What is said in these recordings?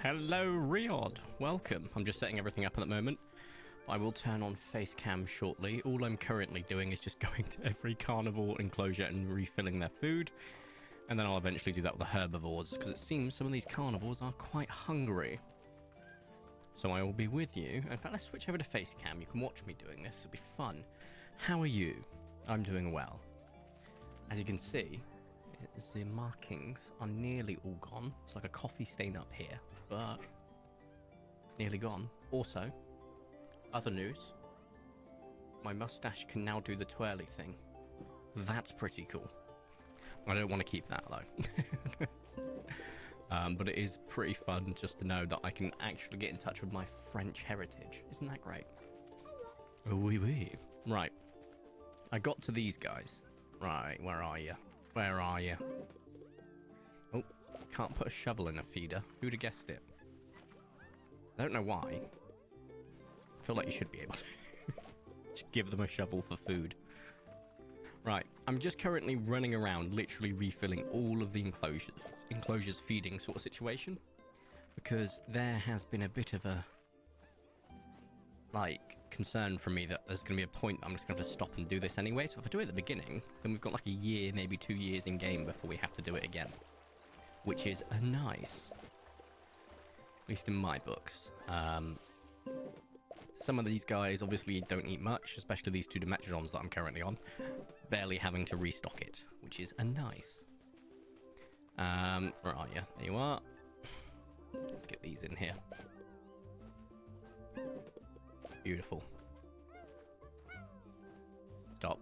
Hello, Riyadh. Welcome. I'm just setting everything up at the moment. I will turn on face cam shortly. All I'm currently doing is just going to every carnivore enclosure and refilling their food. And then I'll eventually do that with the herbivores, because it seems some of these carnivores are quite hungry. So I will be with you. In fact, let's switch over to face cam. You can watch me doing this. It'll be fun. How are you? I'm doing well. As you can see, the markings are nearly all gone. It's like a coffee stain up here, but nearly gone. Also, other news, my mustache can now do the twirly thing. That's pretty cool. I don't want to keep that though. But it is pretty fun just to know that I can actually get in touch with my French heritage. Isn't that great? Oui, oui. Right. I got to these guys. Right, where are you? Where are you? Oh, can't put a shovel in a feeder. Who'd have guessed it? I don't know why. I feel like you should be able to. Just give them a shovel for food. Right, I'm just currently running around, literally refilling all of the enclosures feeding sort of situation. Because there has been a bit of a, concern for me that there's going to be a point I'm just going to have to stop and do this anyway. So if I do it at the beginning, then we've got like a year, maybe 2 years in game before we have to do it again. Which is nice. At least in my books. Some of these guys obviously don't eat much, especially these two Dimetrons that I'm currently on. Barely having to restock it, which is nice. Where are you? There you are. Let's get these in here. Beautiful. Stop.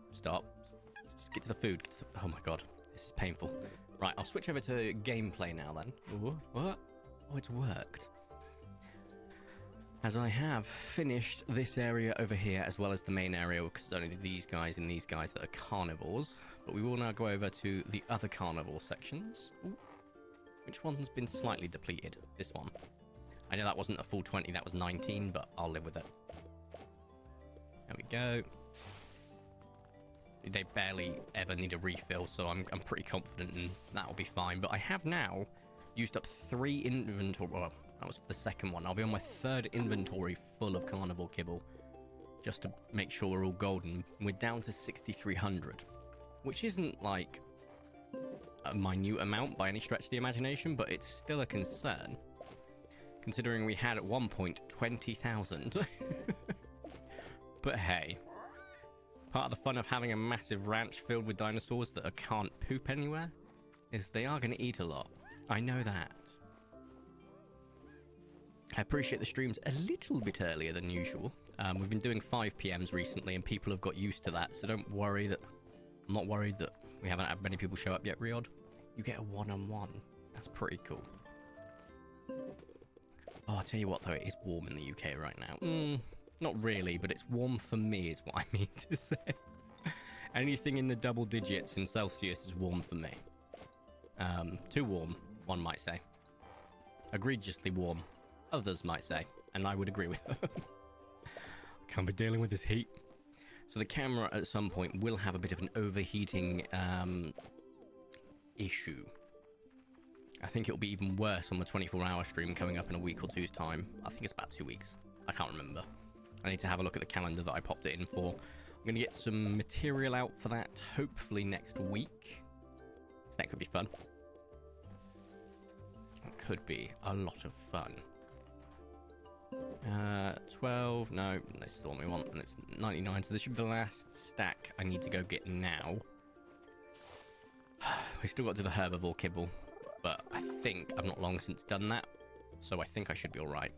Just get to the food. Oh my god, this is painful. Right, I'll switch over to gameplay now then. Ooh, what? Oh, it's worked. As I have finished this area over here, as well as the main area, because it's only these guys and these guys that are carnivores. But we will now go over to the other carnivore sections. Ooh. Which one's been slightly depleted? This one. I know that wasn't a full 20, that was 19, but I'll live with it. There we go. They barely ever need a refill, so I'm pretty confident and that'll be fine. But I have now used up 3 inventory. Well, that was the second one. I'll be on my 3rd inventory full of carnivore kibble, just to make sure we're all golden. We're down to 6,300, which isn't like a minute amount by any stretch of the imagination, but it's still a concern, considering we had at one point 20,000. But hey, part of the fun of having a massive ranch filled with dinosaurs that can't poop anywhere is they are going to eat a lot. I know that. I appreciate the streams a little bit earlier than usual. We've been doing 5 PMs recently and people have got used to that, so don't worry that... I'm not worried that we haven't had many people show up yet, Riyadh. You get a one-on-one. That's pretty cool. Oh, I'll tell you what though, it is warm in the UK right now. Not really, but it's warm for me is what I mean to say. Anything in the double digits in Celsius is warm for me. Too warm, one might say. Egregiously warm, others might say, and I would agree with them. Can't be dealing with this heat. So the camera at some point will have a bit of an overheating issue. I think it'll be even worse on the 24-hour stream coming up in a week or two's time. I think it's about 2 weeks. I can't remember. I need to have a look at the calendar that I popped it in for. I'm going to get some material out for that, hopefully next week. So that could be fun. It could be a lot of fun. 12, no, this is the one we want, and it's 99, so this should be the last stack I need to go get now. We still got to do the herbivore kibble, but I think I've not long since done that, so I think I should be alright.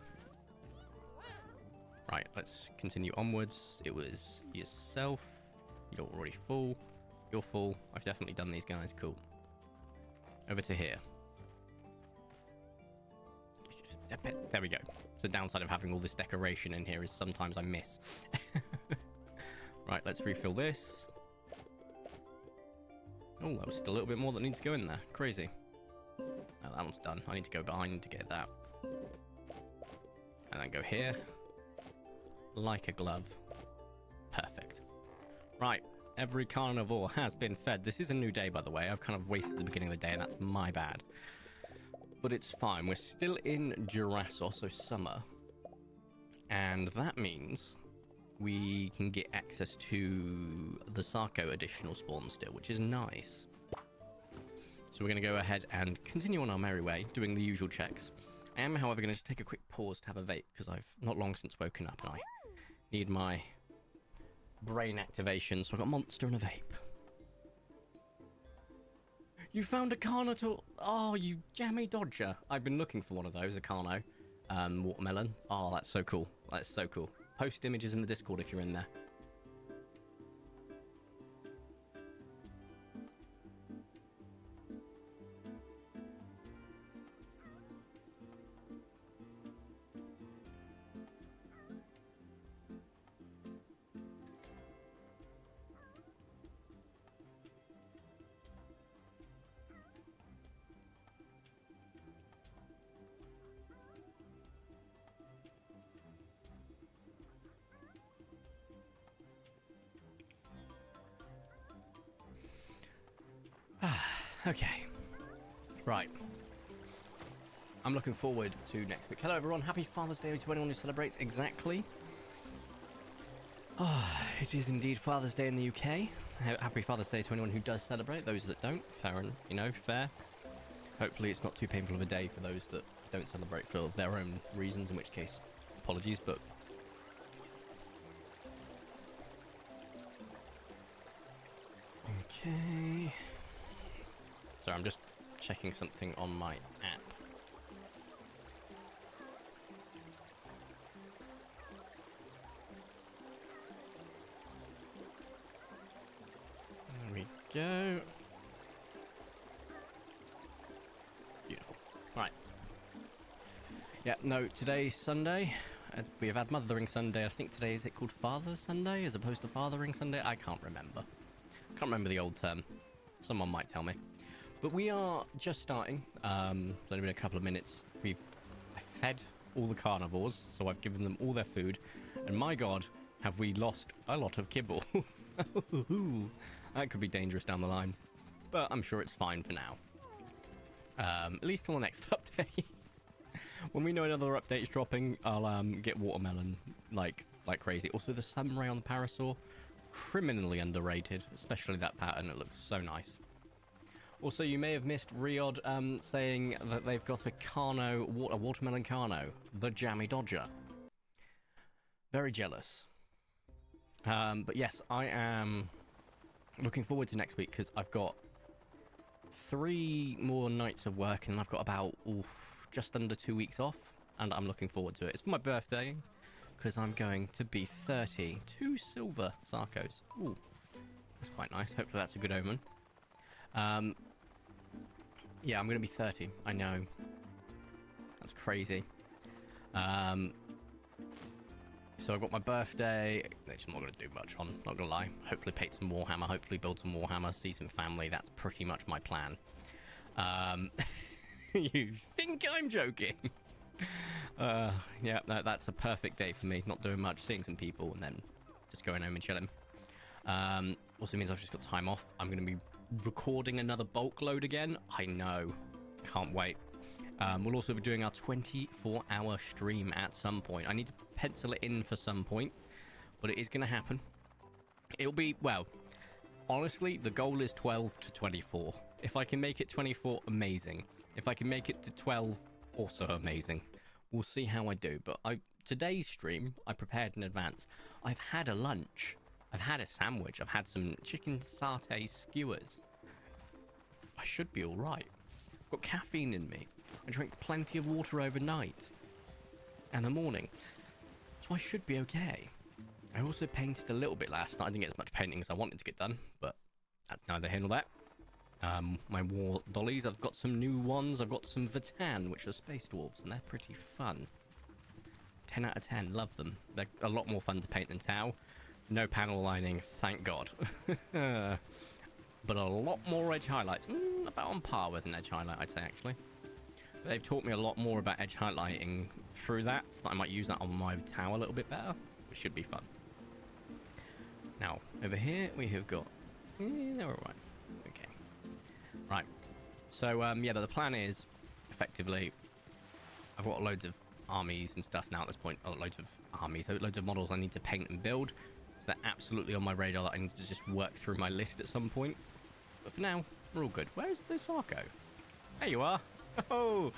Right, let's continue onwards. It was yourself. You're already full. You're full. I've definitely done these guys. Cool. Over to here. There we go. The downside of having all this decoration in here is sometimes I miss. Right, let's refill this. Oh, that was still a little bit more that needs to go in there. Crazy. Oh, that one's done. I need to go behind to get that. And then go here. Like a glove. Perfect. Right, every carnivore has been fed. This is a new day, by the way. I've kind of wasted the beginning of the day, and that's my bad. But it's fine. We're still in Jurasso, so summer. And that means we can get access to the Sarco additional spawn still, which is nice. So we're going to go ahead and continue on our merry way, doing the usual checks. I am, however, going to just take a quick pause to have a vape, because I've not long since woken up, and I need my brain activation, so I've got a monster and a vape. You found a Carno. Oh, you jammy dodger. I've been looking for one of those, a Carno. Watermelon. Oh, that's so cool. That's so cool. Post images in the Discord if you're in there. Okay. Right. I'm looking forward to next week. Hello, everyone. Happy Father's Day to anyone who celebrates. Exactly. It is indeed Father's Day in the UK. Happy Father's Day to anyone who does celebrate. Those that don't, fair and, fair. Hopefully it's not too painful of a day for those that don't celebrate for their own reasons, in which case, apologies, but... Okay... Sorry, I'm just checking something on my app. There we go. Beautiful. Right. Yeah, no, today's Sunday. We have had Mothering Sunday. I think today, is it called Father's Sunday as opposed to Fathering Sunday? I can't remember. Can't remember the old term. Someone might tell me. But we are just starting. It's only been a couple of minutes. I fed all the carnivores, so I've given them all their food. And my God, have we lost a lot of kibble. That could be dangerous down the line. But I'm sure it's fine for now. At least till the next update. When we know another update is dropping, I'll get watermelon like crazy. Also, the samurai on the parasaur, criminally underrated. Especially that pattern. It looks so nice. Also, you may have missed Riod saying that they've got a Carno, a watermelon Carno, the Jammy Dodger. Very jealous. But yes, I am looking forward to next week because I've got 3 more nights of work and I've got about just under 2 weeks off, and I'm looking forward to it. It's for my birthday because I'm going to be 30. 2 silver Sarcos. Ooh, that's quite nice. Hopefully that's a good omen. Yeah, I'm going to be 30. I know. That's crazy. So I've got my birthday, which I'm not going to do much on, not going to lie. Hopefully paint some Warhammer, hopefully build some Warhammer, see some family. That's pretty much my plan. You think I'm joking? Yeah, that's a perfect day for me. Not doing much, seeing some people, and then just going home and chilling. Also means I've just got time off. I'm going to be recording another bulk load again. I know. Can't wait. We'll also be doing our 24-hour stream at some point. I need to pencil it in for some point, but it is going to happen. It'll be, well, honestly, the goal is 12 to 24. If I can make it 24, amazing. If I can make it to 12, also amazing. We'll see how I do. But today's stream, I prepared in advance. I've had a lunch. I've had a sandwich. I've had some chicken satay skewers. I should be all right. I've got caffeine in me. I drink plenty of water overnight and the morning, so I should be okay. I also painted a little bit last night. I didn't get as much painting as I wanted to get done, but that's neither here nor there. My war dollies, I've got some new ones. I've got some Vatan, which are space dwarves, and they're pretty fun. 10 out of 10, love them. They're a lot more fun to paint than Tau. No panel lining, thank God. But a lot more edge highlights. About on par with an edge highlight, I'd say, actually. They've taught me a lot more about edge highlighting through that, so that I might use that on my tower a little bit better, which should be fun. Now, over here, we have got... no, we're right. Okay. Right. So, yeah, the plan is, effectively, I've got loads of armies and stuff now at this point. Oh, loads of models I need to paint and build. So they're absolutely on my radar that I need to just work through my list at some point. But for now, we're all good. Where's this Arco? There you are. Oh,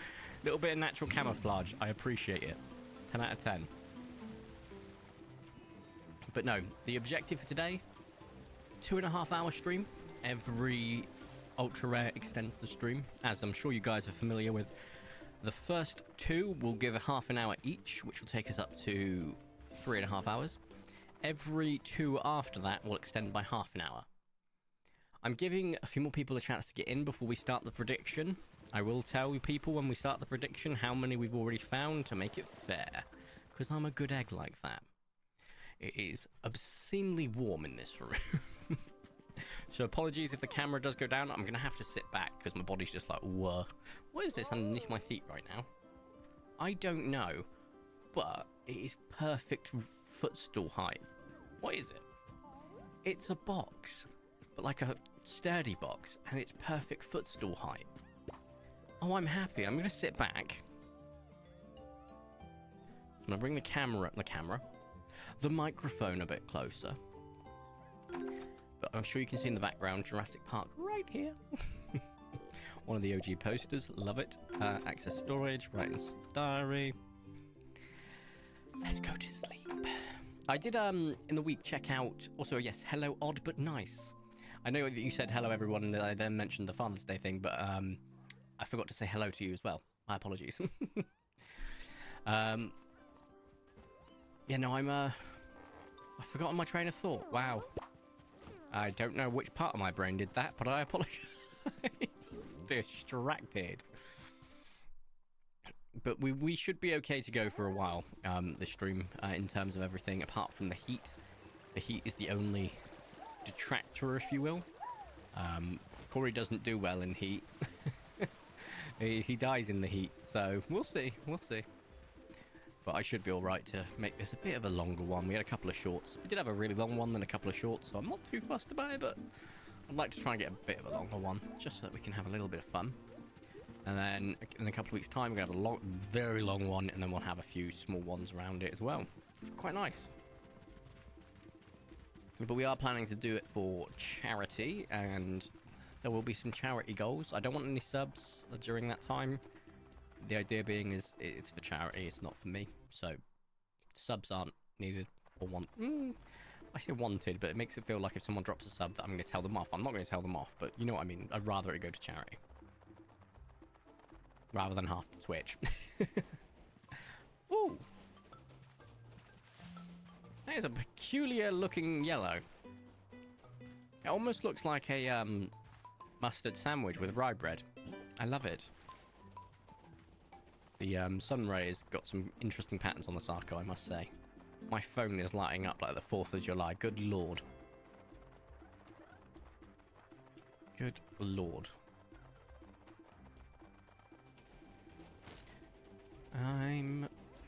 little bit of natural camouflage. I appreciate it. 10 out of 10. But no, the objective for today, 2.5 hour stream. Every ultra rare extends the stream, as I'm sure you guys are familiar with. The first two will give a half an hour each, which will take us up to 3.5 hours. Every two after that will extend by half an hour. I'm giving a few more people a chance to get in before we start the prediction. I will tell you people when we start the prediction how many we've already found to make it fair, because I'm a good egg like that. It is obscenely warm in this room. So apologies if the camera does go down. I'm going to have to sit back because my body's just like, whoa. What is this underneath my feet right now? I don't know, but it is perfect footstool height. What is it? It's a box, but like a sturdy box, and it's perfect footstool height. Oh, I'm happy. I'm going to sit back. I'm going to bring the microphone a bit closer. But I'm sure you can see in the background Jurassic Park right here. One of the OG posters. Love it. Access storage, writing diary. Let's go to sleep. I did, in the week, check out... Also, yes, hello, odd but nice. I know that you said hello, everyone, and I then mentioned the Father's Day thing, but I forgot to say hello to you as well. My apologies. Yeah, no, I've forgotten my train of thought. Wow. I don't know which part of my brain did that, but I apologize. Distracted. But we should be okay to go for a while, this stream, in terms of everything, apart from the heat. The heat is the only detractor, if you will. Corey doesn't do well in heat. He dies in the heat, so we'll see. But I should be alright to make this a bit of a longer one. We had a couple of shorts. We did have a really long one, then a couple of shorts, so I'm not too fussed about it, but I'd like to try and get a bit of a longer one, just so that we can have a little bit of fun. And then in a couple of weeks' time, we're going to have a very long one, and then we'll have a few small ones around it as well. Quite nice. But we are planning to do it for charity, and there will be some charity goals. I don't want any subs during that time. The idea being is it's for charity, it's not for me. So subs aren't needed or I say wanted, but it makes it feel like if someone drops a sub that I'm going to tell them off. I'm not going to tell them off, but you know what I mean. I'd rather it go to charity rather than half to Twitch. Ooh, that is a peculiar looking yellow. It almost looks like a mustard sandwich with rye bread. I love it. The sun ray has got some interesting patterns on the Sarko, I must say. My phone is lighting up like the 4th of July. Good lord. Good lord.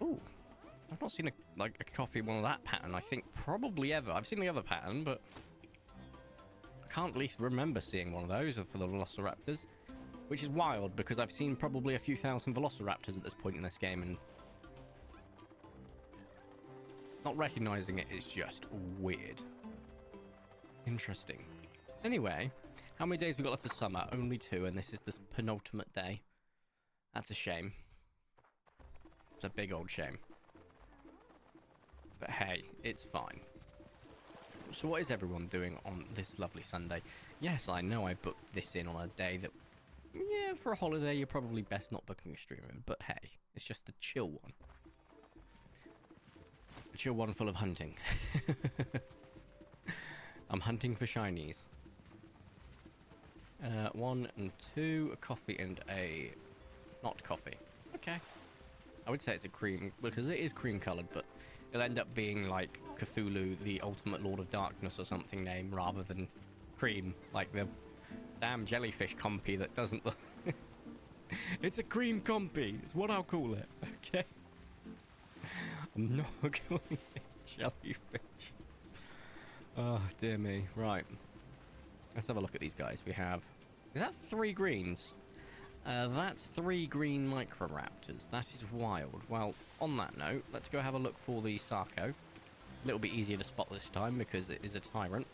Ooh. I've not seen a coffee one of that pattern, I think, probably ever. I've seen the other pattern, but I can't at least remember seeing one of those for the Velociraptors. Which is wild, because I've seen probably a few thousand Velociraptors at this point in this game, and not recognizing it is just weird. Interesting. Anyway, how many days we got left for summer? Only 2, and this is the penultimate day. That's a shame. It's a big old shame. But hey, it's fine. So what is everyone doing on this lovely Sunday? Yes, I know I booked this in on a day that... Yeah, for a holiday, you're probably best not booking a stream in, but hey, it's just a chill one. A chill one full of hunting. I'm hunting for shinies. 1 and 2, a coffee and a... Not coffee. Okay. I would say it's a cream, because it is cream coloured, but It'll end up being like Cthulhu, the ultimate Lord of Darkness or something name, rather than Cream, like the damn jellyfish compy that doesn't look... It's a cream compy. It's what I'll call it. Okay. I'm not calling it jellyfish. Oh, dear me. Right. Let's have a look at these guys. We have... Is that 3 greens? That's 3 green Microraptors. That is wild. Well, on that note, let's go have a look for the Sarco. A little bit easier to spot this time because it is a tyrant.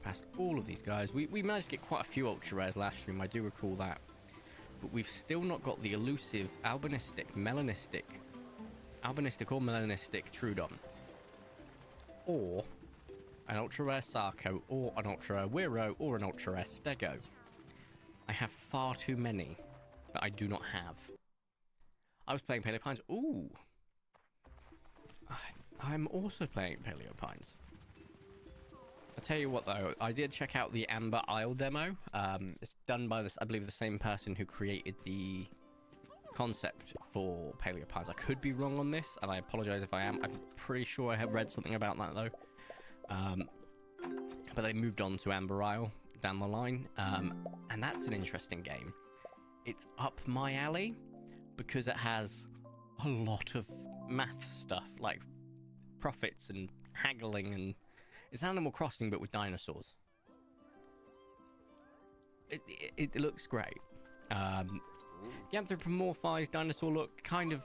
Past all of these guys. We managed to get quite a few ultra rares last stream, I do recall that. But we've still not got the elusive albinistic or melanistic Trudon. Or an ultra rare Sarco, or an ultra rare Wiro, or an ultra rare Stego. I have far too many that I do not have. I was playing Paleo Pines. Ooh. I'm also playing Paleo Pines. I'll tell you what though, I did check out the Amber Isle demo. It's done by this, I believe, the same person who created the concept for Paleo Pines. I could be wrong on this, and I apologize if I am. I'm pretty sure I have read something about that though. But they moved on to Amber Isle down the line, and that's an interesting game. It's up my alley because it has a lot of math stuff, like profits and haggling, and it's Animal Crossing but with dinosaurs. It looks great. The anthropomorphized dinosaur look kind of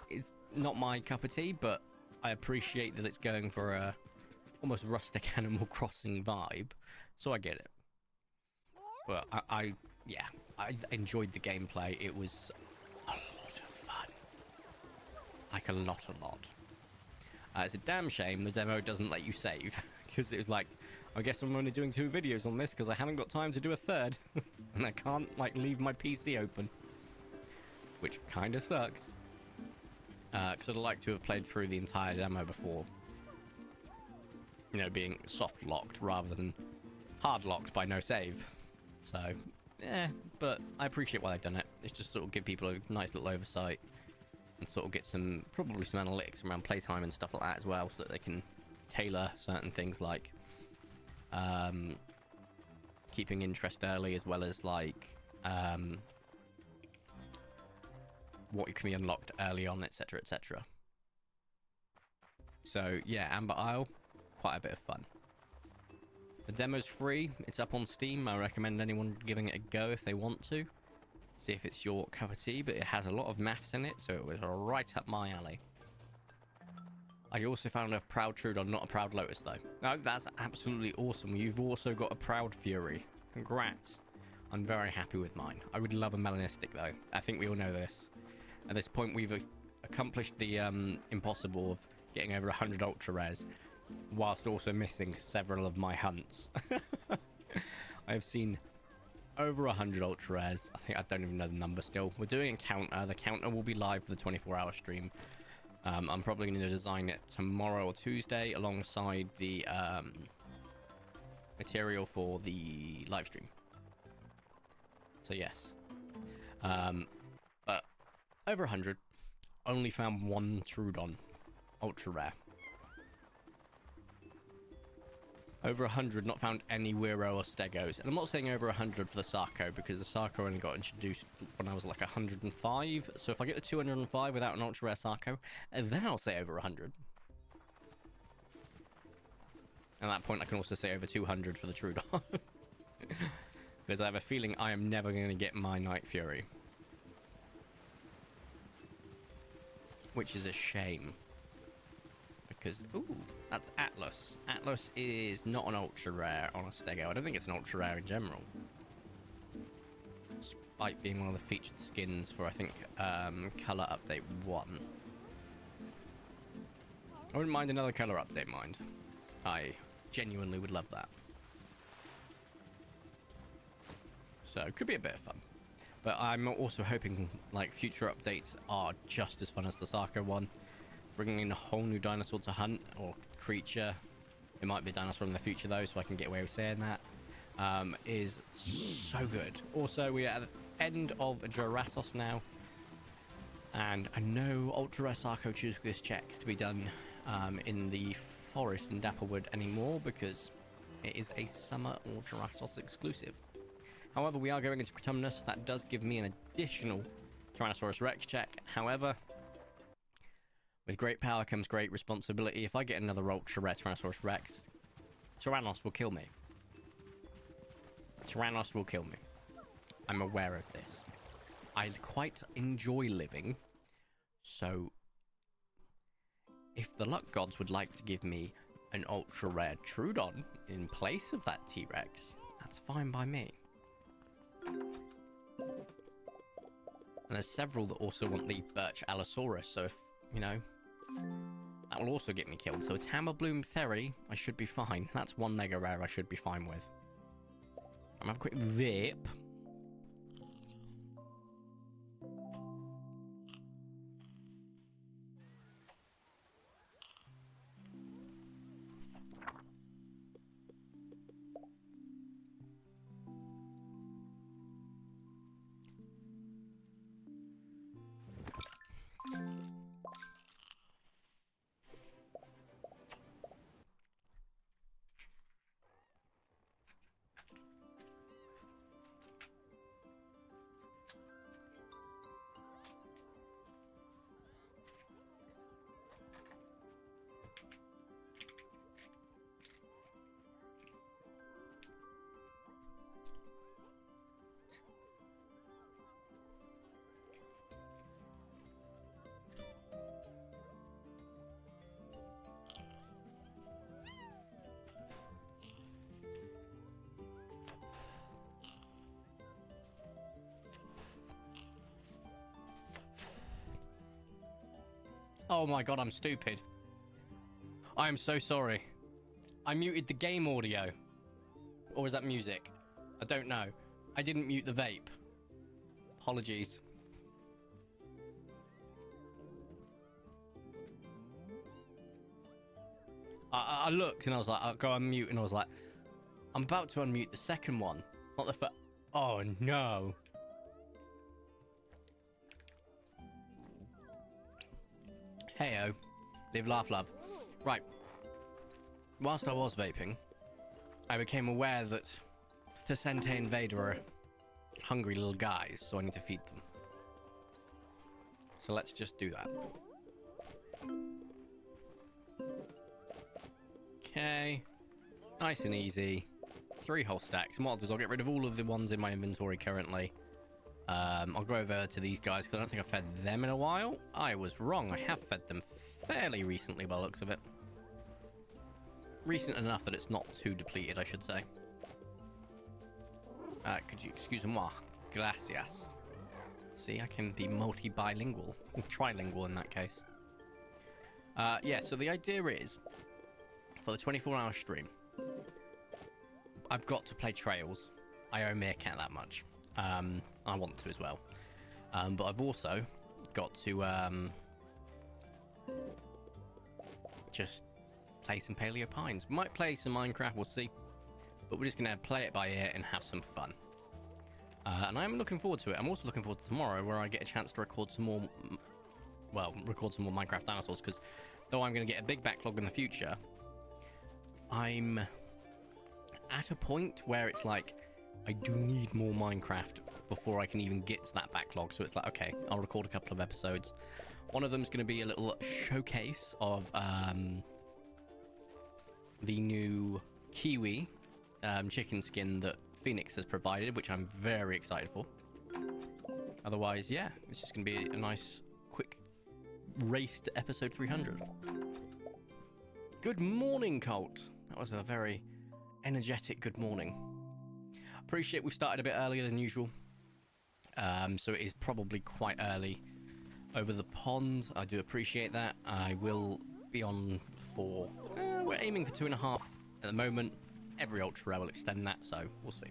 is not my cup of tea, but I appreciate that it's going for a almost rustic Animal Crossing vibe, so I get it. But I enjoyed the gameplay. It was a lot of fun, like a lot. It's a damn shame the demo doesn't let you save, because it was like, I guess I'm only doing 2 videos on this because I haven't got time to do a third, and I can't like leave my PC open, which kind of sucks. Because I'd like to have played through the entire demo before, you know, being soft locked rather than hard locked by no save. So, yeah, but I appreciate why they've done it. It's just sort of give people a nice little oversight and sort of get probably some analytics around playtime and stuff like that as well, so that they can tailor certain things like keeping interest early, as well as like what can be unlocked early on, etc, etc. So yeah, Amber Isle, quite a bit of fun. The demo's free, it's up on Steam. I recommend anyone giving it a go if they want to. See if it's your cup of tea, but it has a lot of maths in it, so it was right up my alley. I also found a Proud Trudon, not a Proud Lotus though. No, that's absolutely awesome. You've also got a Proud Fury. Congrats. I'm very happy with mine. I would love a melanistic though. I think we all know this. At this point, we've accomplished the impossible of getting over 100 ultra rares, whilst also missing several of my hunts. I have seen over 100 ultra rares. I don't even know the number still. We're doing a counter. The counter will be live for the 24-hour stream. I'm probably going to design it tomorrow or Tuesday alongside the material for the live stream. So yes. But over 100. Only found 1 Trudon. Ultra rare. Over 100, not found any Wiro or Stegos. And I'm not saying over 100 for the Sarco, because the Sarco only got introduced when I was like 105. So if I get to 205 without an ultra rare Sarco, then I'll say over 100. At that point, I can also say over 200 for the Trudon. Because I have a feeling I am never going to get my Night Fury. Which is a shame. Because, ooh, that's Atlas. Atlas is not an ultra rare on a Stego. I don't think it's an ultra rare in general. Despite being one of the featured skins for, I think, Color Update 1. I wouldn't mind another Color Update, mind. I genuinely would love that. So, it could be a bit of fun. But I'm also hoping, like, future updates are just as fun as the Sarco one. Bringing in a whole new dinosaur to hunt, or creature. It might be a dinosaur in the future though, so I can get away with saying that. Is so good. Also, we are at the end of Juratos now. And no Ultra Rare Sarcosuchus checks to be done in the forest in Dapperwood anymore because it is a Summer Ultra Rassos exclusive. However, we are going into Cretaceous. That does give me an additional Tyrannosaurus Rex check. However, with great power comes great responsibility. If I get another Ultra Rare Tyrannosaurus Rex, Tyrannos will kill me. Tyrannos will kill me. I'm aware of this. I quite enjoy living, so if the luck gods would like to give me an Ultra Rare Troodon in place of that T-Rex, that's fine by me. And there's several that also want the Birch Allosaurus, so if, you know, that will also get me killed. So a Tamabloom Theory, I should be fine. That's one Mega Rare I should be fine with. I'm gonna have a quick vape. Oh my god, I'm stupid. I am so sorry. I muted the game audio. Or was that music? I don't know. I didn't mute the vape. Apologies. I looked and I was like, I'll go unmute, and I was like, I'm about to unmute the second one. Not the first. Oh no. Heyo. Live, laugh, love. Right. Whilst I was vaping, I became aware that the Sente Invader are hungry little guys, so I need to feed them. So let's just do that. Okay. Nice and easy. 3 whole stacks. And what I'll do is I'll get rid of all of the ones in my inventory currently. I'll go over to these guys because I don't think I've fed them in a while. I was wrong. I have fed them fairly recently by the looks of it. Recent enough that it's not too depleted, I should say. Could you excuse moi? Gracias. See, I can be multi-bilingual. Trilingual in that case. Yeah, so the idea is, for the 24-hour stream, I've got to play Trails. I owe Meerkat that much. I want to as well. But I've also got to just play some Paleo Pines. Might play some Minecraft, we'll see. But we're just going to play it by ear and have some fun. And I'm looking forward to it. I'm also looking forward to tomorrow where I get a chance to record some more... Well, record some more Minecraft dinosaurs, because though I'm going to get a big backlog in the future, I'm at a point where it's like, I do need more Minecraft before I can even get to that backlog. So it's like, okay, I'll record a couple of episodes. One of them is going to be a little showcase of the new kiwi chicken skin that Phoenix has provided, which I'm very excited for. Otherwise, yeah, it's just going to be a nice, quick race to episode 300. Good morning, Colt. That was a very energetic good morning. Appreciate we've started a bit earlier than usual. So it is probably quite early over the pond. I do appreciate that. I will be on for... we're aiming for 2.5 at the moment. Every Ultra Rare will extend that, so we'll see.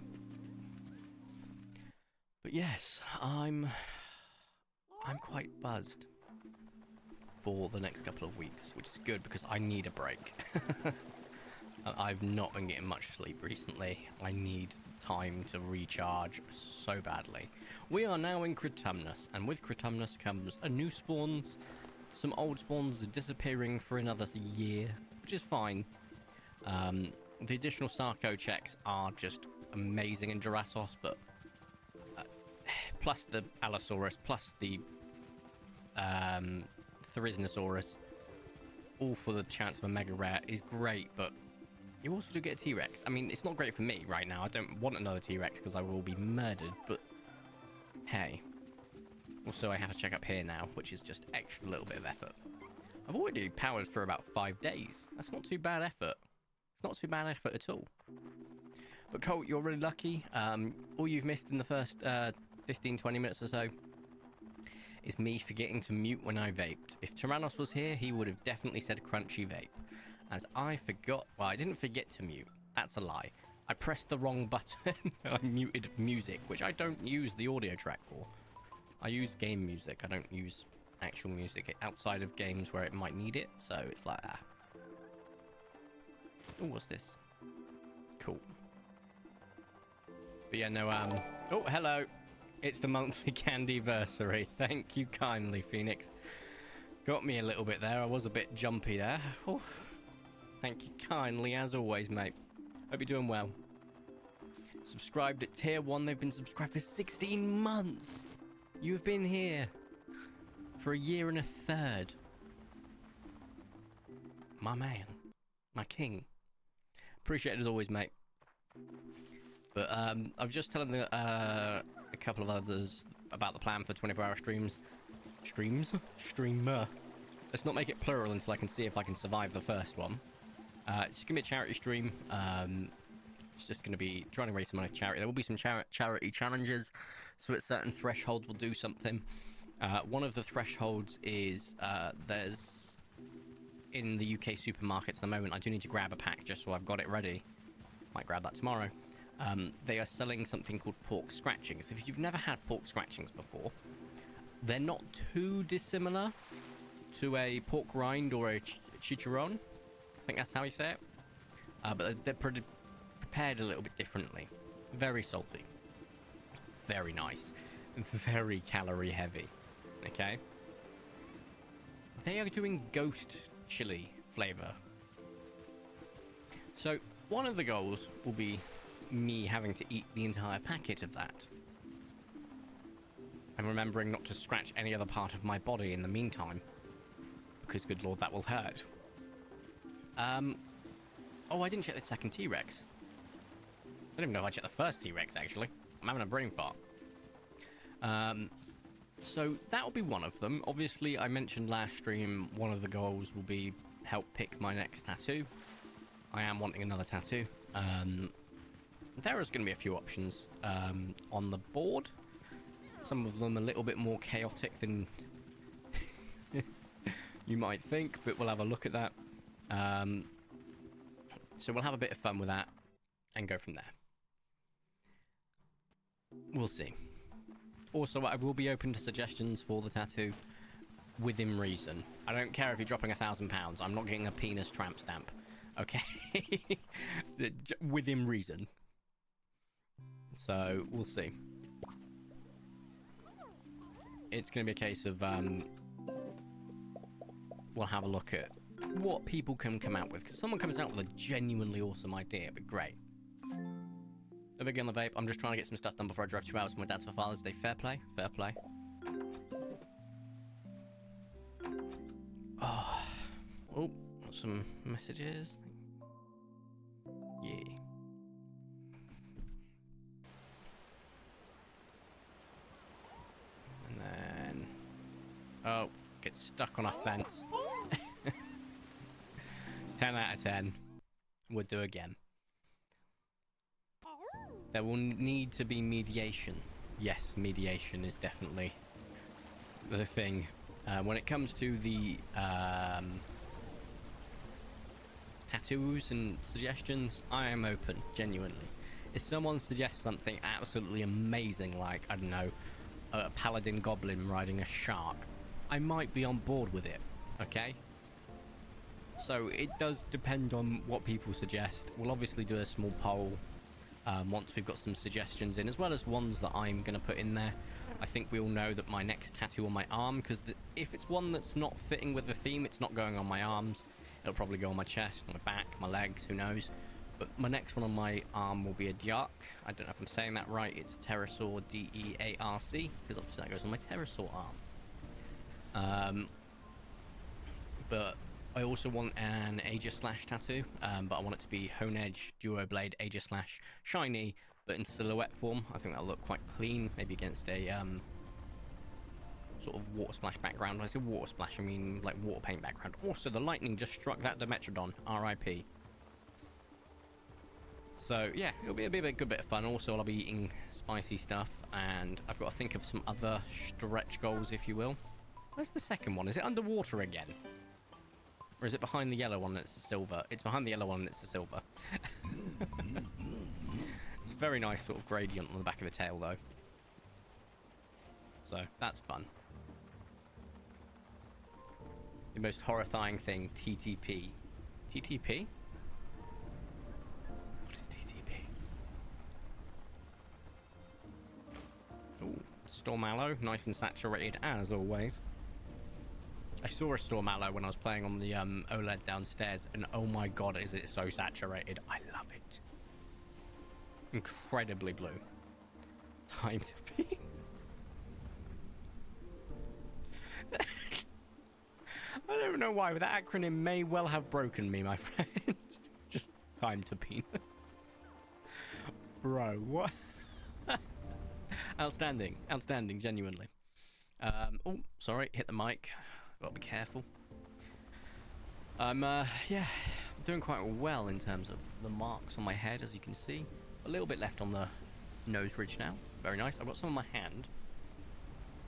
But yes, I'm quite buzzed for the next couple of weeks, which is good because I need a break. I've not been getting much sleep recently. I need time to recharge so badly. We are now in Critumnus, and with Critumnus comes a new spawns. Some old spawns are disappearing for another year, which is fine. The additional Sarco checks are just amazing in Jurassos, but plus the Allosaurus, plus the Therizinosaurus, all for the chance of a mega rare is great, but you also do get a T-Rex. I mean, it's not great for me right now. I don't want another T-Rex because I will be murdered, but hey. Also, I have to check up here now, which is just extra little bit of effort. I've already powered for about 5 days. That's not too bad effort. It's not too bad effort at all. But Colt, you're really lucky. All you've missed in the first 15-20 minutes or so is me forgetting to mute when I vaped. If Tyrannos was here, he would have definitely said crunchy vape. As I forgot... Well, I didn't forget to mute. That's a lie. I pressed the wrong button and I muted music, which I don't use the audio track for. I use game music. I don't use actual music outside of games where it might need it. So it's like, ah. Oh, what's this? Cool. But yeah, no, oh, hello. It's the monthly candyversary. Thank you kindly, Phoenix. Got me a little bit there. I was a bit jumpy there. Oh, thank you kindly, as always, mate. Hope you're doing well. Subscribed at tier 1. They've been subscribed for 16 months. You've been here for a year and a third. My man. My king. Appreciate it as always, mate. But I've just telling a couple of others about the plan for 24-hour streams. Streamer. Let's not make it plural until I can see if I can survive the first one. Just give me a charity stream. It's just going to be trying to raise some money for charity. There will be some charity challenges, so at certain thresholds we'll do something. One of the thresholds is there's in the UK supermarkets at the moment. I do need to grab a pack just so I've got it ready. Might grab that tomorrow. They are selling something called pork scratchings. If you've never had pork scratchings before, they're not too dissimilar to a pork rind or a chicharron. I think that's how you say it. But they're prepared a little bit differently. Very salty. Very nice. Very calorie heavy. Okay? They are doing ghost chili flavor. So, one of the goals will be me having to eat the entire packet of that. And remembering not to scratch any other part of my body in the meantime. Because, good lord, that will hurt. Oh, I didn't check the second T-Rex. I don't even know if I checked the first T-Rex, actually. I'm having a brain fart. So, that'll be one of them. Obviously, I mentioned last stream, one of the goals will be help pick my next tattoo. I am wanting another tattoo. There is going to be a few options on the board. Some of them a little bit more chaotic than you might think, but we'll have a look at that. So we'll have a bit of fun with that and go from there. We'll see. Also, I will be open to suggestions for the tattoo within reason. I don't care if you're dropping £1,000. I'm not getting a penis tramp stamp. Okay? Within reason. So, we'll see. It's going to be a case of, we'll have a look at what people can come out with. Because someone comes out with a genuinely awesome idea, it'd be great. A big on the vape. I'm just trying to get some stuff done before I drive 2 hours with my dad's for Father's Day. Fair play. Fair play. Oh, got some messages. Yeah. And then... Oh, get stuck on a fence. 10 out of 10. Would do again. There will need to be mediation. Yes, mediation is definitely the thing. When it comes to the tattoos and suggestions, I am open, genuinely. If someone suggests something absolutely amazing, like, I don't know, a paladin goblin riding a shark, I might be on board with it, okay? So it does depend on what people suggest. We'll obviously do a small poll once we've got some suggestions in, as well as ones that I'm going to put in there. I think we all know that my next tattoo on my arm, because if it's one that's not fitting with the theme, it's not going on my arms. It'll probably go on my chest, my back, my legs, who knows. But my next one on my arm will be a Diarc. I don't know if I'm saying that right. It's a pterosaur, D-E-A-R-C, because obviously that goes on my pterosaur arm. But I also want an Aegis Slash tattoo, but I want it to be Hone Edge, Duo Blade, Aegis Slash, shiny, but in silhouette form. I think that'll look quite clean, maybe against a sort of water splash background. When I say water splash, I mean like water paint background. Also, the lightning just struck that Dimetrodon, R.I.P. So yeah, it'll be a good bit of fun. Also, I'll be eating spicy stuff, and I've got to think of some other stretch goals, if you will. Where's the second one? Is it underwater again? Or is it behind the yellow one that's a silver? It's behind the yellow one that's a silver. It's a very nice sort of gradient on the back of the tail, though. So, that's fun. The most horrifying thing, TTP. TTP? What is TTP? Ooh, Stormallow, nice and saturated as always. I saw a Stormallow when I was playing on the OLED downstairs, and oh my god, is it so saturated. I love it. Incredibly blue. Time to beans. I don't know why, but that acronym may well have broken me, my friend. Just time to peanuts. Bro, what? Outstanding. Outstanding, genuinely. Oh, sorry, hit the mic. Gotta be careful. Yeah, I'm doing quite well in terms of the marks on my head, as you can see. A little bit left on the nose ridge now. Very nice. I've got some on my hand,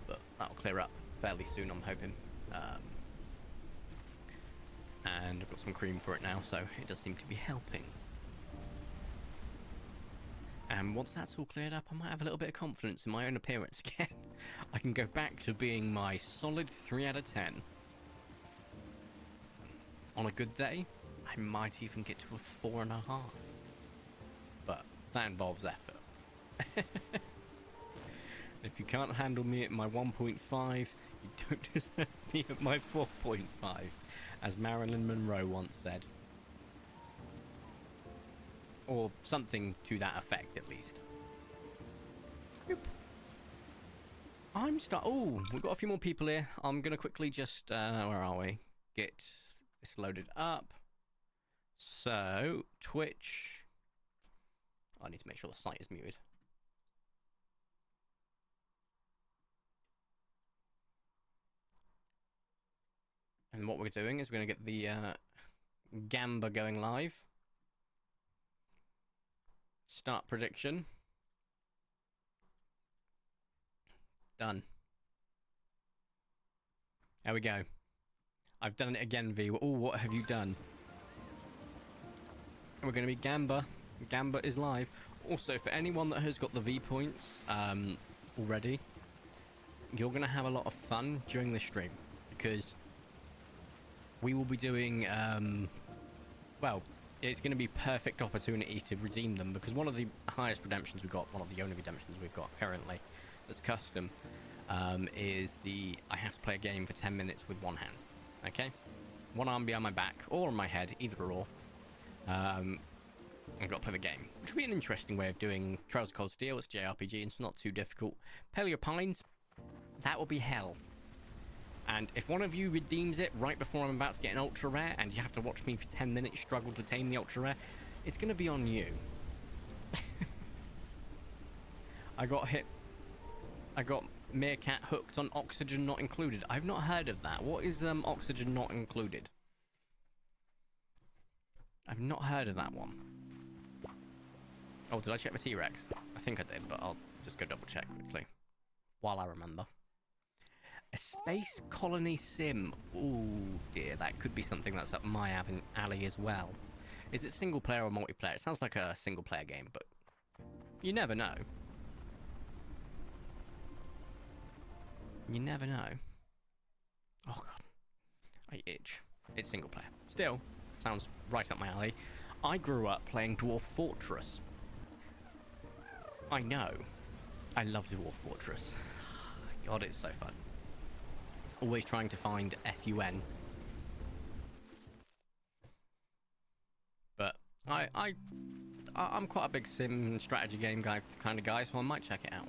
but that'll clear up fairly soon, I'm hoping. And I've got some cream for it now, so it does seem to be helping. And once that's all cleared up, I might have a little bit of confidence in my own appearance again. I can go back to being my solid 3 out of 10. On a good day, I might even get to a 4.5. But that involves effort. If you can't handle me at my 1.5, you don't deserve me at my 4.5, as Marilyn Monroe once said. Or something to that effect, at least. Yep. Oh, we've got a few more people here. I'm going to quickly just, where are we? Get this loaded up. So, Twitch. I need to make sure the site is muted. And what we're doing is we're going to get the Gamba going live. Start prediction. Done. There we go. I've done it again, V. Oh, what have you done? We're going to be Gamba. Gamba is live. Also, for anyone that has got the V points already, you're going to have a lot of fun during the stream, because we will be doing, well, it's going to be perfect opportunity to redeem them, because one of the highest redemptions we've got, one of the only redemptions we've got currently that's custom, is the I have to play a game for 10 minutes with one hand. Okay? One arm behind my back, or on my head, either or. I've got to play the game, which would be an interesting way of doing Trails of Cold Steel. It's JRPG, and it's not too difficult. Paleo Pines, that will be hell. And if one of you redeems it right before I'm about to get an ultra rare, and you have to watch me for 10 minutes struggle to tame the ultra rare, it's going to be on you. I got Meerkat hooked on oxygen not included. I've not heard of that. What is oxygen not included? I've not heard of that one. Oh, did I check the T-Rex? I think I did, but I'll just go double check quickly while I remember. A space colony sim. Ooh, dear, that could be something that's up my alley as well. Is it single player or multiplayer? It sounds like a single player game, but you never know. You never know. Oh god, I itch. It's single player. Still, sounds right up my alley. I grew up playing Dwarf Fortress. I know. I love Dwarf Fortress. God, it's so fun. Always trying to find FUN. But I'm quite a big sim strategy game guy kind of guy, so I might check it out.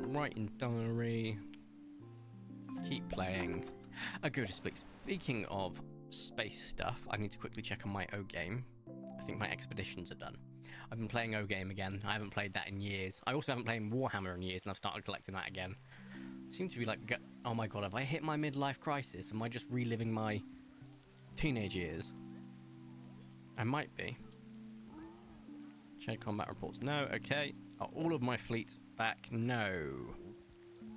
Right in diary. Keep playing. Oh, go to speak. Speaking of space stuff, I need to quickly check on my O game. I think my expeditions are done. I've been playing O game again. I haven't played that in years. I also haven't played Warhammer in years, and I've started collecting that again. Seems to be like, oh my god, have I hit my midlife crisis? Am I just reliving my teenage years? I might be. Check combat reports. No. Okay. Are all of my fleets back? No.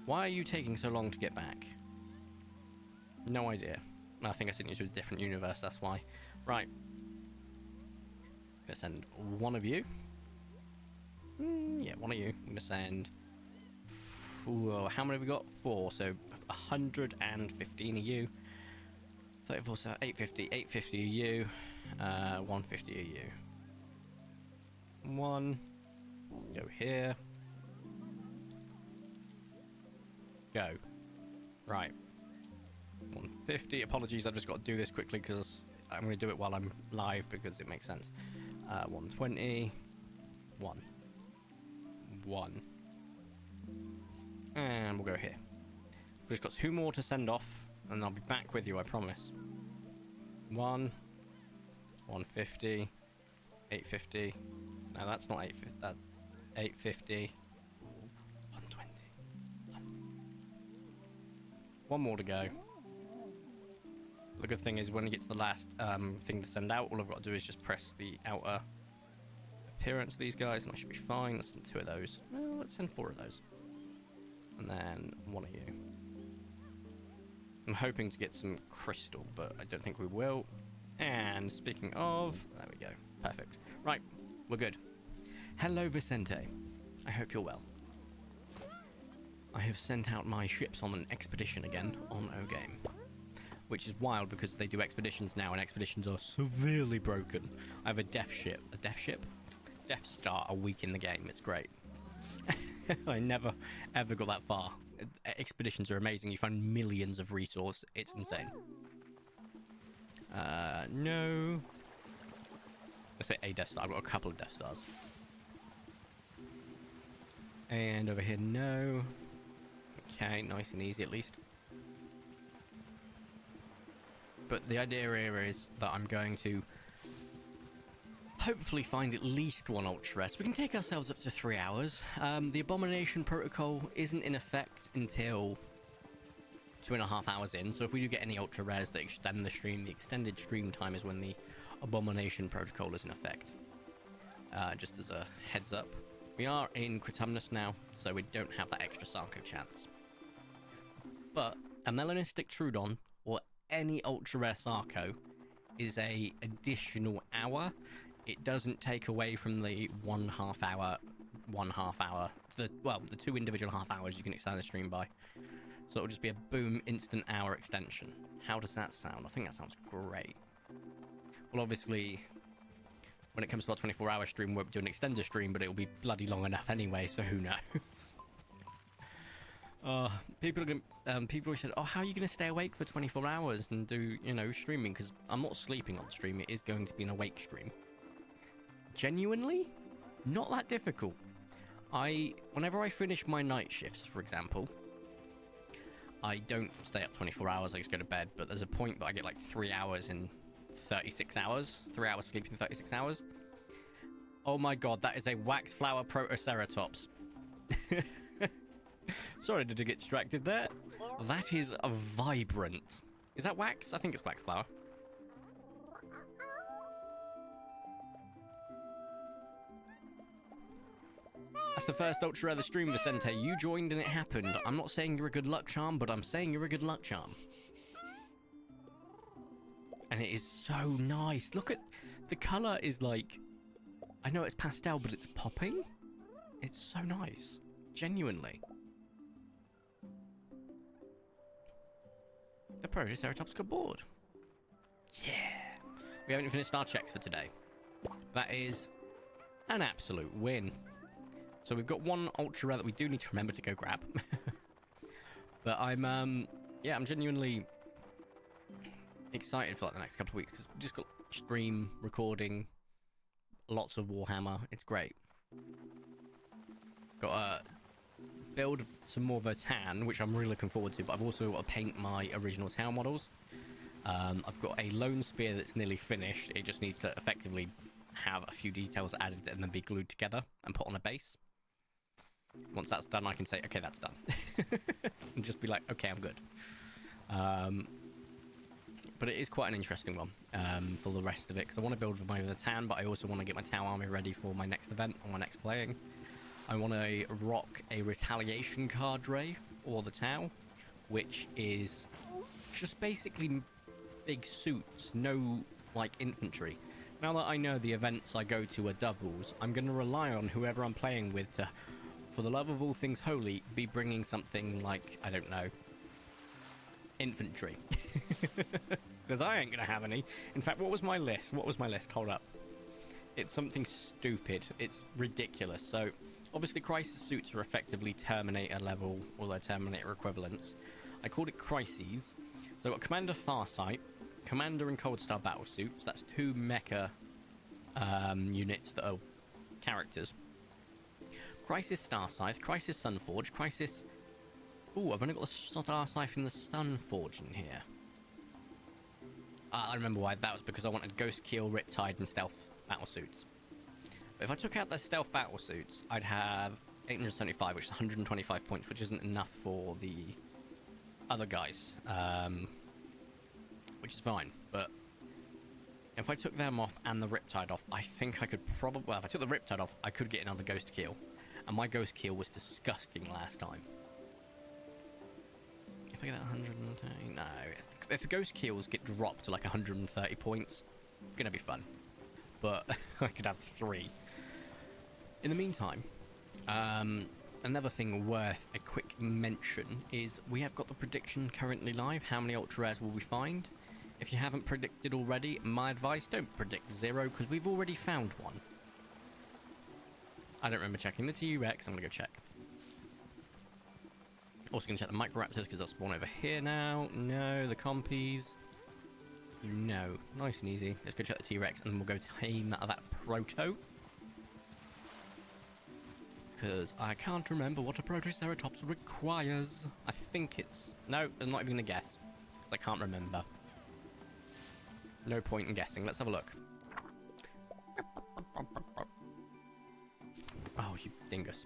Why are you taking so long to get back? No idea. I think I sent you to a different universe, that's why. Right. I'm gonna send one of you. Yeah, one of you. I'm gonna send... Ooh, how many have we got? 4. So 115 of you. 34, so 850. 850 of you. 150 of you. 1. Go here. Go. Right. 150. Apologies, I've just got to do this quickly because I'm going to do it while I'm live because it makes sense. 120. 1. 1. And we'll go here. We've just got 2 more to send off, and I'll be back with you, I promise. 1. 150. 850. No, that's not 850. That's 850. 120. 1 more to go. The good thing is when you get to the last thing to send out, all I've got to do is just press the outer appearance of these guys, and I should be fine. Let's send 2 of those. Well, let's send 4 of those. And then 1 of you. I'm hoping to get some crystal, but I don't think we will. And speaking of, there we go. Perfect. Right, we're good. Hello, Vicente. I hope you're well. I have sent out my ships on an expedition again on O-Game. Which is wild because they do expeditions now, and expeditions are severely broken. I have a Death ship. A Death ship? Death Star a week in the game. It's great. I never, ever got that far. Expeditions are amazing. You find millions of resource. It's insane. No. Let's say a Death Star. I've got a couple of Death Stars. And over here, no. Okay, nice and easy at least. But the idea here is that I'm going to hopefully find at least 1 Ultra Rare. So we can take ourselves up to 3 hours. The Abomination Protocol isn't in effect until 2.5 hours in. So if we do get any Ultra Rares that extend the stream, the extended stream time is when the Abomination Protocol is in effect. Just as a heads up. We are in Critumnus now, so we don't have that extra Sarco chance. But a Melanistic Trudon, or any ultra rare Sarco, is a additional hour. It doesn't take away from the 1.5 hour, the 2 individual half hours you can extend the stream by. So it'll just be a boom, instant hour extension. How does that sound? I think that sounds great. Well, obviously, when it comes to our 24-hour stream, we'll do an extended stream, but it'll be bloody long enough anyway, so who knows? People said, oh, how are you going to stay awake for 24 hours and do, streaming? Because I'm not sleeping on stream. It is going to be an awake stream. Genuinely, not that difficult. Whenever I finish my night shifts, for example, I don't stay up 24 hours. I just go to bed. But there's a point that I get like 3 hours in 36 hours. 3 hours sleep in 36 hours. Oh my god, that is a Waxflower Protoceratops. Sorry, did you get distracted there? That is a vibrant. Is that wax? I think it's Waxflower. That's the first Ultra Rare the stream, Vicente. You joined and it happened. I'm not saying you're a good luck charm, but I'm saying you're a good luck charm. And it is so nice. Look at... The colour is like... I know it's pastel, but it's popping. It's so nice. Genuinely. The Protoceratops got bored. Yeah. We haven't finished our checks for today. That is an absolute win. So we've got one ultra rare that we do need to remember to go grab. But I'm genuinely excited for like the next couple of weeks because we just got stream recording, lots of Warhammer. It's great. Got a build some more Vertan, which I'm really looking forward to, but I've also got to paint my original town models. I've got a lone spear that's nearly finished. It just needs to effectively have a few details added and then be glued together and put on a base. Once that's done, I can say, okay, that's done. And just be like, okay, I'm good. But it is quite an interesting one for the rest of it, because I want to build my Vertan, but I also want to get my Tau army ready for my next event or my next playing. I want to rock a retaliation cadre, or the Tau, which is just basically big suits, no, like, infantry. Now that I know the events I go to are doubles, I'm going to rely on whoever I'm playing with to, for the love of all things holy, be bringing something like, I don't know, infantry. Because I ain't going to have any. In fact, what was my list? Hold up. It's something stupid. It's ridiculous. So, obviously, crisis suits are effectively Terminator level, or their Terminator equivalents. I called it crises. So, I've got Commander Farsight, Commander and Cold Star battle suits. That's 2 mecha units that are characters. Crisis Star Scythe, Crisis Sunforge, Crisis... Ooh, I've only got the Star Scythe and the Sunforge in here. I remember why. That was because I wanted Ghost Keel, Riptide, and Stealth battle suits. But if I took out the Stealth battle suits, I'd have 875, which is 125 points, which isn't enough for the other guys. Which is fine, but if I took them off and the Riptide off, I think I could probably... Well, if I took the Riptide off, I could get another Ghost Keel. And my Ghost Keel was disgusting last time. If I get that 130... No. If the Ghost Keels get dropped to like 130 points, it's going to be fun. But I could have 3. In the meantime, another thing worth a quick mention is we have got the prediction currently live. How many ultra rares will we find? If you haven't predicted already, my advice, don't predict 0, because we've already found one. I don't remember checking the T-Rex. I'm going to go check. Also going to check the Microraptors, because they'll spawn over here now. No, the Compies. No. Nice and easy. Let's go check the T-Rex, and then we'll go tame that Proto. Because I can't remember what a Protoceratops requires. I think it's... No, I'm not even going to guess. Because I can't remember. No point in guessing. Let's have a look. Oh, you dingus.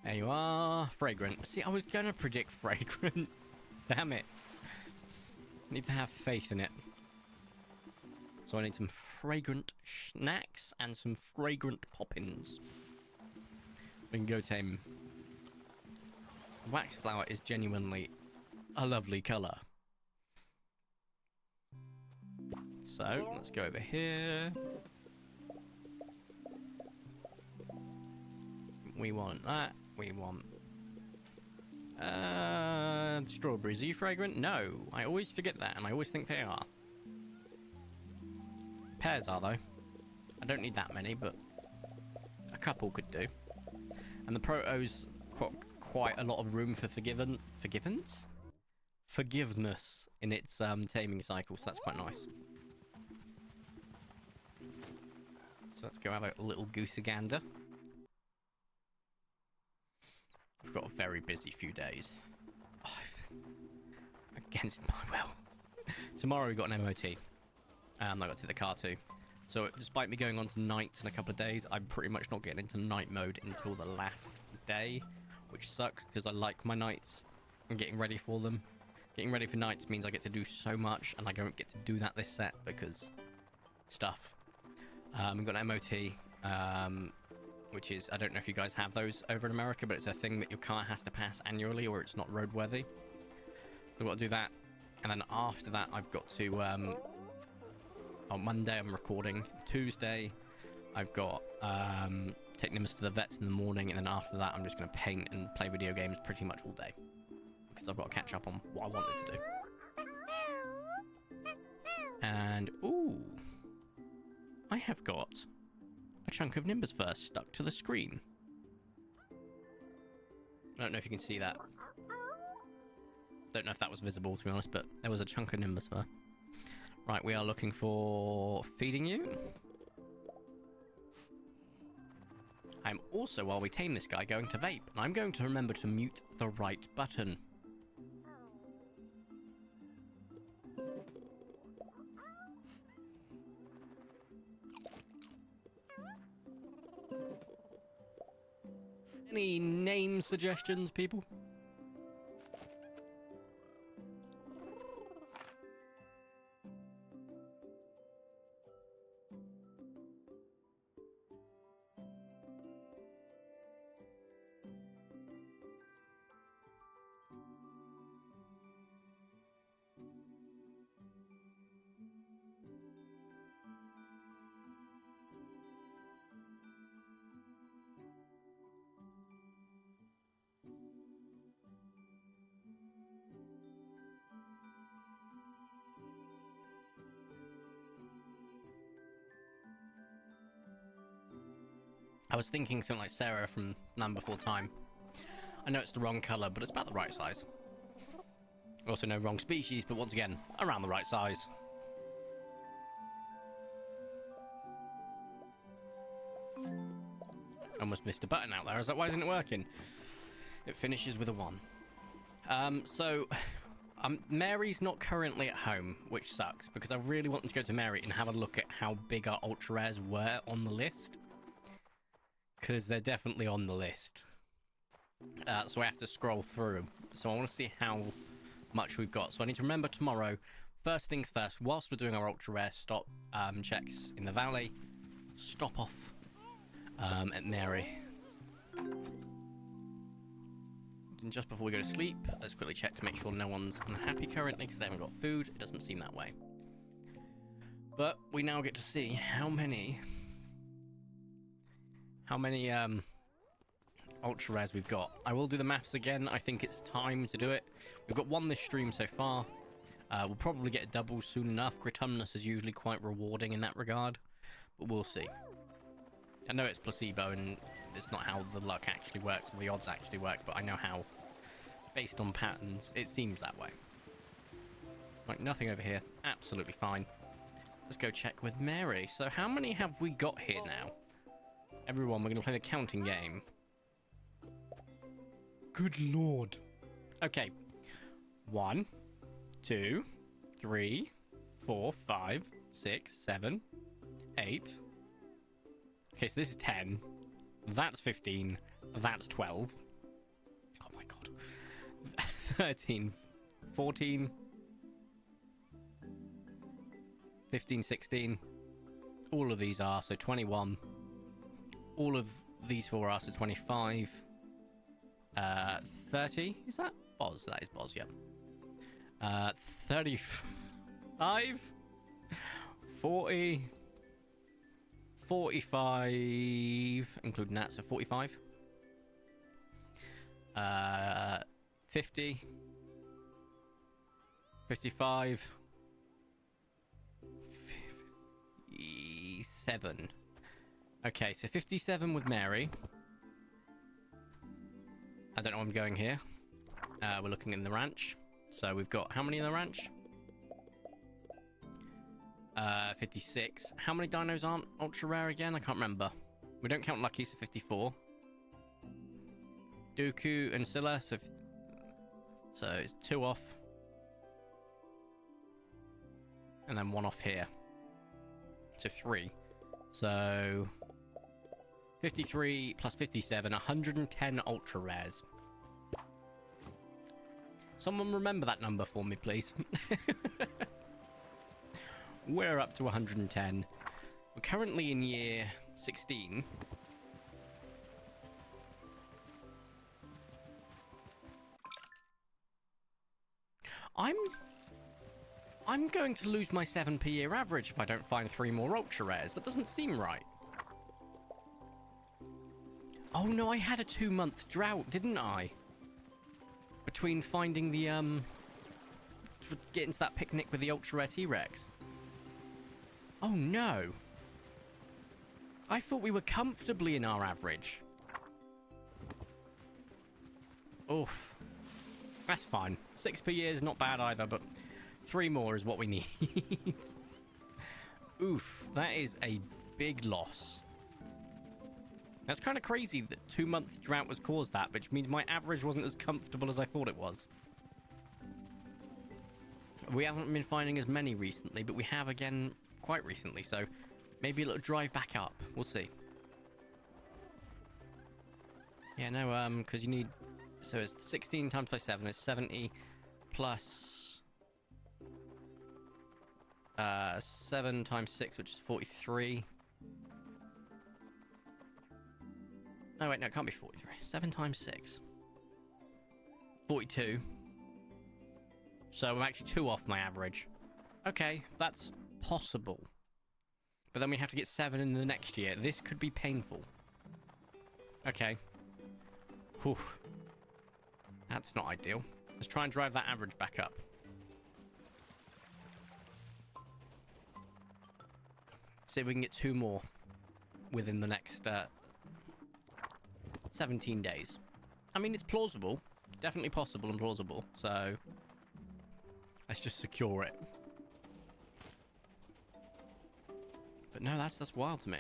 There you are. Fragrant. See, I was going to predict Fragrant. Damn it. Need to have faith in it. So I need some fragrant snacks and some fragrant poppins. We can go tame. Wax flower is genuinely a lovely colour. So, let's go over here. We want that. We want... strawberries. Are you fragrant? No. I always forget that, and I always think they are. Pears are, though. I don't need that many, but a couple could do. And the Proto's got quite a lot of room for forgiveness in its taming cycle, so that's quite nice. So let's go have a little goosey-gander. We've got a very busy few days. Oh, against my will. Tomorrow we've got an MOT. I got to the car too. So despite me going on to nights in a couple of days, I'm pretty much not getting into night mode until the last day, which sucks because I like my nights and getting ready for them. Getting ready for nights means I get to do so much, and I don't get to do that this set because stuff. We've got an MOT, which is, I don't know if you guys have those over in America, but it's a thing that your car has to pass annually or it's not roadworthy. I've got to do that, and then after that I've got to, on Monday I'm recording, Tuesday I've got taking them to the vets in the morning, and then after that I'm just going to paint and play video games pretty much all day. Because quests I've got to catch up on what I wanted to do. And, ooh, I have got a chunk of Nimbus Fur stuck to the screen. I don't know if you can see that. Don't know if that was visible, to be honest, but there was a chunk of Nimbus Fur. Right, we are looking for feeding you. I'm also, while we tame this guy, going to vape. And I'm going to remember to mute the right button. Any name suggestions, people? I was thinking something like Sarah from Land Before Time. I know it's the wrong colour, but it's about the right size. Also no wrong species, but once again, around the right size. Almost missed a button out there. I was like, why isn't it working? It finishes with a 1. Mary's not currently at home, which sucks, because I really want to go to Mary and have a look at how big our ultra rares were on the list. Because they're definitely on the list. So I have to scroll through. So I want to see how much we've got. So I need to remember tomorrow, first things first, whilst we're doing our ultra rare stop checks in the valley, stop off at Mary. And just before we go to sleep, let's quickly check to make sure no one's unhappy currently because they haven't got food. It doesn't seem that way. But we now get to see how many ultra rares we've got. I will do the maths again. I think it's time to do it. We've got 1 this stream so far. We'll probably get a double soon enough. Gritumnus is usually quite rewarding in that regard, but we'll see. I know it's placebo and it's not how the luck actually works or the odds actually work, but I know how, based on patterns, it seems that way. Right, nothing over here. Absolutely fine. Let's go check with Mary. So how many have we got here now? Everyone, we're going to play the counting game. Good lord. Okay. 1, 2, 3, 4, 5, 6, 7, 8. Okay, so this is 10. That's 15. That's 12. Oh my god. 13, 14, 15, 16. All of these are, so 21. All of these 4 are, so 25. 30. Is that Boz? That is Boz, yeah. 35. 40. 45. Including that, so 45. 50. 55. 57. Okay, so 57 with Mary. I don't know where I'm going here. We're looking in the ranch. So we've got how many in the ranch? 56. How many dinos aren't ultra rare again? I can't remember. We don't count Lucky, so 54. Dooku and Scylla, so 2 off. And then 1 off here. So 3. So 53 plus 57, 110 ultra rares. Someone remember that number for me, please. We're up to 110. We're currently in year 16. I'm going to lose my 7 per year average if I don't find 3 more ultra rares. That doesn't seem right. Oh no, I had a 2-month drought, didn't I? between finding the, getting to that picnic with the ultra rare T-Rex. Oh no. I thought we were comfortably in our average. Oof. That's fine. 6 per year is not bad either, but 3 more is what we need. Oof. That is a big loss. That's kind of crazy that 2-month drought was caused that, which means my average wasn't as comfortable as I thought it was. We haven't been finding as many recently, but we have again quite recently, so maybe a little drive back up. We'll see. Yeah, no, because you need... So it's 16 times by 7 is 70 plus 7 times 6, which is 43. No, wait, no, it can't be 43. 7 times 6. 42. So I'm actually 2 off my average. Okay, that's possible. But then we have to get 7 in the next year. This could be painful. Okay. Whew. That's not ideal. Let's try and drive that average back up. See if we can get 2 more within the next 17 days. I mean, it's plausible. Definitely possible and plausible. So let's just secure it. But no, that's wild to me.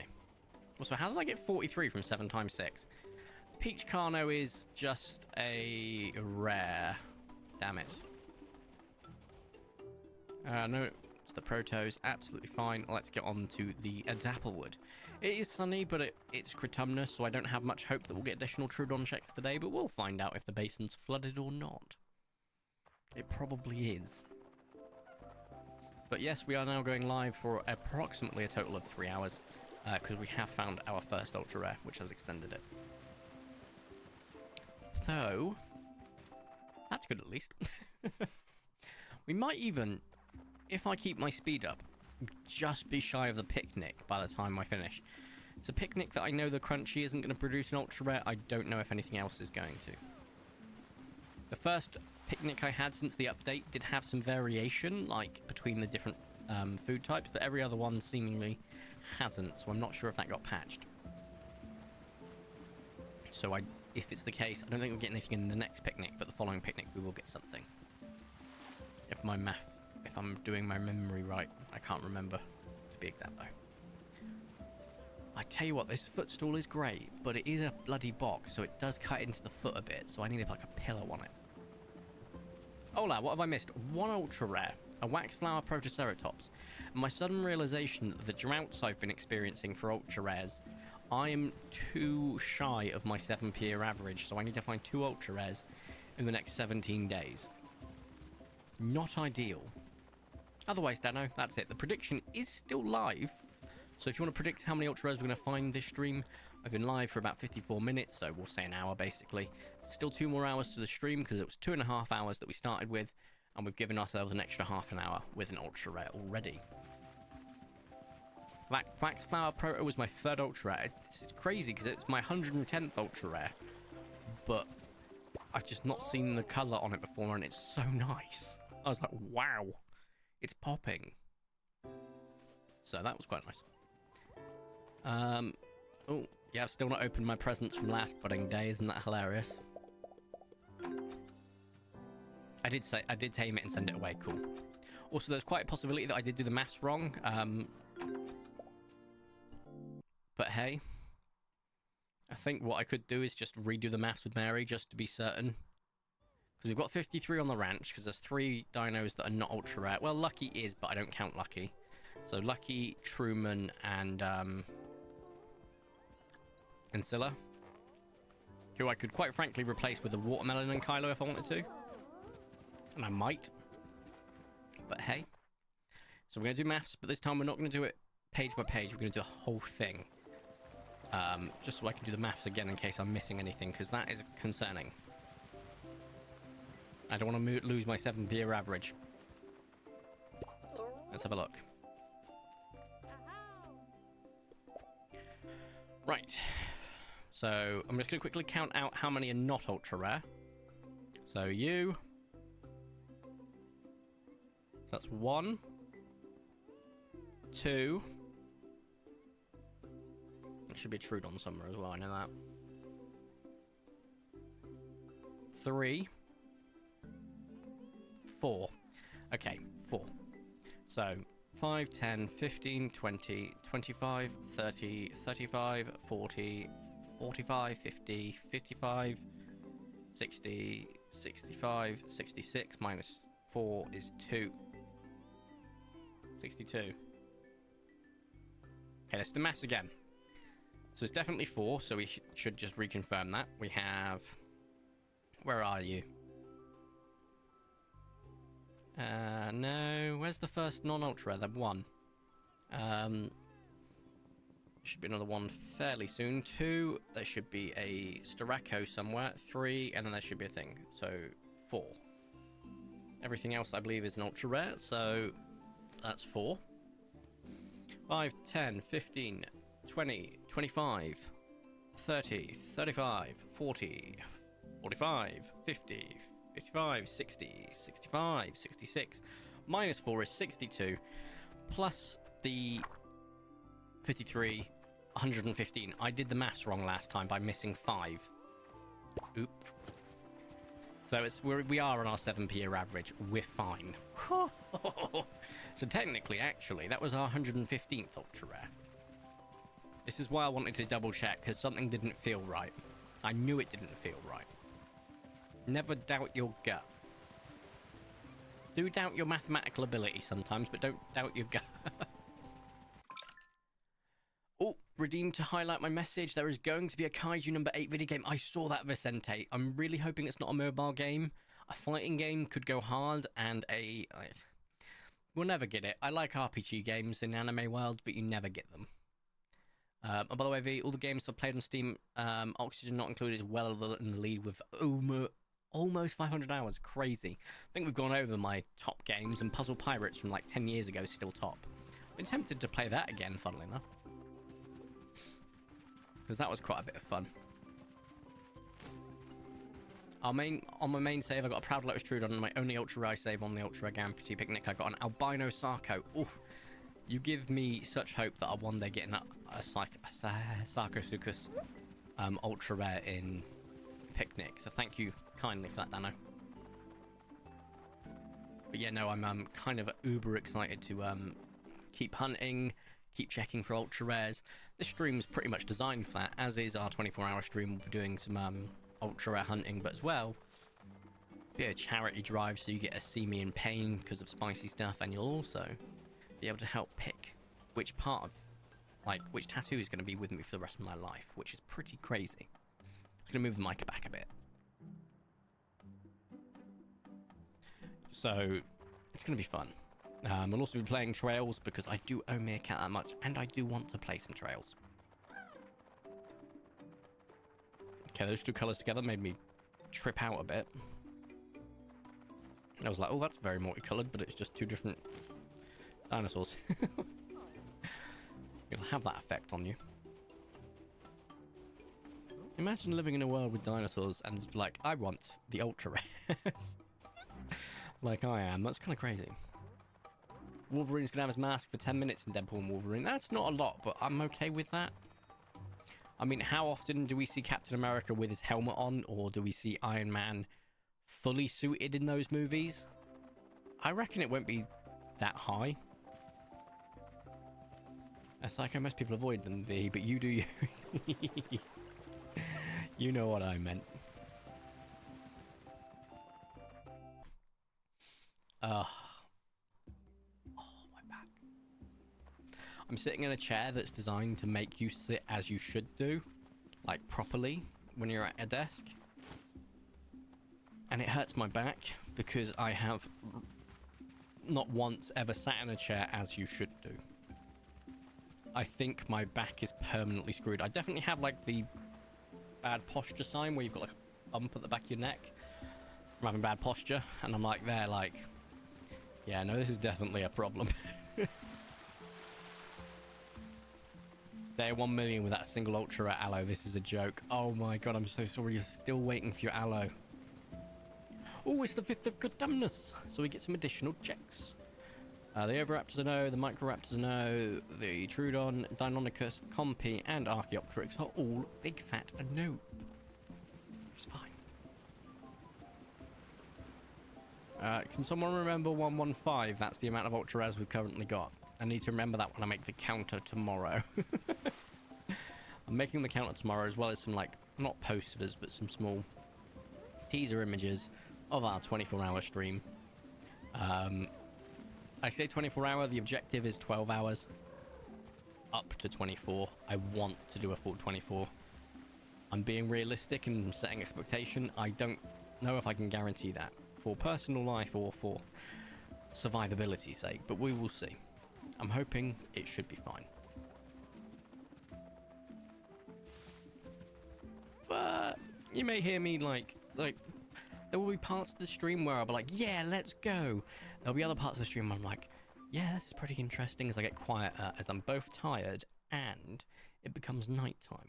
Also, how did I get 43 from 7 times 6? Peach Carno is just a rare. Damn it. No, it's the Protos. Absolutely fine. Let's get on to the Adaplewood. It is sunny, but it's Critumnus, so I don't have much hope that we'll get additional Trudon checks today, but we'll find out if the basin's flooded or not. It probably is. But yes, we are now going live for approximately a total of 3 hours, because we have found our first ultra rare, which has extended it. So, that's good at least. We might even, if I keep my speed up, just be shy of the picnic by the time I finish. It's a picnic that I know the Crunchy isn't going to produce an ultra rare. I don't know if anything else is going to. The first picnic I had since the update did have some variation, like between the different food types, but every other one seemingly hasn't, so I'm not sure if that got patched. So if it's the case, I don't think we'll get anything in the next picnic, but the following picnic we will get something. If I'm doing my memory right, I can't remember to be exact though. I tell you what, this footstool is great, but it is a bloody box, so it does cut into the foot a bit, so I need like a pillow on it. Hola, what have I missed? 1 ultra rare, a waxflower Protoceratops. And my sudden realization that the droughts I've been experiencing for ultra rares, I am too shy of my 7 year average, so I need to find 2 ultra rares in the next 17 days. Not ideal. Otherwise, Dano, that's it. The prediction is still live. So if you want to predict how many ultra rares we're going to find this stream, I've been live for about 54 minutes, so we'll say an hour basically. Still 2 more hours to the stream because it was 2.5 hours that we started with, and we've given ourselves an extra half an hour with an ultra rare already. Waxflower Proto was my 3rd ultra rare. This is crazy because it's my 110th ultra rare, but I've just not seen the colour on it before, and it's so nice. I was like, wow, it's popping. So that was quite nice. Oh, yeah, I've still not opened my presents from last pudding day. Isn't that hilarious? I did tame it and send it away. Cool. Also, there's quite a possibility that I did do the maths wrong. But hey, I think what I could do is just redo the maths with Mary just to be certain. Because we've got 53 on the ranch, because there's 3 dinos that are not ultra rare. Well, Lucky is, but I don't count Lucky. So Lucky, Truman, and Scylla, who I could quite frankly replace with a Watermelon and Kylo if I wanted to. And I might. But hey. So we're going to do maths, but this time we're not going to do it page by page. We're going to do the whole thing. Just so I can do the maths again in case I'm missing anything, because that is concerning. I don't want to lose my 7 year average. Let's have a look. Right. So I'm just going to quickly count out how many are not ultra rare. So you. That's 1, 2. There should be a Trudon somewhere as well, I know that. 3, 4. Okay, 4. So 5, 10, 15, 20, 25, 30, 35, 40, 45, 50, 55, 60, 65, 66 minus 4 is 2. 62. Okay, let's do the maths again. So it's definitely 4, so we should just reconfirm that. We have... Where are you? No. Where's the first non-ultra? Then 1. Should be another 1 fairly soon. 2. There should be a Starako somewhere. 3, and then there should be a thing. So 4. Everything else, I believe, is an ultra rare. So that's 4. 5, 10, 15, 20, 25, 30, 35, 40, 45, 50, 55, 60, 65, 66. Minus 4 is 62. Plus the 53, 115. I did the maths wrong last time by missing 5. Oops. So we are on our 7p year average. We're fine. So technically, actually, that was our 115th ultra rare. This is why I wanted to double check, because something didn't feel right. I knew it didn't feel right. Never doubt your gut. Do doubt your mathematical ability sometimes, but don't doubt your gut. Oh, redeemed to highlight my message. There is going to be a Kaiju number 8 video game. I saw that, Vicente. I'm really hoping it's not a mobile game. A fighting game could go hard, and we'll never get it. I like RPG games in anime world, but you never get them. And by the way, V, all the games I've played on Steam, Oxygen not included, is well in the lead with almost 500 hours. Crazy. I think we've gone over my top games, and Puzzle Pirates from like 10 years ago is still top. I've been tempted to play that again, funnily enough. Because that was quite a bit of fun. On my main save, I got a Proud Lotus Trudon, and my only Ultra Rare save on the Ultra Rare Gampity Picnic, I got an Albino Sarco. Oof. You give me such hope that I'll one day get a Sarcosuchus Ultra Rare in Picnic. So thank you kindly for that, Dano. But yeah, no, I'm kind of uber excited to keep hunting, keep checking for Ultra Rares. This stream's pretty much designed for that, as is our 24-hour stream. We'll be doing some Ultra Rare hunting, but as well, be a charity drive so you get to see me in pain because of spicy stuff, and you'll also be able to help pick which part of, which tattoo is going to be with me for the rest of my life, which is pretty crazy. I'm going to move the mic back a bit. So, it's going to be fun. I'll also be playing Trails because I do owe Meerkat that much, and I do want to play some Trails. Okay, those two colours together made me trip out a bit. I was like, oh, that's very multicoloured, but it's just two different dinosaurs. It'll have that effect on you. Imagine living in a world with dinosaurs and like, I want the ultra rares. Like I am. That's kind of crazy. Wolverine's gonna have his mask for 10 minutes in Deadpool and Wolverine. That's not a lot, but I'm okay with that. I mean, how often do we see Captain America with his helmet on, or do we see Iron Man fully suited in those movies? I reckon it won't be that high. That's like how most people avoid them, V, but you do you. You know what I meant. Oh, my back. I'm sitting in a chair that's designed to make you sit as you should do, like properly, when you're at a desk. And it hurts my back because I have not once ever sat in a chair as you should do. I think my back is permanently screwed. I definitely have like the bad posture sign where you've got like a bump at the back of your neck from having bad posture, and I'm like there like, yeah, no, this is definitely a problem. They're 1 million with that single ultra aloe. This is a joke. Oh my god, I'm so sorry. You're still waiting for your aloe. Oh, it's the 5th of Goddammness, so we get some additional checks. The Oviraptors are no, the Microraptors are no, the Trudon, Deinonychus, Compy, and Archaeopteryx are all big fat and no. It's fine. Can someone remember 115? That's the amount of ultra rares we've currently got. I need to remember that when I make the counter tomorrow. I'm making the counter tomorrow, as well as some, like, not posters, but some small teaser images of our 24-hour stream. I say 24 hour, the objective is 12 hours. Up to 24. I want to do a full 24. I'm being realistic and setting expectation. I don't know if I can guarantee that for personal life or for survivability's sake, but we will see. I'm hoping it should be fine. But you may hear me like there will be parts of the stream where I'll be like, yeah, let's go. There'll be other parts of the stream where I'm like, yeah, this is pretty interesting, as I get quieter, as I'm both tired and it becomes nighttime.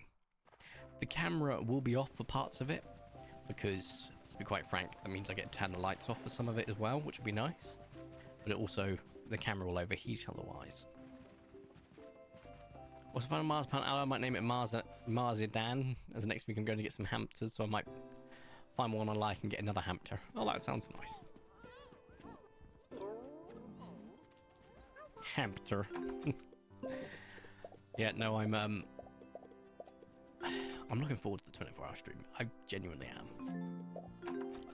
The camera will be off for parts of it, because, to be quite frank, that means I get to turn the lights off for some of it as well, which would be nice. But it also, the camera will overheat otherwise. What's the final Mars plant? I might name it Marzidan, as the next week I'm going to get some hamsters, so I might find one I like and get another hamster. Oh, that sounds nice. Hamster. Yeah, no, I'm looking forward to the 24-hour stream. I genuinely am.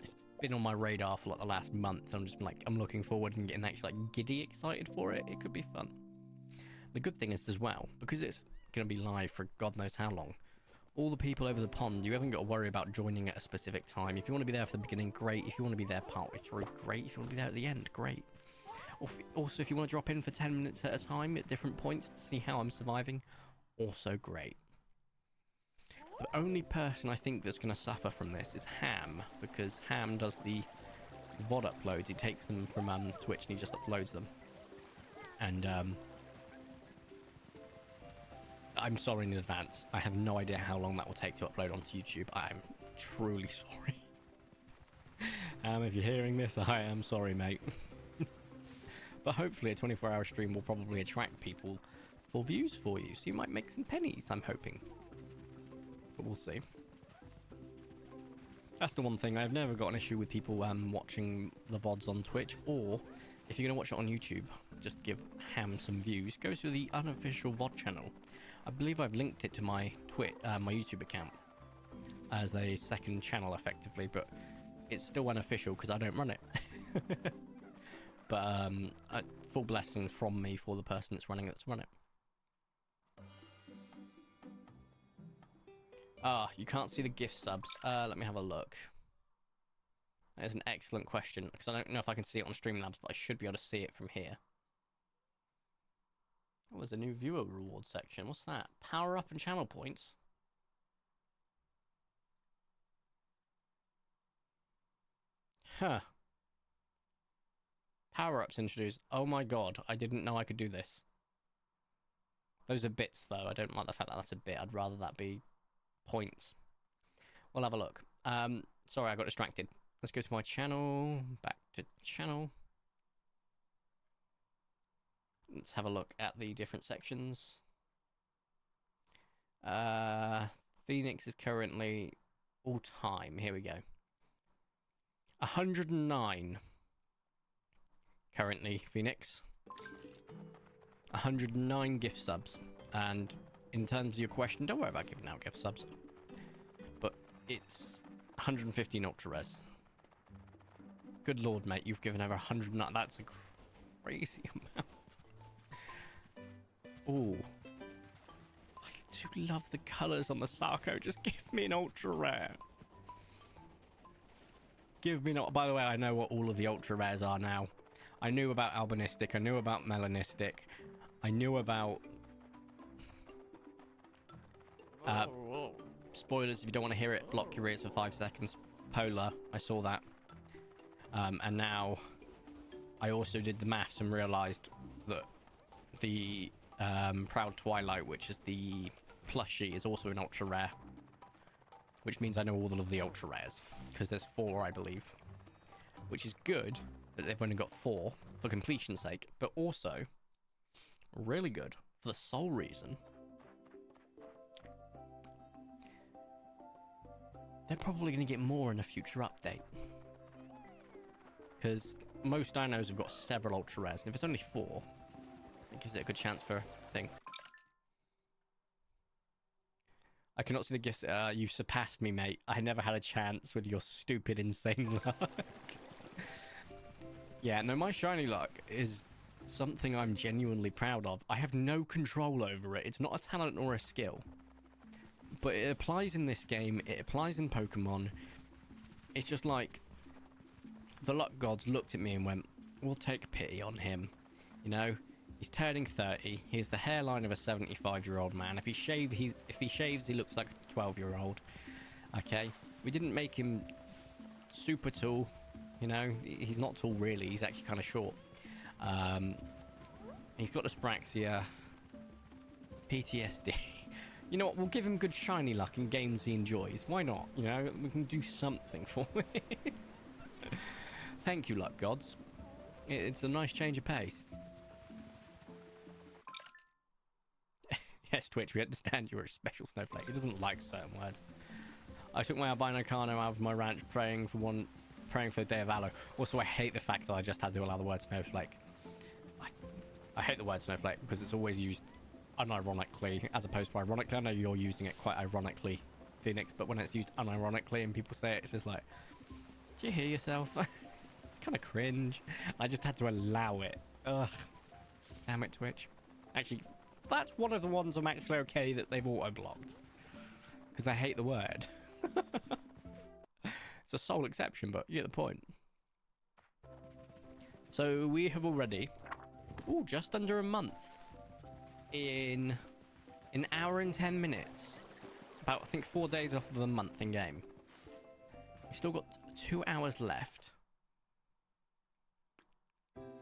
It's been on my radar for like the last month. I'm just like, I'm looking forward and getting actually like giddy excited for it. It could be fun. The good thing is as well, because it's going to be live for God knows how long, all the people over the pond, you haven't got to worry about joining at a specific time. If you want to be there for the beginning, great. If you want to be there partway through, great. If you want to be there at the end, great. Also, if you want to drop in for 10 minutes at a time at different points to see how I'm surviving, also great. The only person I think that's going to suffer from this is Ham, because Ham does the VOD uploads. He takes them from Twitch and he just uploads them. And I'm sorry in advance. I have no idea how long that will take to upload onto YouTube. I'm truly sorry. If you're hearing this, I am sorry, mate. But hopefully a 24-hour stream will probably attract people for views for you, so you might make some pennies, I'm hoping. But we'll see. That's the one thing. I've never got an issue with people watching the VODs on Twitch, or if you're going to watch it on YouTube, just give Ham some views. Go to the unofficial VOD channel. I believe I've linked it to my my YouTube account as a second channel, effectively, but it's still unofficial because I don't run it. But full blessings from me for the person that's running it. Ah, you can't see the gift subs. Let me have a look. That is an excellent question, because I don't know if I can see it on Streamlabs, but I should be able to see it from here. Oh, there's a new viewer reward section. What's that? Power up and channel points. Huh. Power-ups introduced. Oh my god, I didn't know I could do this. Those are bits, though. I don't like the fact that that's a bit. I'd rather that be points. We'll have a look. Sorry, I got distracted. Let's go to my channel. Back to channel. Let's have a look at the different sections. Phoenix is currently all time. Here we go. 109. Currently, Phoenix. 109 gift subs. And in terms of your question, don't worry about giving out gift subs. But it's 115 ultra res. Good lord, mate, you've given over 109. That's a crazy amount. Oh, I do love the colours on the Sarko. Just give me an ultra rare. Give me not. By the way, I know what all of the ultra rares are now. I knew about albinistic. I knew about melanistic. I knew about spoilers. If you don't want to hear it, block your ears for 5 seconds. Polar. I saw that. And now I also did the maths and realised that the Proud Twilight, which is the plushie, is also an ultra rare, which means I know all of the ultra rares, because there's 4, I believe. which is good that they've only got 4 for completion's sake, but also really good for the sole reason they're probably going to get more in a future update. Because most dinos have got several ultra rares, and if it's only 4, it gives it a good chance for a thing. I cannot see the gifts. You've surpassed me, mate. I never had a chance with your stupid, insane luck. Yeah, no, my shiny luck is something I'm genuinely proud of. I have no control over it. It's not a talent or a skill. But it applies in this game. It applies in Pokemon. It's just like the luck gods looked at me and went, we'll take pity on him. You know, he's turning 30. He has the hairline of a 75-year-old man. If he shaves, he looks like a 12-year-old. Okay, we didn't make him super tall. You know, he's not tall really. He's actually kind of short. He's got dyspraxia, PTSD. You know what? We'll give him good shiny luck in games he enjoys. Why not? You know, we can do something for him. Thank you, luck gods. It's a nice change of pace. Yes, Twitch, we understand you're a special snowflake. It doesn't like certain words. I took my albino Carno out of my ranch praying for the day of Aloe. Also, I hate the fact that I just had to allow the word snowflake. I hate the word snowflake because it's always used unironically as opposed to ironically. I know you're using it quite ironically, Phoenix, but when it's used unironically and people say it, it's just like, do you hear yourself? It's kind of cringe. I just had to allow it. Ugh. Damn it, Twitch. Actually, that's one of the ones I'm actually okay that they've auto-blocked. Because I hate the word. It's a sole exception, but you get the point. So we have already, just under a month. In an hour and 10 minutes. About, I think, 4 days off of the month in game. We've still got 2 hours left.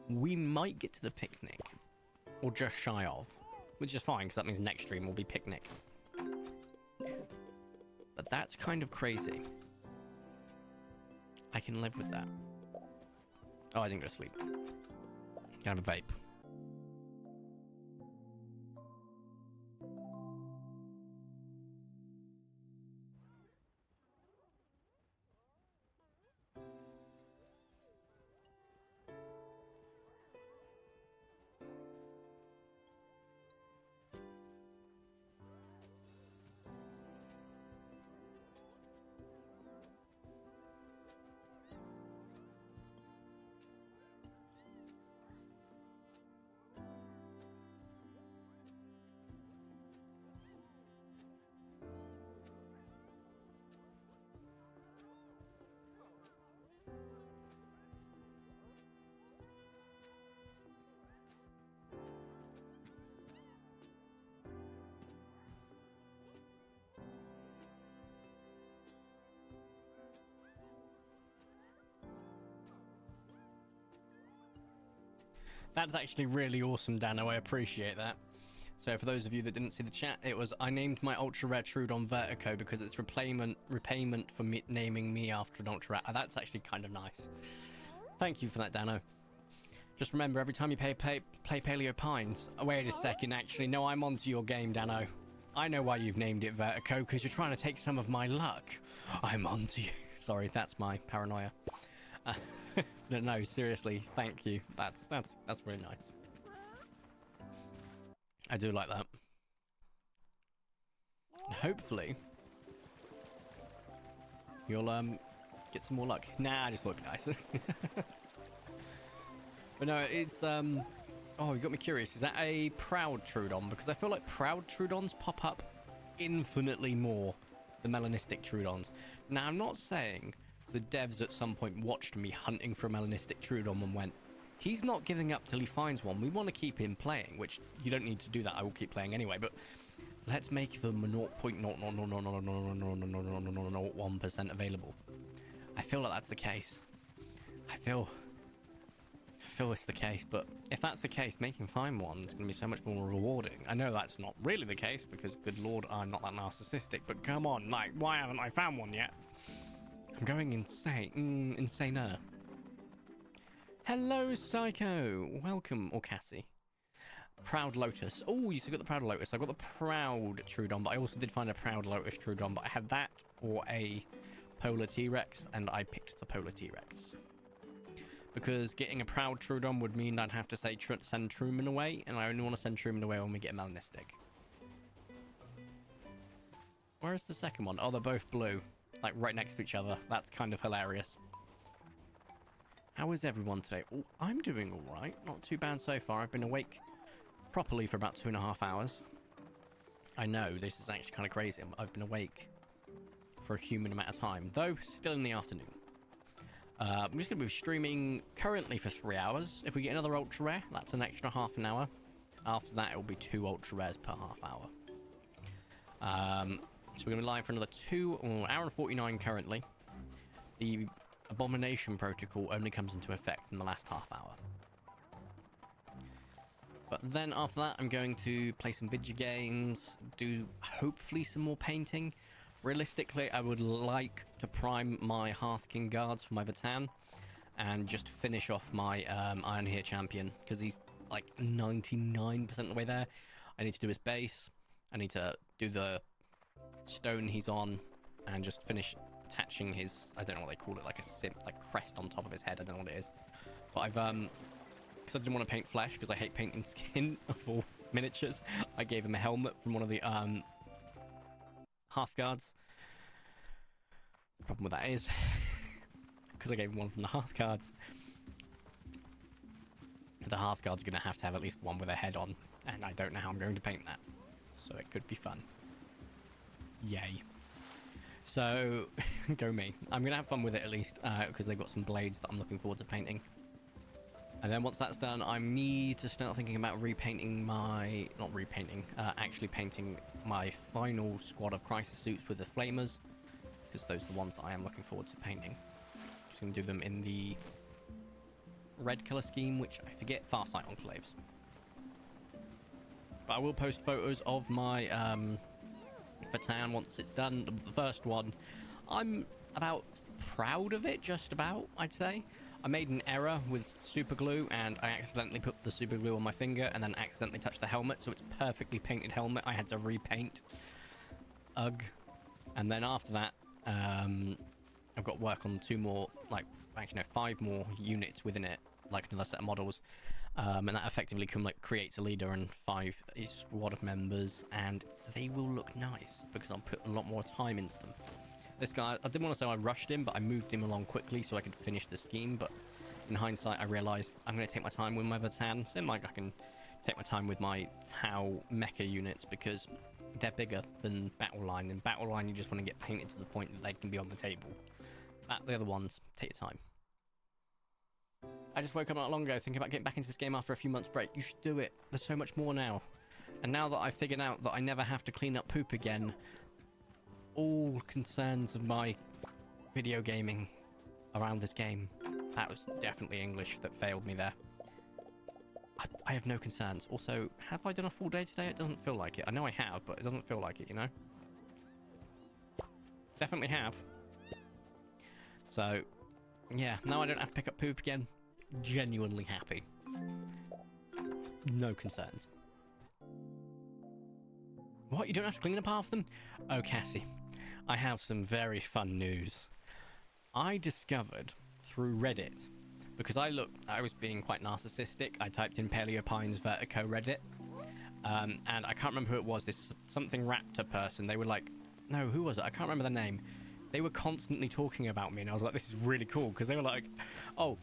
We might get to the picnic. Or just shy of. Which is fine, because that means next stream will be picnic. But that's kind of crazy. I can live with that. Oh, I didn't go to sleep. Can have a vape. That's actually really awesome, Dano. I appreciate that. So for those of you that didn't see the chat, it was I named my ultra rare Trudon Vertico because it's repayment for me naming me after an ultra rare. That's actually kind of nice. Thank you for that, Dano. Just remember, every time you play Paleo Pines. Oh, wait a second, actually. No, I'm onto your game, Dano. I know why you've named it Vertico, because you're trying to take some of my luck. I'm onto you. Sorry, that's my paranoia. No, seriously, thank you. That's really nice. I do like that. And hopefully you'll get some more luck. Nah, I just thought it'd be nice. But no, it's oh, you got me curious. Is that a proud Trudon? Because I feel like proud Trudons pop up infinitely more than melanistic Trudons. Now, I'm not saying the devs at some point watched me hunting for a melanistic Trudon and went, he's not giving up till he finds one. We want to keep him playing, which you don't need to do that. I will keep playing anyway, but let's make them 0.00001% available. I feel like that's the case. I feel it's the case, but if that's the case, making find one is going to be so much more rewarding. I know that's not really the case because, good lord, I'm not that narcissistic, but come on, like, why haven't I found one yet? I'm going insane. Insaner. Hello, Psycho. Welcome, or Cassie. Proud Lotus. Oh, you still got the Proud Lotus. I got the Proud Trudon, but I also did find a Proud Lotus Trudon, but I had that or a Polar T-Rex, and I picked the Polar T-Rex. Because getting a Proud Trudon would mean I'd have to say send Truman away, and I only want to send Truman away when we get a Melanistic. Where's the second one? Oh, they're both blue. Like, right next to each other. That's kind of hilarious. How is everyone today? Oh, I'm doing alright. Not too bad so far. I've been awake properly for about 2.5 hours. I know, this is actually kind of crazy. I've been awake for a human amount of time, though still in the afternoon. I'm just going to be streaming currently for 3 hours. If we get another ultra rare, that's an extra half an hour. After that, it will be 2 ultra rares per half hour. So we're going to be live for another hour and 49 currently. The Abomination Protocol only comes into effect in the last half hour. But then after that, I'm going to play some video games, do hopefully some more painting. Realistically, I would like to prime my Hearth King guards for my Vatan and just finish off my Iron Here champion, because he's like 99% of the way there. I need to do his base. I need to do the stone he's on and just finish attaching his, I don't know what they call it, like a crest on top of his head. I don't know what it is. But I've because I didn't want to paint flesh because I hate painting skin of all miniatures, I gave him a helmet from one of the Hearth guards. The problem with that is because I gave him one from the Hearth guards, the Hearth guard's going to have at least one with a head on, and I don't know how I'm going to paint that, so it could be fun. Yay. So go me. I'm going to have fun with it at least, because they've got some blades that I'm looking forward to painting. And then once that's done, I need to start thinking about repainting my... Not repainting, actually painting my final squad of Crisis suits with the Flamers, because those are the ones that I am looking forward to painting. Just going to do them in the red colour scheme, which I forget, Farsight Enclaves. But I will post photos of my Vatan once it's done. The first one, I'm about proud of it, just about, I'd say. I made an error with super glue, and I accidentally put the super glue on my finger and then accidentally touched the helmet, so it's perfectly painted helmet. I had to repaint. Ugh. And then after that, I've got work on 2 more, like, actually no, 5 more units within it, like another set of models. And that effectively creates a leader and 5 squad of members, and they will look nice because I'll put a lot more time into them. This guy, I didn't want to say I rushed him, but I moved him along quickly so I could finish the scheme. But in hindsight, I realised I'm going to take my time with my Vatan. Same like I can take my time with my Tau mecha units because they're bigger than Battle Line. In Battle Line, you just want to get painted to the point that they can be on the table. The other ones, take your time. I just woke up not long ago thinking about getting back into this game after a few months break. You should do it. There's so much more now. And now that I've figured out that I never have to clean up poop again, all concerns of my video gaming around this game, that was definitely English that failed me there. I have no concerns. Also, have I done a full day today? It doesn't feel like it. I know I have, but it doesn't feel like it, you know? Definitely have. So, yeah, now I don't have to pick up poop again. Genuinely happy. No concerns. What? You don't have to clean up half of them? Oh, Cassie, I have some very fun news. I discovered through Reddit, because I was being quite narcissistic. I typed in Paleo Pine's Vertico Reddit, and I can't remember who it was. This something raptor person. They were like, no, who was it? I can't remember the name. They were constantly talking about me, and I was like, this is really cool, because they were like, oh,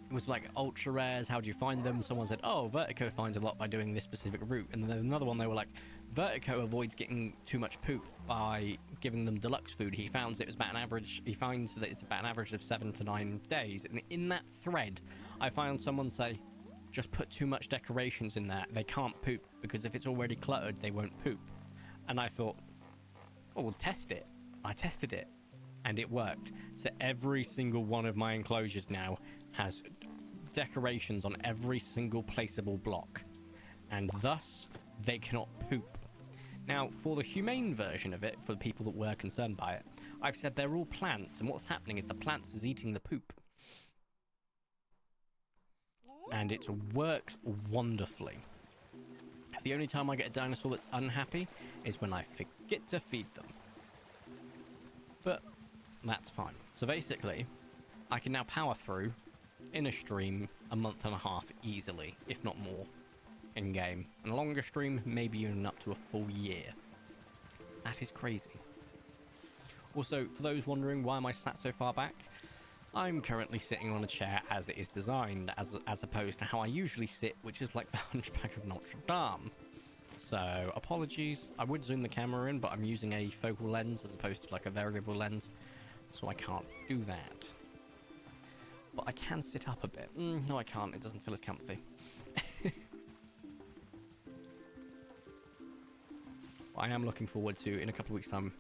it was like ultra rares, how do you find them? Someone said, oh, Vertico finds a lot by doing this specific route. And then another one, they were like, Vertico avoids getting too much poop by giving them deluxe food. He finds that it's about an average of 7 to 9 days. And in that thread, I found someone say, just put too much decorations in there. They can't poop, because if it's already cluttered, they won't poop. And I thought, oh, we'll test it. I tested it, and it worked. So every single one of my enclosures now has decorations on every single placeable block, and thus they cannot poop. Now, for the humane version of it, for the people that were concerned by it, I've said they're all plants, and what's happening is the plants is eating the poop. and it works wonderfully. The only time I get a dinosaur that's unhappy is when I forget to feed them. But that's fine. So basically, I can now power through, in a stream, a month and a half easily, if not more, in-game. And a longer stream, maybe even up to a full year. That is crazy. Also, for those wondering why am I sat so far back, I'm currently sitting on a chair as it is designed, as opposed to how I usually sit, which is like the Hunchback of Notre Dame. So, apologies. I would zoom the camera in, but I'm using a focal lens as opposed to like a variable lens, so I can't do that. But I can sit up a bit. No, I can't. It doesn't feel as comfy. I am looking forward to, in a couple of weeks' time,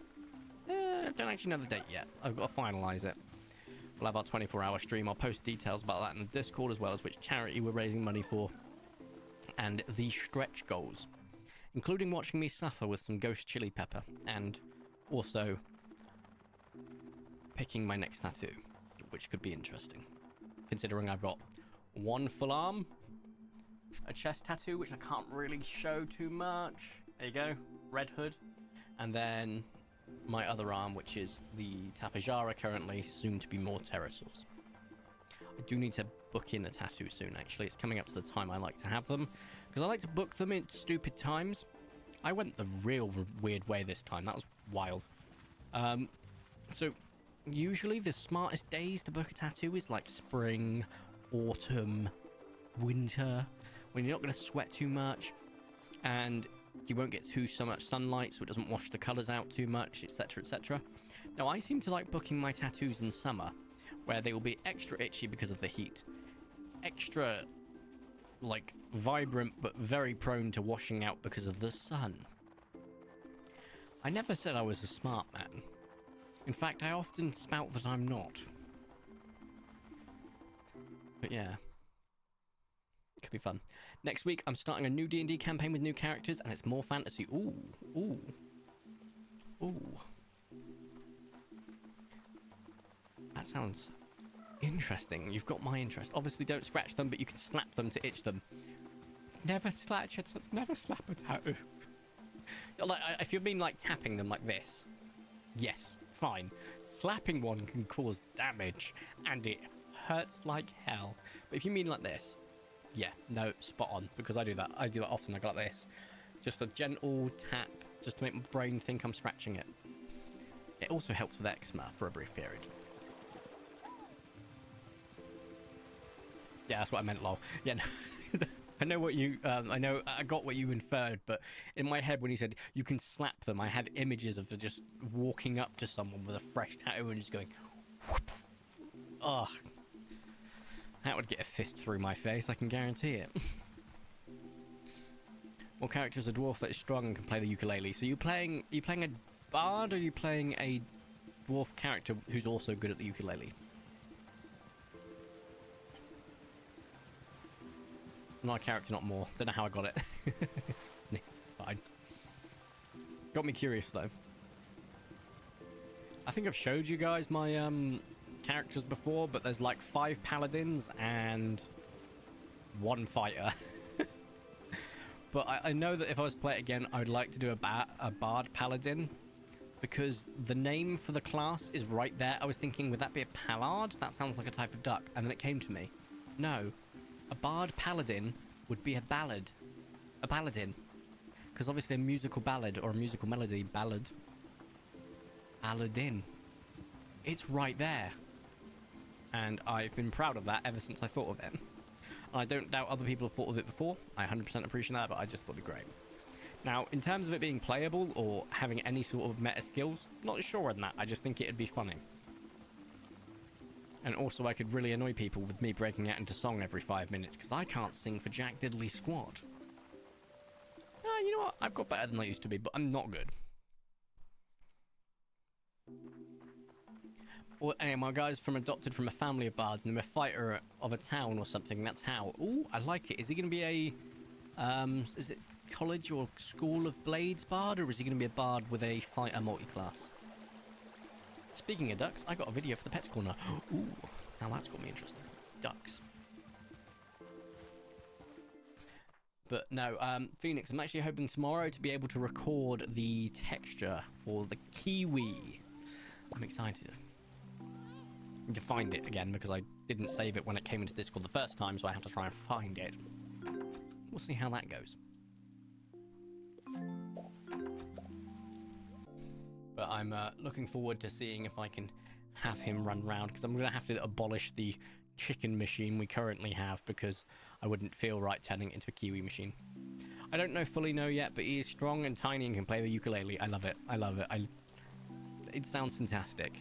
I don't actually know the date yet. I've got to finalise it. We'll have our 24-hour stream. I'll post details about that in the Discord, as well as which charity we're raising money for, and the stretch goals, including watching me suffer with some ghost chili pepper, and also picking my next tattoo, which could be interesting, considering I've got one full arm, a chest tattoo, which I can't really show too much. There you go, Red Hood, and then my other arm, which is the Tapejara currently, soon to be more pterosaurs. I do need to book in a tattoo soon, actually. It's coming up to the time I like to have them, because I like to book them at stupid times. I went the real weird way this time. That was wild. So usually the smartest days to book a tattoo is like spring, autumn, winter, when you're not going to sweat too much, and you won't get so much sunlight, so it doesn't wash the colours out too much, etc, etc. Now, I seem to like booking my tattoos in summer, where they will be extra itchy because of the heat, extra, like, vibrant, but very prone to washing out because of the sun. I never said I was a smart man. In fact, I often spout that I'm not. But yeah. Could be fun. Next week, I'm starting a new D&D campaign with new characters, and it's more fantasy. Ooh. Ooh. Ooh. That sounds interesting. You've got my interest. Obviously, don't scratch them, but you can slap them to itch them. Never scratch it. Never slap a tattoo. Like, if you mean like tapping them like this, yes, fine. Slapping one can cause damage, and it hurts like hell. But if you mean like this, yeah, no, spot on, because I do that. I do that often. I go like this. Just a gentle tap, just to make my brain think I'm scratching it. It also helps with eczema for a brief period. Yeah, that's what I meant, lol. Yeah, no. I know what you, I got what you inferred, but in my head when you said you can slap them, I had images of just walking up to someone with a fresh tattoo and just going, whoop. Ugh. That would get a fist through my face, I can guarantee it. What character is a dwarf that is strong and can play the ukulele? So are you playing a bard, or are you playing a dwarf character who's also good at the ukulele? Not a character, not more. Don't know how I got it. It's fine. Got me curious though. I think I've showed you guys my characters before, but there's like 5 paladins and 1 fighter. But I know that if I was to play it again, I would like to do a bard paladin, because the name for the class is right there. I was thinking, would that be a pallard? That sounds like a type of duck. And then it came to me, no, a bard paladin would be a ballad, a paladin, because obviously a musical ballad or a musical melody ballad, Aladdin, it's right there. And I've been proud of that ever since I thought of it. And I don't doubt other people have thought of it before. I 100% appreciate that, but I just thought it'd be great. Now, in terms of it being playable or having any sort of meta skills, not sure on that. I just think it'd be funny. And also, I could really annoy people with me breaking out into song every 5 minutes, because I can't sing for jack diddly squat. You know what? I've got better than I used to be, but I'm not good. Or my guy's adopted from a family of bards, and they're a fighter of a town or something. That's how. Ooh, I like it. Is he going to be a, is it college or school of blades bard, or is he going to be a bard with a fighter multi-class? Speaking of ducks, I got a video for the pets corner. Ooh, now that's got me interested. Ducks. But no, Phoenix, I'm actually hoping tomorrow to be able to record the texture for the kiwi. I'm excited to find it again because I didn't save it when it came into Discord the first time, so I have to try and find it. We'll see how that goes. But I'm looking forward to seeing if I can have him run around, because I'm going to have to abolish the chicken machine we currently have because I wouldn't feel right turning it into a kiwi machine. I don't fully know yet, but he is strong and tiny and can play the ukulele. I love it. I love it. It sounds fantastic.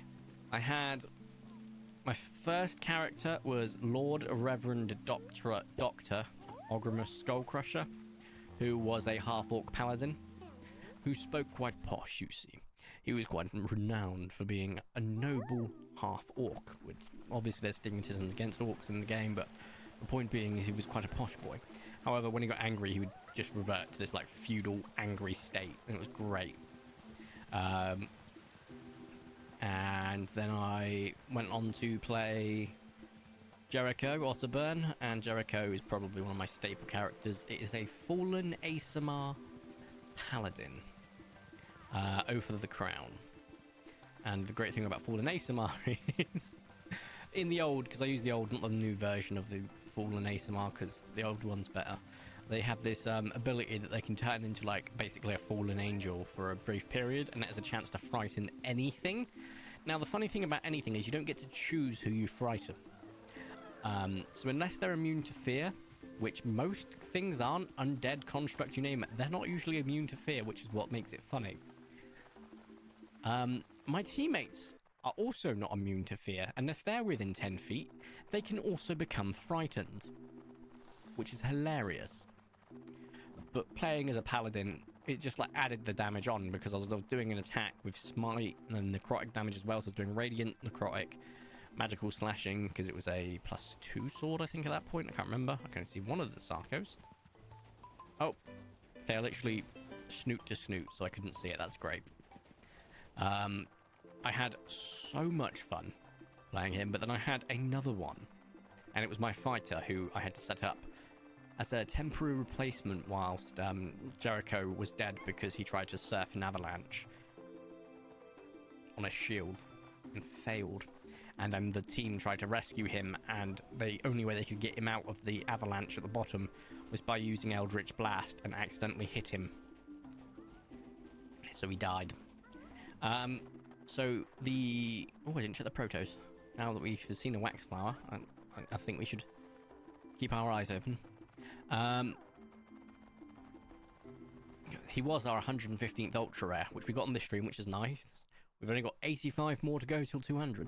I had... My first character was Lord Reverend Dr. Ogrimus Skullcrusher, who was a half-orc paladin, who spoke quite posh, you see. He was quite renowned for being a noble half-orc. Obviously, there's stigmatism against orcs in the game, but the point being is he was quite a posh boy. However, when he got angry, he would just revert to this like feudal, angry state, and it was great. And then I went on to play Jericho Otterburn, and Jericho is probably one of my staple characters. It is a fallen Asimar paladin. Oath of the Crown. And the great thing about Fallen Asimar is in the old, because I use the old, not the new version of the Fallen Asimar, because the old one's better. They have this ability that they can turn into like basically a fallen angel for a brief period, and that has a chance to frighten anything. Now the funny thing about anything is you don't get to choose who you frighten. So unless they're immune to fear, which most things aren't, undead, construct, you name it, they're not usually immune to fear, which is what makes it funny. My teammates are also not immune to fear, and if they're within 10 feet, they can also become frightened, which is hilarious. But playing as a paladin, it just like added the damage on, because I was doing an attack with smite and then necrotic damage as well, so I was doing radiant, necrotic, magical slashing, because it was a +2 sword, I think, at that point. I can't remember. I can see one of the Sarkos. Oh, they're literally snoot to snoot, so I couldn't see it. That's great. I had so much fun playing him, but then I had another one, and it was my fighter who I had to set up as a temporary replacement whilst Jericho was dead because he tried to surf an avalanche on a shield and failed. And then the team tried to rescue him, and the only way they could get him out of the avalanche at the bottom was by using Eldritch Blast, and accidentally hit him. So he died. So the... Oh, I didn't check the protos. Now that we've seen a wax flower, I think we should keep our eyes open. He was our 115th ultra rare, which we got on this stream, which is nice. We've only got 85 more to go till 200.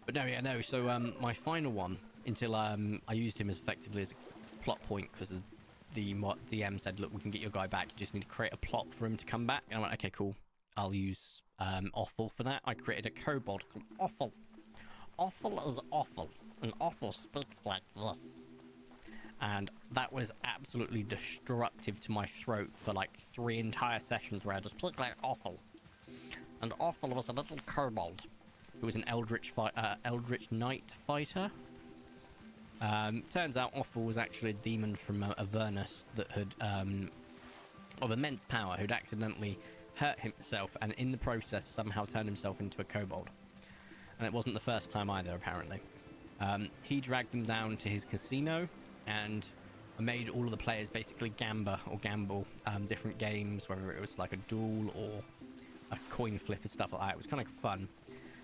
But no, yeah, no. So my final one, until I used him as effectively as a plot point, because the DM said, look, we can get your guy back. You just need to create a plot for him to come back. And I went, okay, cool. I'll use Offal for that. I created a kobold called Offal. Offal is awful, and Offal speaks like this. And that was absolutely destructive to my throat for like 3 entire sessions where I just speak like Offal. And Offal was a little kobold who was an Eldritch Knight fighter. Turns out Offal was actually a demon from Avernus that had of immense power, who'd accidentally hurt himself and in the process somehow turned himself into a kobold. And it wasn't the first time either, apparently. He dragged them down to his casino and made all of the players basically gamble different games, whether it was like a duel or a coin flip and stuff like that. It was kind of fun,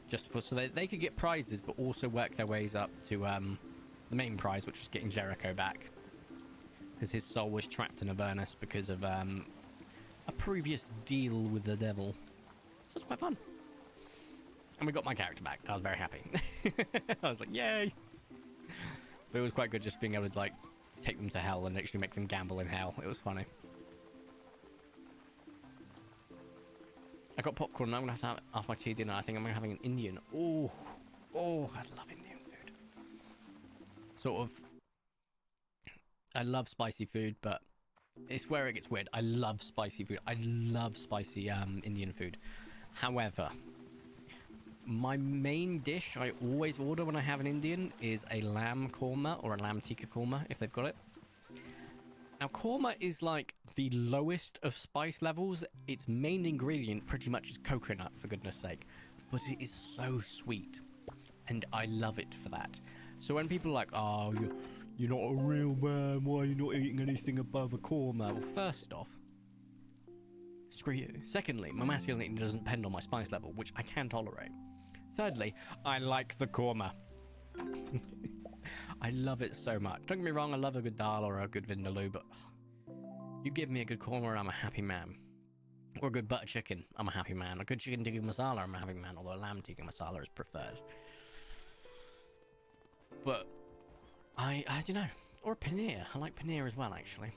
just for so they could get prizes, but also work their ways up to the main prize, which was getting Jericho back, because his soul was trapped in Avernus because of a previous deal with the devil. So it's quite fun, and we got my character back. I was very happy. I was like, yay! But it was quite good just being able to like take them to hell and actually make them gamble in hell. It was funny. I got popcorn and I'm going to have after my tea dinner. I think I'm having an Indian. Oh, I love Indian food. Sort of. I love spicy food, but it's where it gets weird. I love spicy food. I love spicy Indian food. However, my main dish I always order when I have an Indian is a lamb korma or a lamb tikka korma, if they've got it. Now, korma is like the lowest of spice levels. Its main ingredient pretty much is coconut, for goodness sake. But it is so sweet. And I love it for that. So when people are like, oh, you're not a real man, why are you not eating anything above a korma? Well, first off, screw you. Secondly, my masculinity doesn't depend on my spice level, which I can tolerate. Thirdly, I like the korma. I love it so much. Don't get me wrong, I love a good dal or a good vindaloo, but you give me a good korma and I'm a happy man. Or a good butter chicken, I'm a happy man. A good chicken tikka masala, I'm a happy man, although lamb tikka masala is preferred. But I don't know. Or a paneer. I like paneer as well, actually.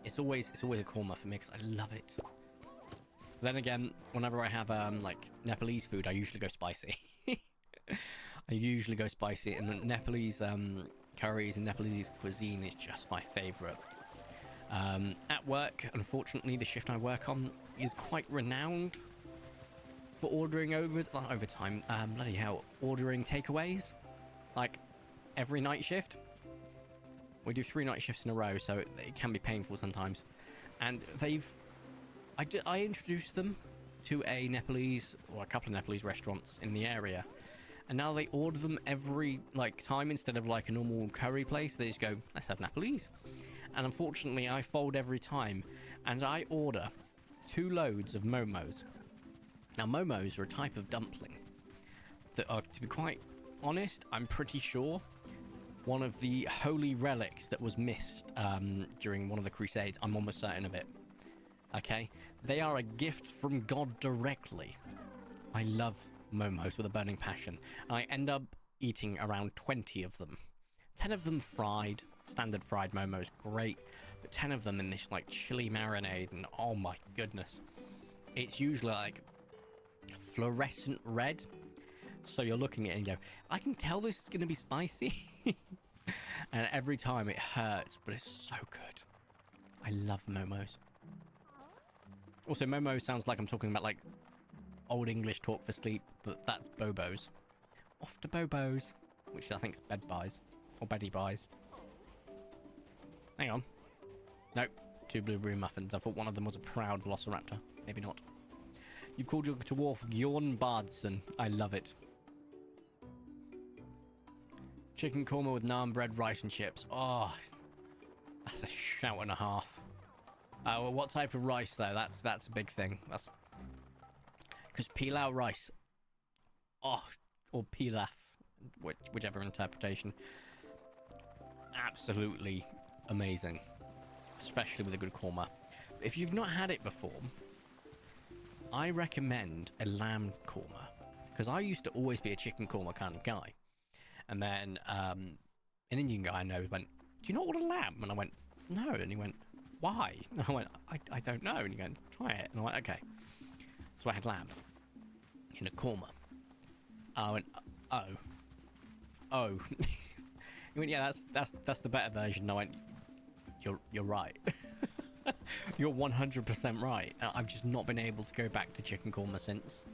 It's always a korma for me because I love it. Then again, whenever I have like Nepalese food, I usually go spicy. I usually go spicy, and the Nepalese curries and Nepalese cuisine is just my favorite. At work, unfortunately, the shift I work on is quite renowned for ordering overtime. Bloody hell, ordering takeaways, like every night shift. We do 3 night shifts in a row, so it can be painful sometimes. And I introduced them to a Nepalese, or a couple of Nepalese restaurants in the area. And now they order them every time instead of like a normal curry place. They just go, let's have Nepalese. And unfortunately, I fold every time, and I order 2 loads of momos. Now, momos are a type of dumpling that are, to be quite honest, I'm pretty sure one of the holy relics that was missed during one of the Crusades. I'm almost certain of it. Okay? They are a gift from God directly. I love momos with a burning passion. And I end up eating around 20 of them. 10 of them fried, standard fried momos, great. But 10 of them in this like chili marinade, and oh my goodness. It's usually like fluorescent red. So you're looking at it and you go, I can tell this is going to be spicy. And every time it hurts, but it's so good. I love momos. Also, momo sounds like I'm talking about like old English talk for sleep, but that's bobos. Off to bobos, which I think is bed buys or beddy buys. Hang on. Nope, 2 blueberry muffins. I thought one of them was a proud velociraptor. Maybe not. You've called your dwarf Gjorn Bardson. I love it. Chicken korma with naan bread, rice and chips. Oh, that's a shout and a half. Well, what type of rice though? That's a big thing. That's because pilau rice. Oh, or pilaf, whichever interpretation. Absolutely amazing, especially with a good korma. If you've not had it before, I recommend a lamb korma, because I used to always be a chicken korma kind of guy. And then an Indian guy I know went, do you not order lamb? And I went, no. And he went, why? And I went, I don't know. And he went, try it. And I went, okay. So I had lamb in a korma. And I went, oh. He went, yeah, that's the better version. And I went, you're right. You're 100% right. I've just not been able to go back to chicken korma since.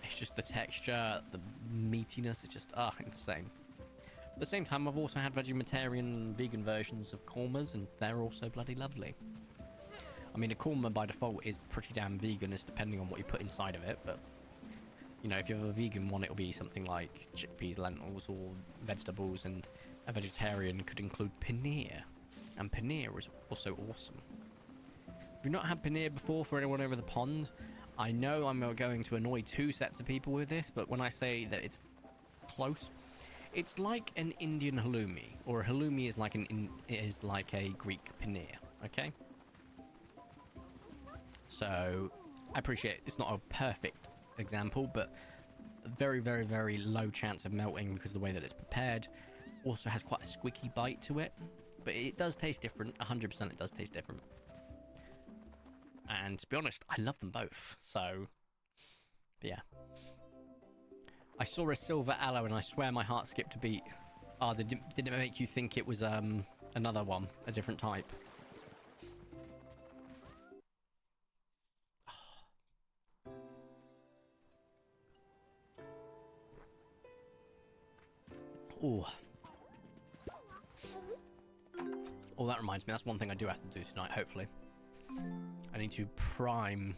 It's just the texture, the meatiness, it's just, insane. At the same time, I've also had vegetarian, vegan versions of kormas, and they're also bloody lovely. I mean, a korma by default is pretty damn vegan, it's depending on what you put inside of it, but, you know, if you have a vegan one, it'll be something like chickpeas, lentils, or vegetables, and a vegetarian could include paneer. And paneer is also awesome. If you've not had paneer before, for anyone over the pond, I know I'm going to annoy 2 sets of people with this, but when I say that it's close, it's like an Indian halloumi, or a halloumi is like a Greek paneer, okay? So, I appreciate it's not a perfect example, but a very, very, very low chance of melting because of the way that it's prepared. Also has quite a squeaky bite to it, but it does taste different. 100% it does taste different. And to be honest, I love them both. So, but yeah. I saw a silver aloe and I swear my heart skipped a beat. Oh, did it make you think it was another one, a different type? Oh. Oh, that reminds me, that's one thing I do have to do tonight, hopefully. I need to prime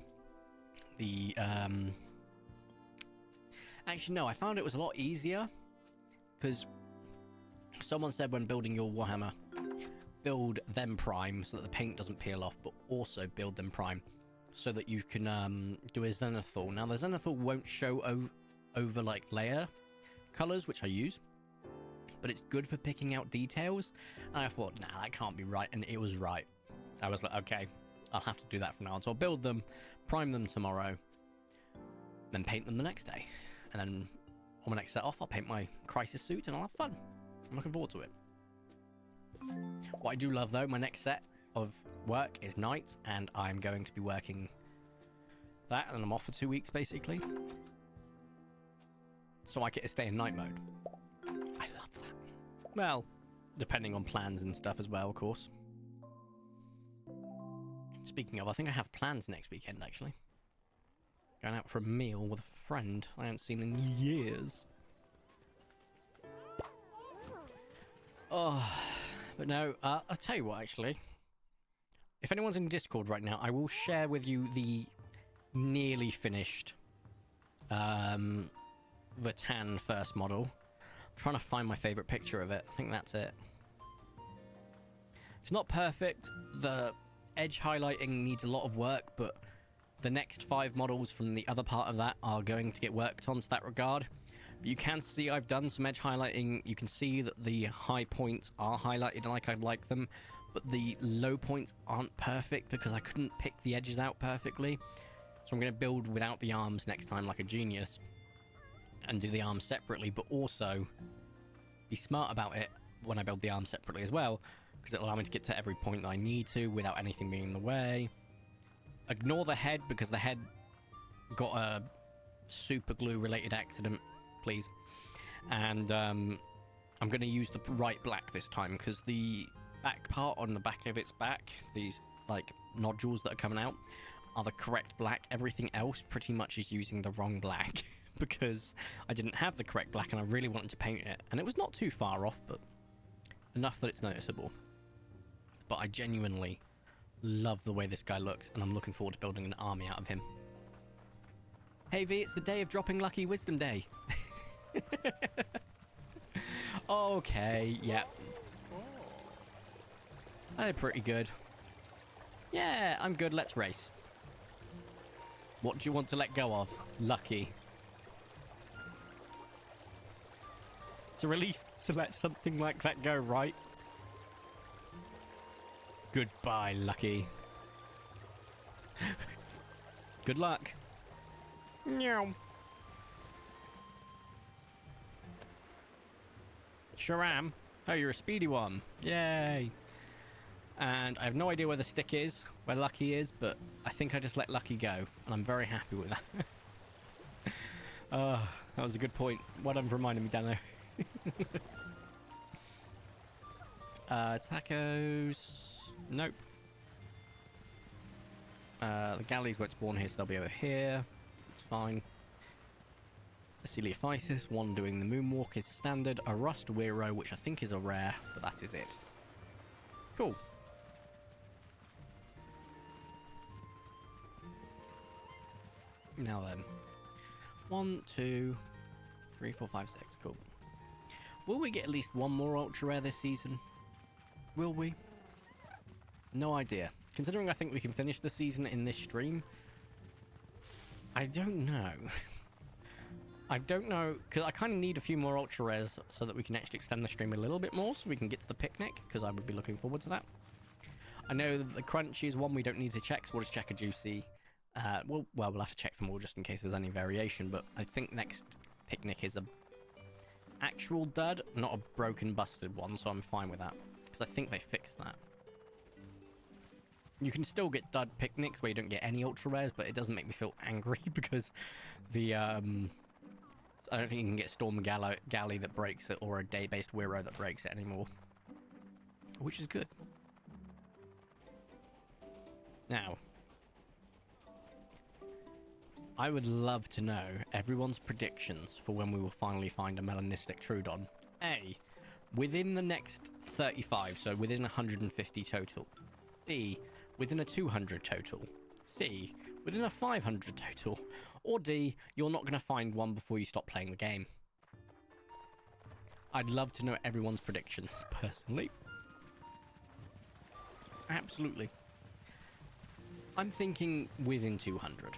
the, Actually, no, I found it was a lot easier, because someone said when building your Warhammer, build them prime so that the paint doesn't peel off, but also build them prime so that you can do a zenithal. Now, the zenithal won't show over like layer colors, which I use, but it's good for picking out details. And I thought, nah, that can't be right, and it was right. I was like, okay, I'll have to do that from now on. So I'll build them, prime them tomorrow, then paint them the next day. And then on my next set off, I'll paint my crisis suit and I'll have fun. I'm looking forward to it. What I do love, though, my next set of work is night, and I'm going to be working that, and I'm off for 2 weeks, basically. So I get to stay in night mode. I love that. Well, depending on plans and stuff as well, of course. Speaking of, I think I have plans next weekend, actually. Going out for a meal with a friend I haven't seen in years. Oh, but no, I'll tell you what, actually. If anyone's in Discord right now, I will share with you the nearly finished Vertan first model. I'm trying to find my favourite picture of it. I think that's it. It's not perfect. The edge highlighting needs a lot of work, but the next 5 models from the other part of that are going to get worked on to that regard. But you can see I've done some edge highlighting. You can see that the high points are highlighted like I'd like them, but the low points aren't perfect because I couldn't pick the edges out perfectly. So I'm going to build without the arms next time like a genius and do the arms separately, but also be smart about it when I build the arms separately as well, because it'll allow me to get to every point that I need to without anything being in the way. Ignore the head, because the head got a super glue related accident, please. And I'm going to use the right black this time, because the back part on the back of its back, these like nodules that are coming out, are the correct black. Everything else pretty much is using the wrong black because I didn't have the correct black and I really wanted to paint it. And it was not too far off, but enough that it's noticeable. But I genuinely love the way this guy looks, and I'm looking forward to building an army out of him. Hey V, it's the day of dropping Lucky Wisdom Day. Okay, yeah. They're pretty good. Yeah, I'm good, let's race. What do you want to let go of? Lucky. It's a relief to let something like that go, right? Goodbye, Lucky. Good luck. Meow. Sure am. Oh, you're a speedy one. Yay. And I have no idea where the stick is, where Lucky is, but I think I just let Lucky go, and I'm very happy with that. That was a good point. Well done for reminding me, Dano. Tacos. Nope. The galleys won't spawn here, so they'll be over here. It's fine. Coeliophysis, one doing the moonwalk is standard. A Rust Wero, which I think is a rare, but that is it. Cool. Now then. 1, 2, 3, 4, 5, 6. Cool. Will we get at least one more ultra rare this season? Will we? No idea. Considering I think we can finish the season in this stream, I don't know. I don't know, because I kind of need a few more ultra rares so that we can actually extend the stream a little bit more, so we can get to the picnic, because I would be looking forward to that. I know that the crunchy is one we don't need to check, so we'll just check a juicy. We'll have to check them all just in case there's any variation, but I think next picnic is a actual dud, not a broken, busted one, so I'm fine with that, because I think they fixed that. You can still get dud picnics where you don't get any ultra rares, but it doesn't make me feel angry because the I don't think you can get Storm Galley that breaks it, or a day-based Wero that breaks it anymore, which is good. Now, I would love to know everyone's predictions for when we will finally find a melanistic Trudon. A, within the next 35, so within 150 total. B, within a 200 total. C, within a 500 total. Or D, you're not going to find one before you stop playing the game. I'd love to know everyone's predictions, personally. Absolutely. I'm thinking within 200.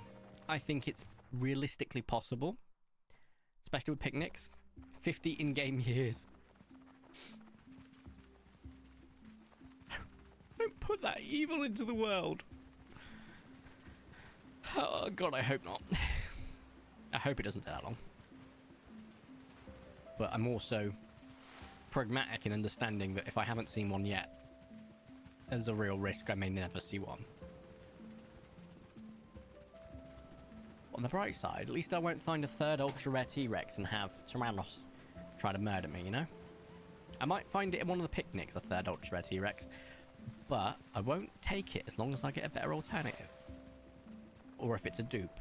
I think it's realistically possible, especially with picnics. 50 in-game years. Don't put that evil into the world. Oh god, I hope not. I hope it doesn't take that long. But I'm also pragmatic in understanding that if I haven't seen one yet, there's a real risk I may never see one. On the bright side, at least I won't find a third ultra rare T-Rex and have Tyrannos try to murder me, you know? I might find it in one of the picnics, a third ultra rare T-Rex, but I won't take it as long as I get a better alternative. Or if it's a dupe.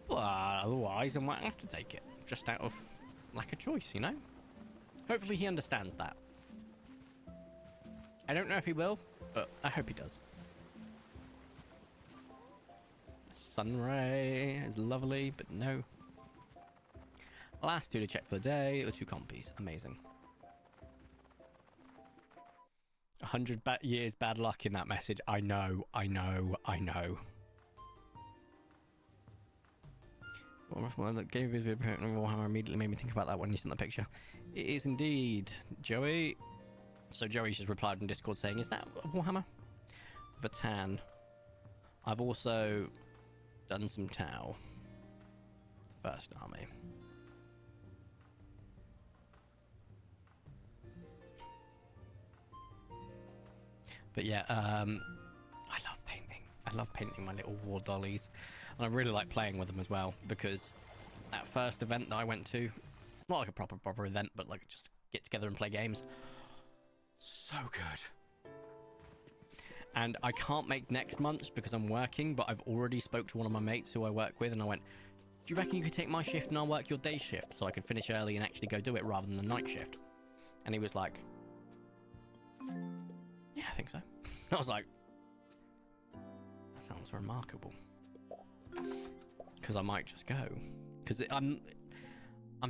But otherwise I might have to take it, just out of lack of choice, you know? Hopefully he understands that. I don't know if he will, but I hope he does. Sunray is lovely, but no. Last two to check for the day, the two compies. Amazing. 100 years bad luck in that message. I know, I know, I know. Well, that gave me Warhammer immediately made me think about that when you sent the picture. It is indeed, Joey. So Joey's just replied in Discord saying, is that Warhammer? Vatan. I've also done some Tau. First army. But yeah, I love painting. I love painting my little war dollies. And I really like playing with them as well, because that first event that I went to, not like a proper event, but like just get together and play games. So good. And I can't make next month's because I'm working, but I've already spoke to one of my mates who I work with, and I went, do you reckon you could take my shift and I'll work your day shift so I could finish early and actually go do it rather than the night shift? And he was like, yeah, I think so. I was like, that sounds remarkable. Because I might just go. Because I'm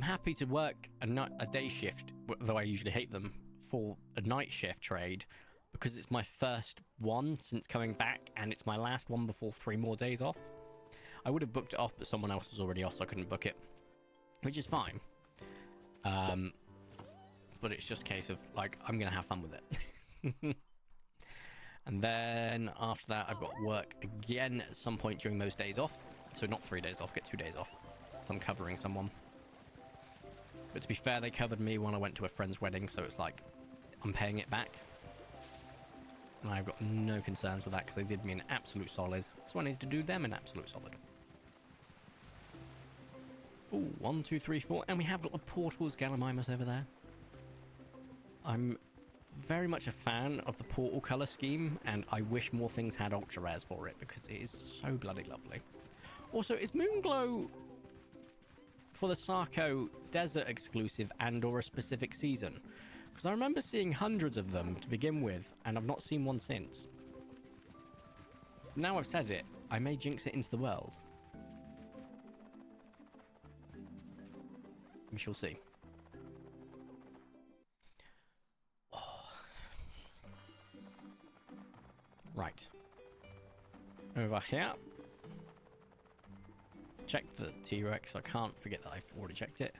happy to work a day shift, though I usually hate them, for a night shift trade, because it's my first one since coming back, and it's my last one before 3 more days off. I would have booked it off, but someone else was already off, so I couldn't book it, which is fine. But it's just a case of, like, I'm going to have fun with it. And then after that, I've got work again at some point during those days off. So not 3 days off, get 2 days off. So I'm covering someone. But to be fair, they covered me when I went to a friend's wedding, so it's like, I'm paying it back. And I've got no concerns with that, because they did me an absolute solid. So I need to do them an absolute solid. Ooh, 1, 2, 3, 4. And we have got the Portals Gallimimus over there. I'm very much a fan of the Portal colour scheme, and I wish more things had ultra rares for it, because it is so bloody lovely. Also, is Moonglow for the Sarko Desert exclusive and or a specific season? Because I remember seeing hundreds of them to begin with, and I've not seen one since. Now I've said it, I may jinx it into the world. We shall see. Oh. Right. Over here. Check the T-Rex. I can't forget that I've already checked it.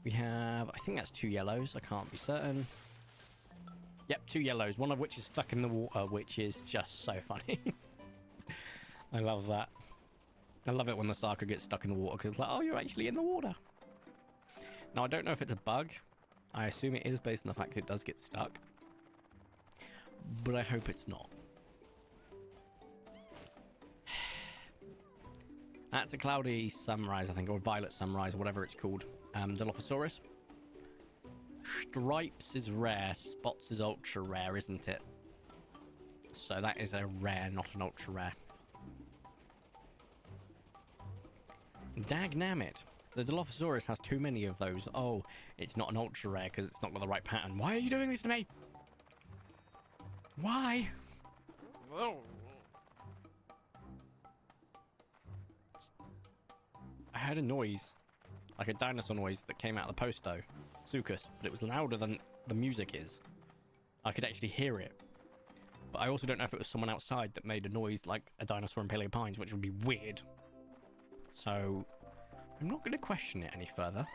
We have, I think that's 2 yellows. I can't be certain. Yep, 2 yellows. One of which is stuck in the water, which is just so funny. I love that. I love it when the Sarko gets stuck in the water, because it's like, oh, you're actually in the water. Now, I don't know if it's a bug. I assume it is based on the fact that it does get stuck. But I hope it's not. That's a cloudy sunrise, I think, or violet sunrise, or whatever it's called. Dilophosaurus. Stripes is rare, spots is ultra rare, isn't it? So that is a rare, not an ultra rare. Dagnamit. The Dilophosaurus has too many of those. Oh, it's not an ultra rare because it's not got the right pattern. Why are you doing this to me? Why? I heard a noise, like a dinosaur noise that came out of the posto, Sucus, but it was louder than the music is. I could actually hear it. But I also don't know if it was someone outside that made a noise like a dinosaur in Paleo Pines, which would be weird. So I'm not going to question it any further,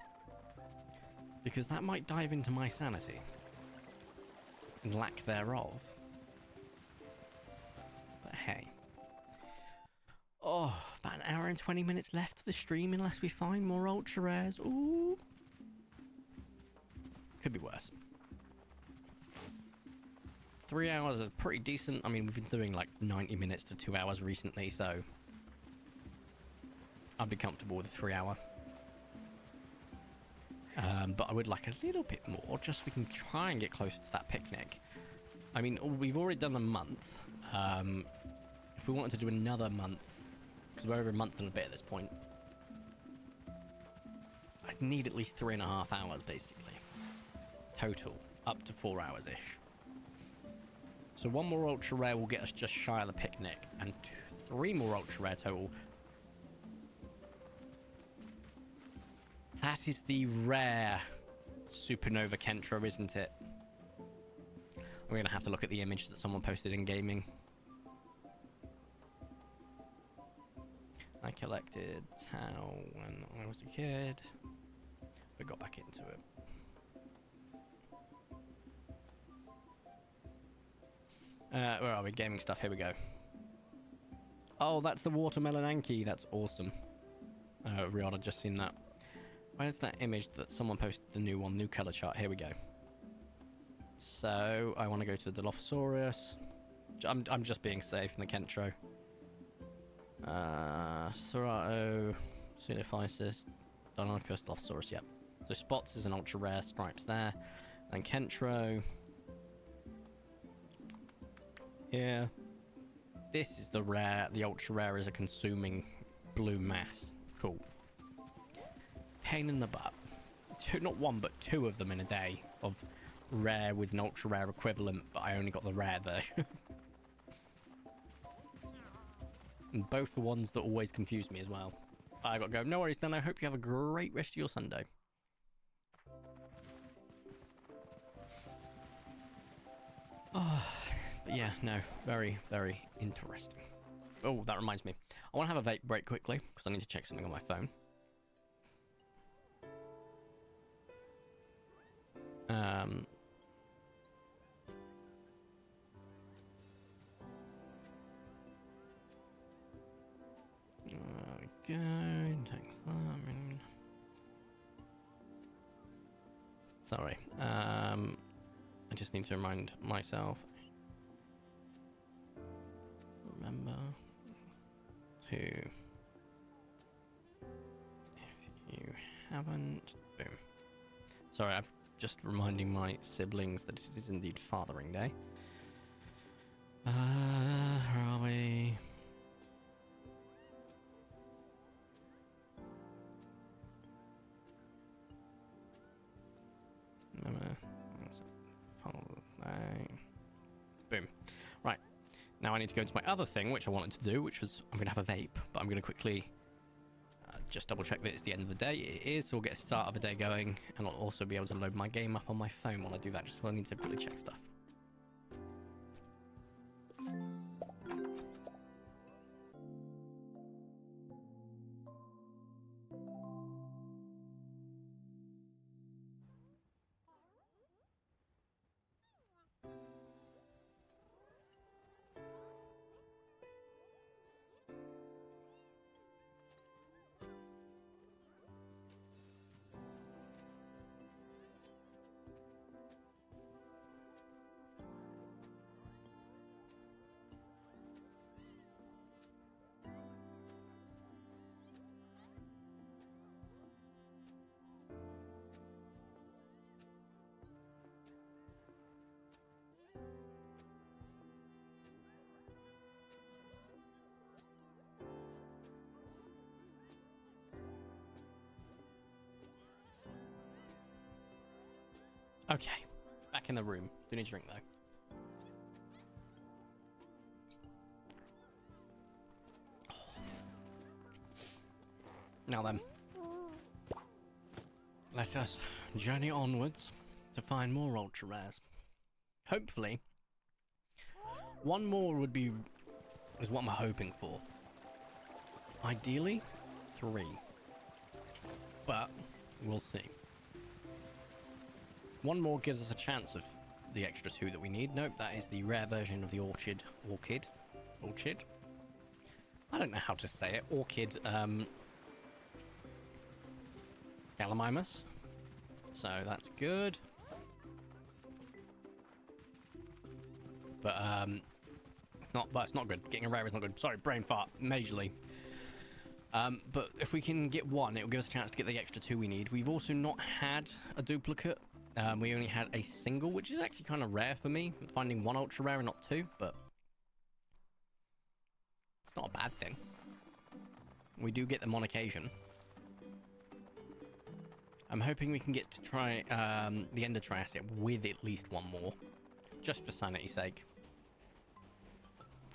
because that might dive into my sanity and lack thereof. But hey. Oh, about an hour and 20 minutes left of the stream unless we find more ultra rares. Ooh. Could be worse. 3 hours is pretty decent. I mean, we've been doing like 90 minutes to 2 hours recently, so I'd be comfortable with a 3 hour. But I would like a little bit more, just so we can try and get close to that picnic. I mean, we've already done a month. If we wanted to do another month, because we're over a month and a bit at this point, I'd need at least 3.5 hours, basically. Total, up to 4 hours-ish. So one more ultra rare will get us just shy of the picnic, and 3 more ultra rare total. That is the rare Supernova Kentra, isn't it? We're going to have to look at the image that someone posted in gaming. I collected Tau when I was a kid. We got back into it. Where are we? Gaming stuff. Here we go. Oh, that's the watermelon Anki. That's awesome. Riyadh, I've just seen that. Where's that image that someone posted, the new one, new color chart? Here we go. So, I want to go to the Dilophosaurus. I'm just being safe in the Kentro. Serato, Pseudophysis, Deinonychus, Dilophosaurus, yep. So Spots is an ultra rare, Stripes there. Then Kentro. Yeah. This is the rare, the ultra rare is a consuming blue mass. Cool. Pain in the butt. Not one, but 2 of them in a day of rare with an ultra rare equivalent, but I only got the rare version. And both the ones that always confuse me as well. I gotta go. No worries, then. I hope you have a great rest of your Sunday. Oh, but yeah, no, very, very interesting. Oh, that reminds me. I want to have a vape break quickly because I need to check something on my phone. Good. Sorry. I just need to remind myself. Remember to, if you haven't, boom. Sorry, I'm just reminding my siblings that it is indeed Fathering Day. Where are we? Boom. Right. Now I need to go into my other thing, which I wanted to do, which was I'm going to have a vape, but I'm going to quickly just double check that it's the end of the day. It is, so we'll get a start of the day going, and I'll also be able to load my game up on my phone while I do that, just so I need to quickly check stuff. Okay, back in the room. Do need to drink though. Now then, let us journey onwards to find more ultra rares. Hopefully, one more is what I'm hoping for. Ideally, 3, but we'll see. One more gives us a chance of the extra 2 that we need. Nope, that is the rare version of the orchid. I don't know how to say it. Orchid, Gallimimus. So that's good. But it's not good. Getting a rare is not good. Sorry, brain fart, majorly. But if we can get one, it will give us a chance to get the extra 2 we need. We've also not had a duplicate. We only had a single, which is actually kind of rare for me. Finding 1 ultra rare and not 2, but it's not a bad thing. We do get them on occasion. I'm hoping we can get to try the Ender Triassic with at least 1 more, just for sanity's sake.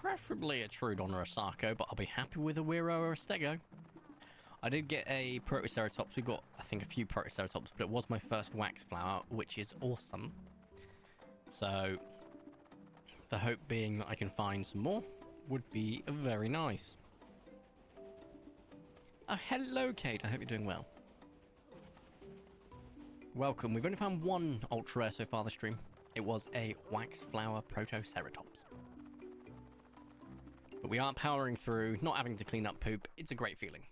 Preferably a Troodon or a Sarco, but I'll be happy with a Wiro or a Stego. I did get a Protoceratops. We got, I think, a few Protoceratops, but it was my first wax flower, which is awesome. So the hope being that I can find some more would be very nice. Oh, hello, Kate. I hope you're doing well. Welcome. We've only found 1 ultra rare so far this stream. It was a wax flower Protoceratops. But we are powering through, not having to clean up poop. It's a great feeling.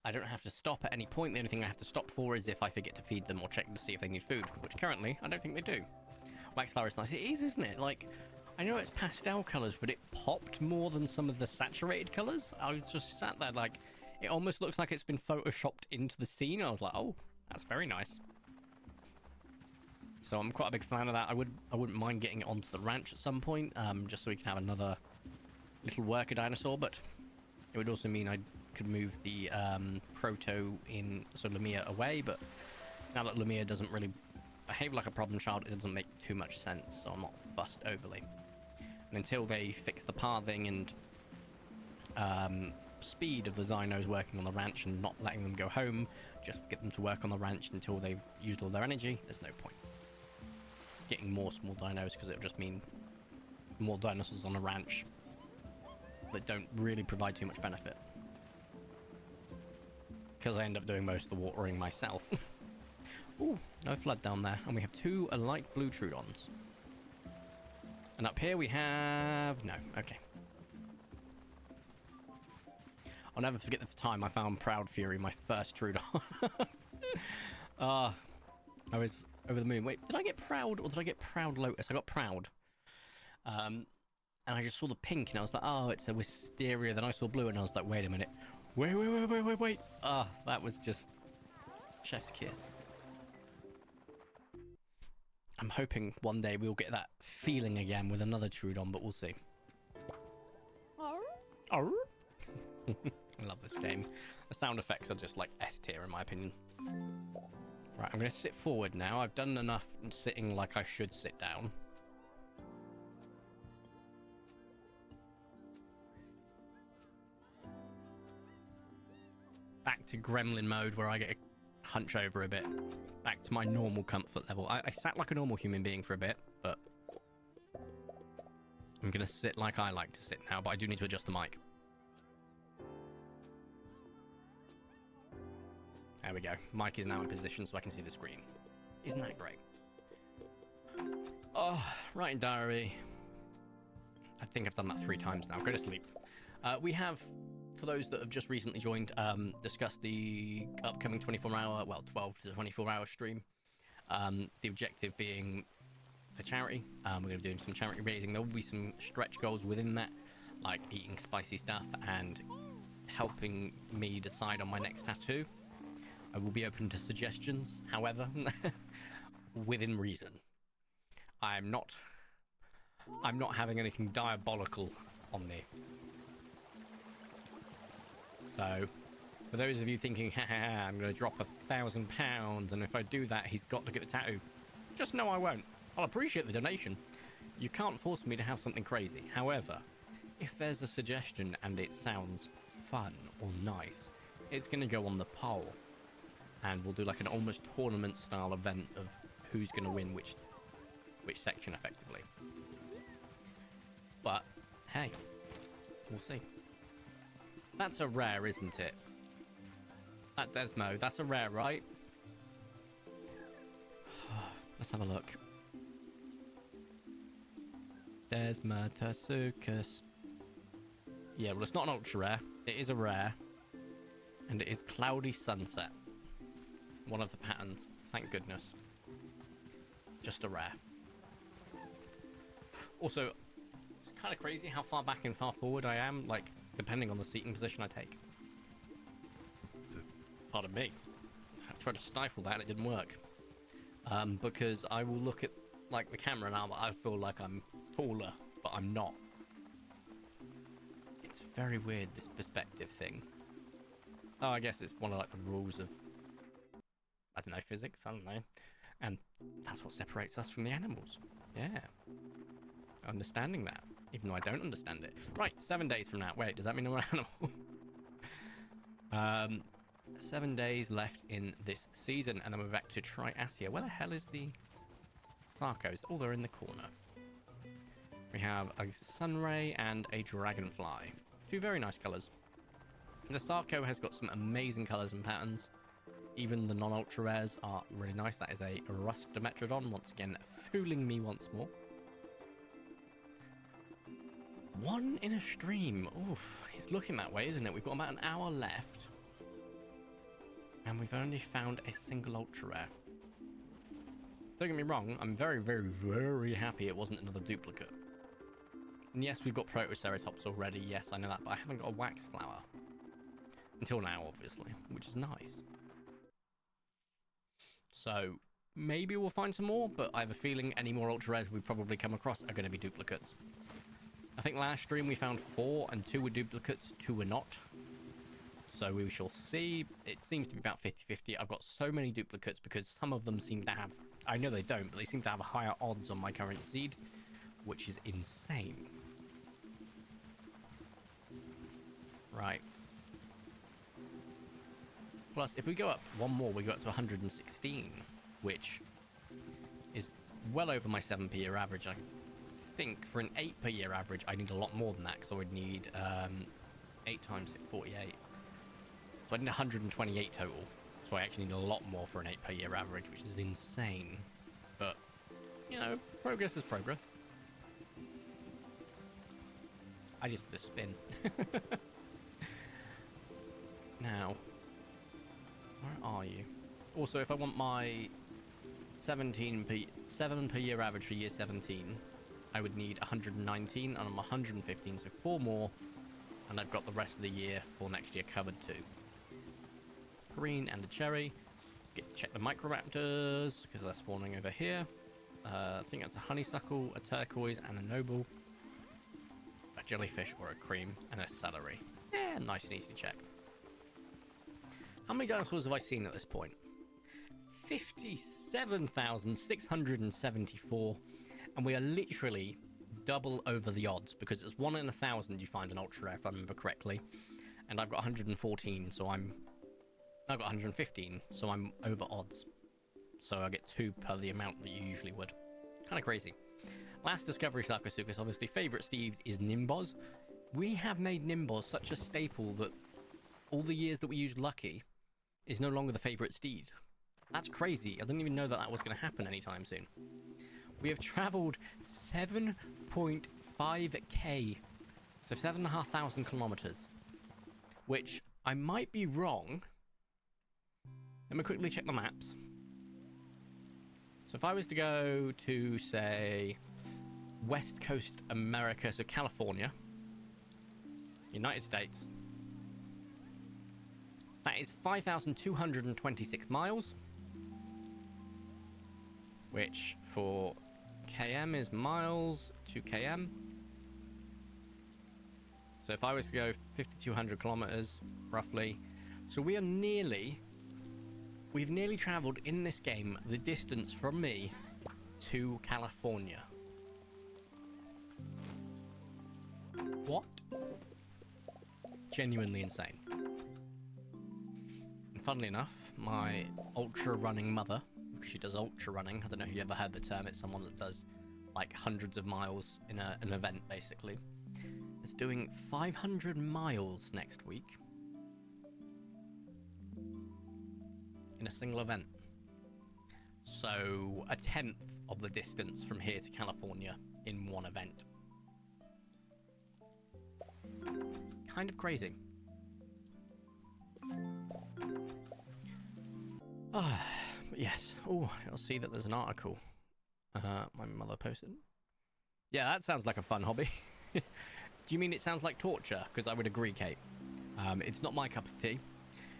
I don't have to stop at any point. The only thing I have to stop for is if I forget to feed them or check to see if they need food, which currently I don't think they do. Wax flower is nice. It is, isn't it? Like, I know it's pastel colours, but it popped more than some of the saturated colours. I was just sat there like, it almost looks like it's been photoshopped into the scene. I was like, oh, that's very nice. So I'm quite a big fan of that. I wouldn't mind getting it onto the ranch at some point, just so we can have another little worker dinosaur, but it would also mean I could move the Proto in Lumia away, but now that Lumia doesn't really behave like a problem child, it doesn't make too much sense, so I'm not fussed overly. And until they fix the pathing and speed of the dinos working on the ranch and not letting them go home, just get them to work on the ranch until they've used all their energy, there's no point getting more small dinos, because it'll just mean more dinosaurs on a ranch that don't really provide too much benefit, because I end up doing most of the watering myself. Ooh, no flood down there, and we have 2 light blue Troodons. And up here we have... no, okay. I'll never forget the time I found Proud Fury, my first Troodon. I was over the moon. Wait, did I get Proud or did I get Proud Lotus? I got Proud. And I just saw the pink and I was like, oh, it's a wisteria. Then I saw blue and I was like, wait a minute. Wait. Ah, that was just chef's kiss. I'm hoping one day we'll get that feeling again with another Troodon, but we'll see. I love this game. The sound effects are just like S tier in my opinion. Right, I'm going to sit forward now. I've done enough sitting like I should sit down. Back to gremlin mode where I get a hunch over a bit. Back to my normal comfort level. I sat like a normal human being for a bit, but I'm going to sit like I like to sit now, but I do need to adjust the mic. There we go. Mic is now in position so I can see the screen. Isn't that great? Oh, writing diary. I think I've done that 3 times now. Go to sleep. We have, for those that have just recently joined, discussed the upcoming 24-hour, well, 12 to 24-hour stream. The objective being for charity. We're going to be doing some charity raising. There will be some stretch goals within that, like eating spicy stuff and helping me decide on my next tattoo. I will be open to suggestions, however, within reason. I'm not having anything diabolical on me. So, For those of you thinking, ha, I'm going to drop £1,000, and if I do that, he's got to get the tattoo. Just know I won't. I'll appreciate the donation. You can't force me to have something crazy. However, if there's a suggestion and it sounds fun or nice, it's going to go on the poll. And we'll do like an almost tournament style event of who's going to win which section effectively. But, hey, we'll see. That's a rare, isn't it? That Desmo, that's a rare, right? Let's have a look. Desmotasuchus. Yeah, well, it's not an ultra rare. It is a rare. And it is Cloudy Sunset. One of the patterns. Thank goodness. Just a rare. Also, it's kind of crazy how far back and far forward I am, like, depending on the seating position I take. Pardon me. I tried to stifle that, it didn't work. Because I will look at, like, the camera now, but I feel like I'm taller, but I'm not. It's very weird, this perspective thing. Oh, I guess it's one of, like, the rules of, I don't know, physics, I don't know. And that's what separates us from the animals. Yeah. Understanding that, even though I don't understand it. Right, 7 days from now. Wait, does that mean I'm an animal? 7 days left in this season, and then we're back to Triasia. Where the hell is the Tharkos? Oh, they're in the corner. We have a Sunray and a Dragonfly. Two very nice colours. The Sarco has got some amazing colours and patterns. Even the non-ultra rares are really nice. That is a Rust Dimetrodon, once again fooling me once more. One in a stream. Oof, it's looking that way, isn't it? We've got about an hour left. And we've only found a single ultra rare. Don't get me wrong, I'm very, very, very happy it wasn't another duplicate. And yes, we've got Protoceratops already. Yes, I know that, but I haven't got a wax flower. Until now, obviously, which is nice. So, maybe we'll find some more, but I have a feeling any more ultra rares we probably come across are going to be duplicates. I think last stream we found 4 and 2 were duplicates, 2 were not. So we shall see. It seems to be about 50-50. I've got so many duplicates because some of them seem to have, I know they don't, but they seem to have higher odds on my current seed, which is insane. Right. Plus, if we go up one more, we go up to 116, which is well over my 7 per year average. I think for an 8 per year average, I need a lot more than that, because I would need 8 times 48. So I need 128 total. So I actually need a lot more for an 8 per year average, which is insane. But, you know, progress is progress. I just did a spin. Now, where are you? Also, if I want my 7 per year average for year 17, I would need 119, and I'm 115, so 4 more, and I've got the rest of the year for next year covered too. Green and a cherry. Check the Microraptors, because they're spawning over here. I think that's a honeysuckle, a turquoise, and a noble. A jellyfish or a cream, and a celery. Yeah, nice and easy to check. How many dinosaurs have I seen at this point? 57,674, and we are literally double over the odds, because it's 1 in 1,000 you find an ultra rare, if I remember correctly, and I've got 114, so I've got 115, so I'm over odds. So I get 2 per the amount that you usually would. Kind of crazy. Last discovery, Sarcosuchus, obviously. Favourite steed is Nimbos. We have made Nimbos such a staple that all the years that we used Lucky is no longer the favourite steed. That's crazy. I didn't even know that that was going to happen anytime soon. We have travelled 7.5k, so 7,500 kilometres, which I might be wrong. Let me quickly check the maps. So if I was to go to, say, West Coast America, so California, United States, that is 5,226 miles, which for km is miles to km. So if I was to go 5,200 kilometers, roughly, So we've nearly traveled in this game the distance from me to California. What? Genuinely insane. And funnily enough, my ultra running mother, because she does ultra running, I don't know if you ever heard the term, it's someone that does like hundreds of miles in an event basically, is doing 500 miles next week in a single event. So a tenth of the distance from here to California in one event. Kind of crazy. Ah, but yes. Oh, I'll see that there's an article my mother posted. Yeah, that sounds like a fun hobby. Do you mean it sounds like torture? Because I would agree, Kate. It's not my cup of tea.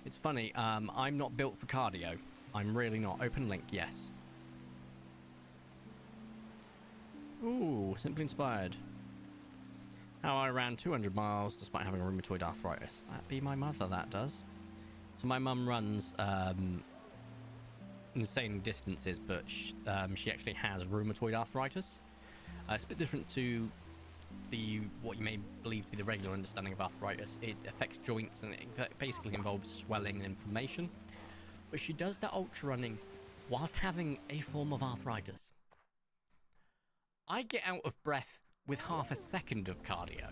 It's funny, I'm not built for cardio. I'm really not. Open link, yes. Ooh, simply inspired. How I ran 200 miles despite having rheumatoid arthritis. That'd be my mother, that does. So my mum runs insane distances, but she actually has rheumatoid arthritis. It's a bit different to what you may believe to be the regular understanding of arthritis. It affects joints and it basically involves swelling and inflammation. But she does that ultra running whilst having a form of arthritis. I get out of breath with half a second of cardio.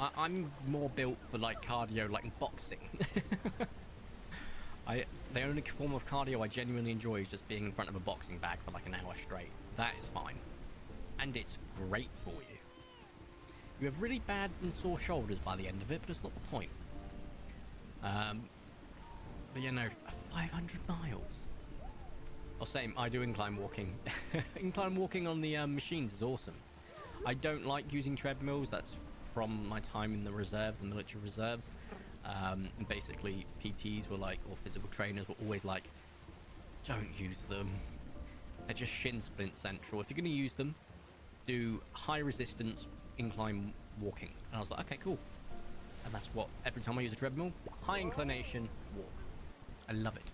I'm more built for like cardio, like boxing. The only form of cardio I genuinely enjoy is just being in front of a boxing bag for like an hour straight. That is fine. And it's great for you. You have really bad and sore shoulders by the end of it, but it's not the point. But you know, 500 miles. Or same, I do incline walking. Incline walking on the machines is awesome. I don't like using treadmills. That's from my time in the reserves, the military reserves. And basically, PTs were like, or physical trainers were always like, don't use them. They're just shin splint central. If you're going to use them, do high resistance incline walking. And I was like, okay, cool. And that's what, every time I use a treadmill, high inclination walk. I love it.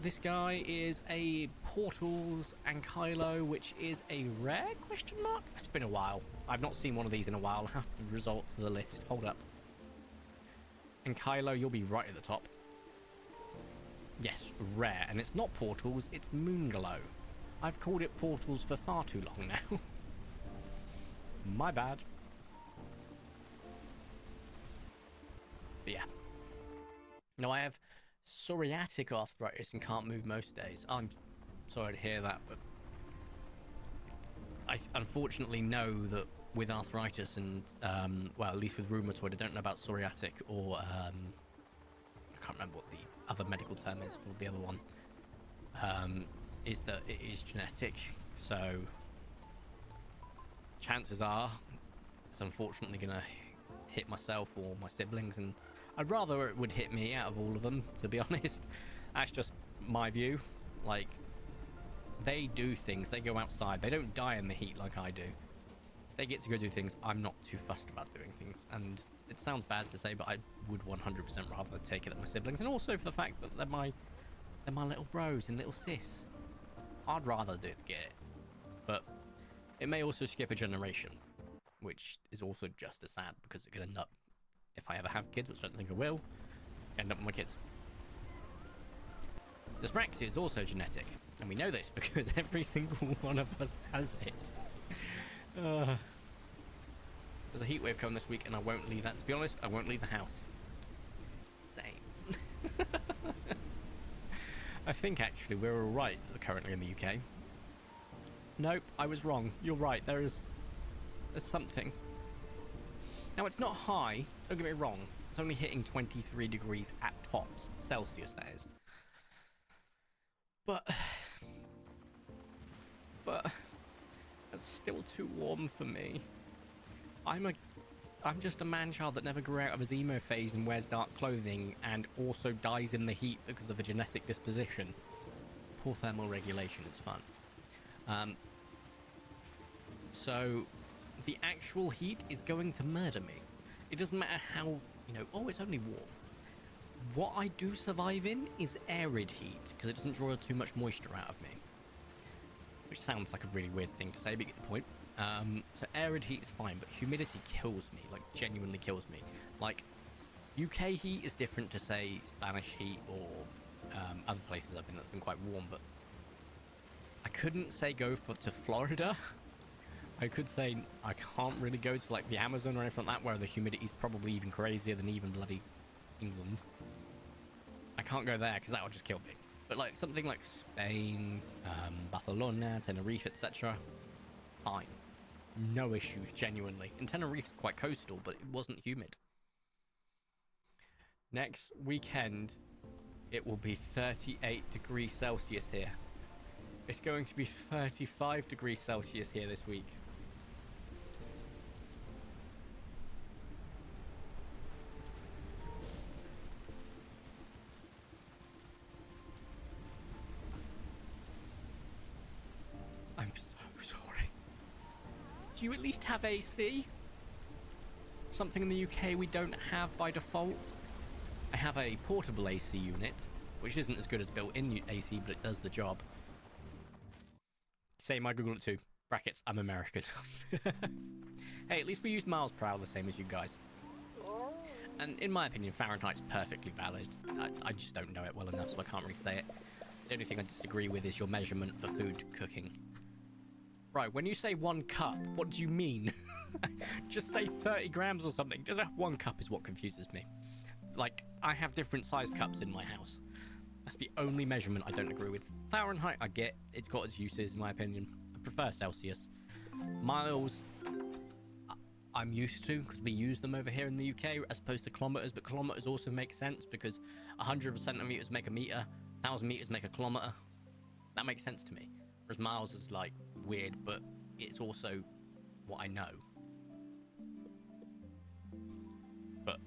This guy is a Portals Ankylo, which is a rare question mark? It's been a while. I've not seen one of these in a while. I'll have to resort to the list. Hold up. Ankylo, you'll be right at the top. Yes, rare. And it's not Portals, it's Moonglow. I've called it Portals for far too long now. My bad. But yeah. No, I have psoriatic arthritis and can't move most days. I'm sorry to hear that, but I unfortunately know that with arthritis and well, at least with rheumatoid, I don't know about psoriatic or I can't remember what the other medical term is for the other one. Is that it is genetic, so chances are it's unfortunately gonna hit myself or my siblings, and I'd rather it would hit me out of all of them, to be honest. That's just my view. Like, they do things, they go outside, they don't die in the heat like I do. They get to go do things. I'm not too fussed about doing things, and it sounds bad to say, but I would 100% rather take it than my siblings, and also for the fact that they're my little bros and little sis. I'd rather get it, but it may also skip a generation, which is also just as sad, because it could end up, if I ever have kids, which I don't think I will, end up with my kids. Dyspraxia is also genetic, and we know this because every single one of us has it. There's a heat wave coming this week, and I won't leave that. To be honest, I won't leave the house. Same. I think actually we're all right currently in the UK. Nope, I was wrong. You're right. There's something. Now, it's not high. Don't get me wrong. It's only hitting 23 degrees at tops. Celsius, that is. But that's still too warm for me. I'm just a man-child that never grew out of his emo phase and wears dark clothing and also dies in the heat because of a genetic disposition. Poor thermal regulation, it's fun. So the actual heat is going to murder me. It doesn't matter how oh, it's only warm. What I do survive in is arid heat, because it doesn't draw too much moisture out of me. Which sounds like a really weird thing to say, but you get the point. So arid heat is fine, but humidity kills me, like genuinely kills me. Like, UK heat is different to, say, Spanish heat or other places I've been that's been quite warm, but I couldn't say go to Florida. I could say I can't really go to like the Amazon or anything like that, where the humidity is probably even crazier than even bloody England. I can't go there because that would just kill me. But like something like Spain, Barcelona, Tenerife, etc., fine. No issues, genuinely. And Tenerife's quite coastal, but it wasn't humid. Next weekend, it will be 38 degrees Celsius here. It's going to be 35 degrees Celsius here this week. I'm so sorry. Do you at least have AC? Something in the UK we don't have by default. I have a portable AC unit, which isn't as good as built-in AC, but it does the job. Same, I Google it too. Brackets, I'm American. Hey, at least we use miles per hour the same as you guys. And in my opinion, Fahrenheit's perfectly valid. I just don't know it well enough, so I can't really say it. The only thing I disagree with is your measurement for food cooking. Right, when you say 1 cup, what do you mean? Just say 30 grams or something. Just 1 cup is what confuses me. Like, I have different size cups in my house. That's the only measurement I don't agree with. Fahrenheit, I get. It's got its uses, in my opinion. I prefer Celsius. Miles, I'm used to, because we use them over here in the UK, as opposed to kilometers. But kilometers also make sense, because 100 centimeters make a meter, 1,000 meters make a kilometer. That makes sense to me. Whereas miles is, like, weird, but it's also what I know. But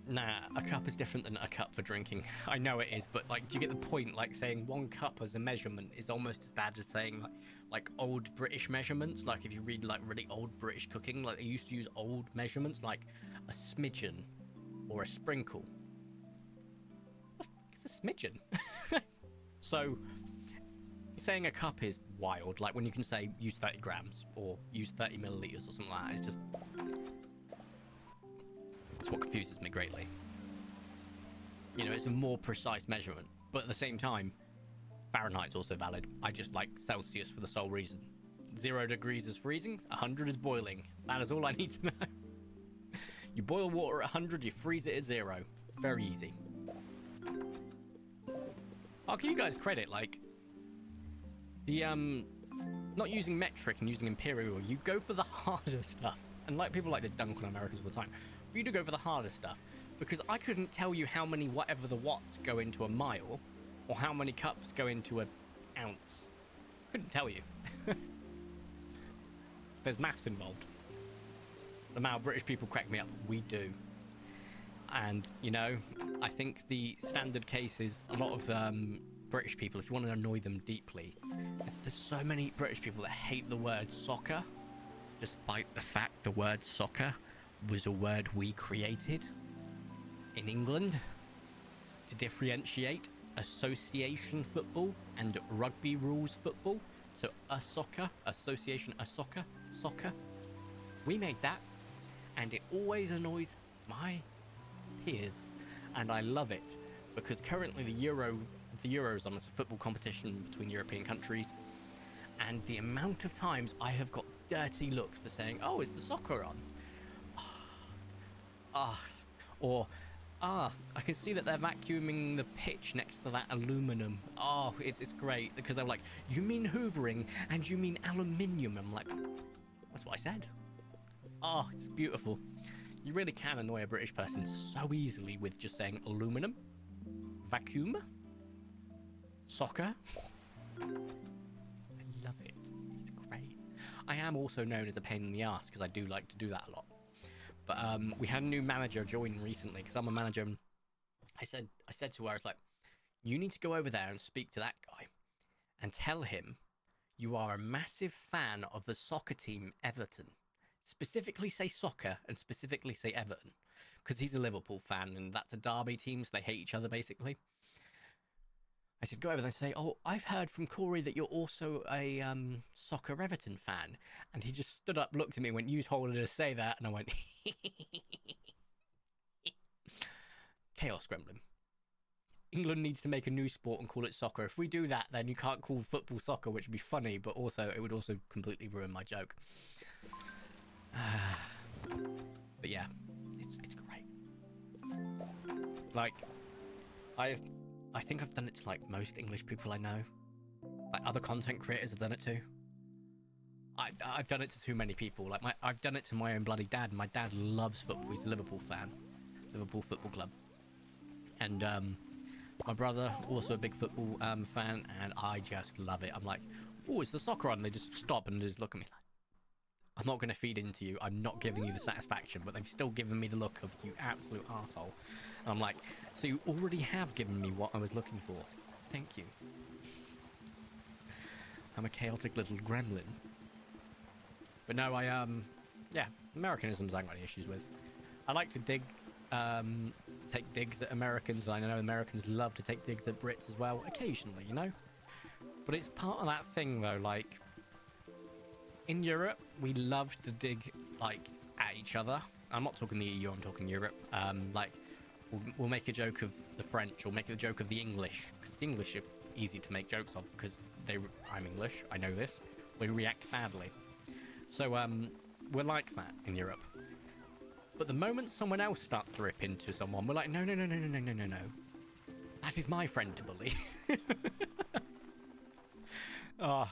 nah, a cup is different than a cup for drinking. I know it is, but like, do you get the point? Like, saying 1 cup as a measurement is almost as bad as saying like old British measurements. Like, if you read like really old British cooking, like they used to use old measurements, like a smidgen or a sprinkle. It's a smidgen. So saying a cup is wild. Like when you can say use 30 grams or use 30 milliliters or something like that. It's just, it's what confuses me greatly. It's a more precise measurement, but at the same time, Fahrenheit's also valid. I just like Celsius for the sole reason. 0 degrees is freezing, 100 is boiling. That is all I need to know. You boil water at 100, you freeze it at 0. Very easy. I'll give you guys credit, like, the, not using metric and using imperial, you go for the harder stuff. And like people like to dunk on Americans all the time. You do go for the harder stuff, because I couldn't tell you how many whatever the watts go into a mile, or how many cups go into an ounce. Couldn't tell you. There's maths involved. The amount of British people crack me up. We do. And, I think the standard case is a lot of British people, if you want to annoy them deeply, there's so many British people that hate the word soccer, despite the fact the word soccer was a word we created in England to differentiate association football and rugby rules football. So a soccer, association, a soccer, soccer. We made that, and it always annoys my peers, and I love it, because currently the Eurozone is a football competition between European countries, and the amount of times I have got dirty looks for saying, oh, is the soccer on? I can see that they're vacuuming the pitch next to that aluminum. Oh, it's great, because they're like, you mean hoovering and you mean aluminium? I'm like, that's what I said. Oh, it's beautiful. You really can annoy a British person so easily with just saying aluminum, vacuum, soccer. I love it. It's great. I am also known as a pain in the ass because I do like to do that a lot. But we had a new manager join recently, because I'm a manager. And I said to her, I was like, you need to go over there and speak to that guy and tell him you are a massive fan of the soccer team Everton. specifically say soccer and specifically say Everton, because he's a Liverpool fan and that's a derby team, so they hate each other basically. I said, go over there and say, oh, I've heard from Corey that you're also a soccer Everton fan. And he just stood up, looked at me, and went, you told her to say that. And I went, Chaos Gremlin. England needs to make a new sport and call it soccer. If we do that, then you can't call football soccer, which would be funny, but also it would also completely ruin my joke. But yeah, it's great. Like, I think I've done it to like most English people I know. Like other content creators have done it too. I've done it to too many people. Like I've done it to my own bloody dad. My dad loves football. He's a Liverpool fan, Liverpool Football Club, and my brother also a big football fan, and I just love it. I'm like, oh, is the soccer on? They just stop and just look at me like, I'm not going to feed into you. I'm not giving you the satisfaction, but they've still given me the look of you absolute arsehole. And I'm like, so you already have given me what I was looking for. Thank you. I'm a chaotic little gremlin. But no, yeah, Americanisms I ain't got any issues with. I like to take digs at Americans. I know Americans love to take digs at Brits as well, occasionally, you know? But it's part of that thing, though, like, in Europe, we love to dig, like, at each other. I'm not talking the EU, I'm talking Europe. Like, we'll make a joke of the French, or make a joke of the English, because the English are easy to make jokes of, because I'm English, I know this. We react badly. So, we're like that in Europe. But the moment someone else starts to rip into someone, we're like, no. That is my friend to bully. Oh,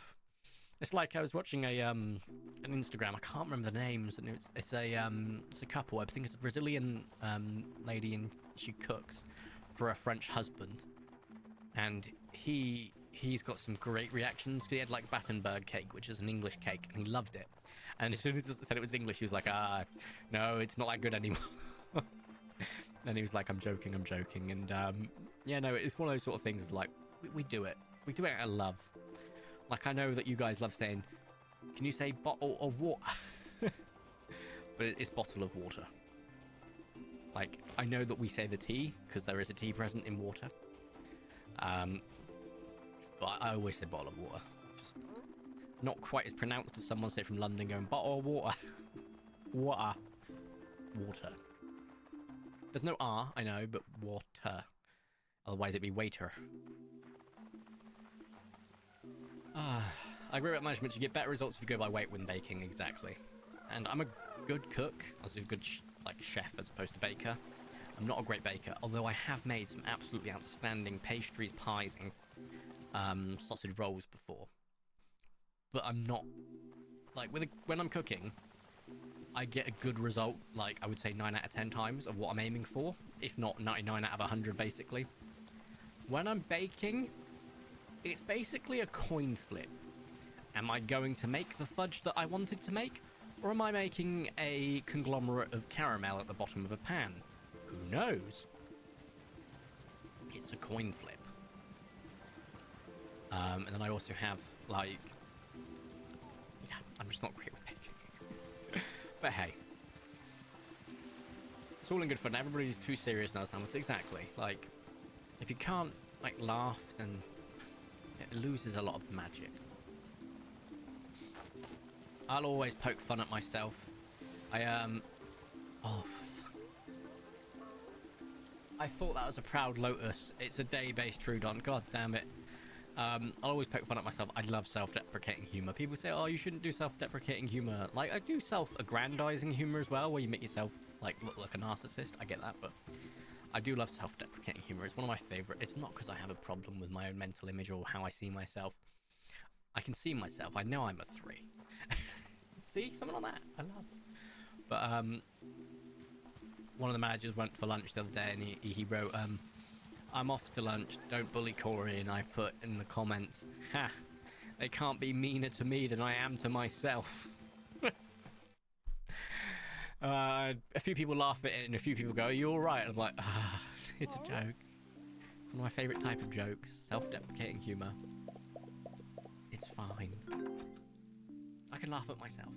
it's like I was watching an Instagram. I can't remember the names, and it's a couple. I think it's a Brazilian lady, and she cooks for a French husband, and he's got some great reactions. He had like Battenberg cake, which is an English cake, and he loved it. And as soon as it said it was English, he was like, no, it's not that good anymore. And he was like, I'm joking. And yeah, no, it's one of those sort of things. It's like we do it out of love. Like, I know that you guys love saying, can you say bottle of water? But it's bottle of water. Like, I know that we say the T, because there is a T present in water. But I always say bottle of water. Just not quite as pronounced as someone say from London going, bottle of water. Water. There's no R, I know, but water. Otherwise it'd be waiter. I agree with management. You get better results if you go by weight when baking, exactly. And I'm a good cook. I was a good chef as opposed to baker. I'm not a great baker, although I have made some absolutely outstanding pastries, pies, and sausage rolls before. But I'm not like when I'm cooking, I get a good result. Like I would say 9 out of 10 times of what I'm aiming for, if not 99 out of 100, basically. When I'm baking, it's basically a coin flip. Am I going to make the fudge that I wanted to make, or am I making a conglomerate of caramel at the bottom of a pan? Who knows? It's a coin flip. And then I also have, like... Yeah, I'm just not great with baking. But hey. It's all in good fun. Everybody's too serious now, Samus. Exactly. Like, if you can't, like, laugh, then it loses a lot of the magic. I'll always poke fun at myself. I thought that was a proud lotus. It's a day-based Trudon. God damn it. I'll always poke fun at myself. I love self-deprecating humor. People say, oh, you shouldn't do self-deprecating humor. Like, I do self-aggrandizing humor as well, where you make yourself, like, look like a narcissist. I get that, but I do love self-deprecating humor. It's one of my favorite. It's not because I have a problem with my own mental image or how I see myself. I can see myself. I know I'm a 3. See? Something like that. I love. But, one of the managers went for lunch the other day, and he wrote, I'm off to lunch, don't bully Corey, and I put in the comments, ha, they can't be meaner to me than I am to myself. A few people laugh at it, and a few people go, are you alright? I'm like, it's a joke. One of my favourite type of jokes, self-deprecating humour. It's fine. I can laugh at myself.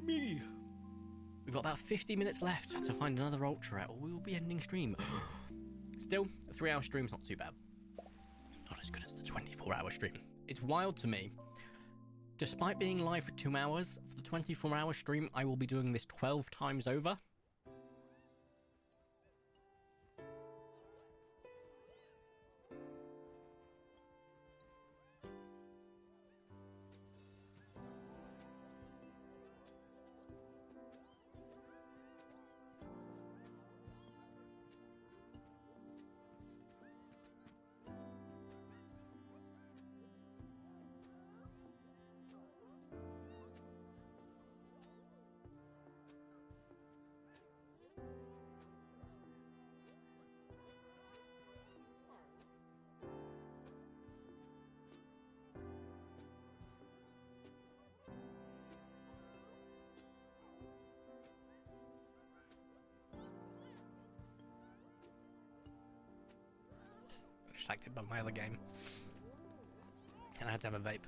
me. We've got about 50 minutes left to find another ultra, or we will be ending stream. Still, a 3-hour stream's not too bad. Not as good as the 24-hour stream. It's wild to me. Despite being live for 2 hours, for the 24-hour stream, I will be doing this 12 times over. Distracted by my other game, and I had to have a vape.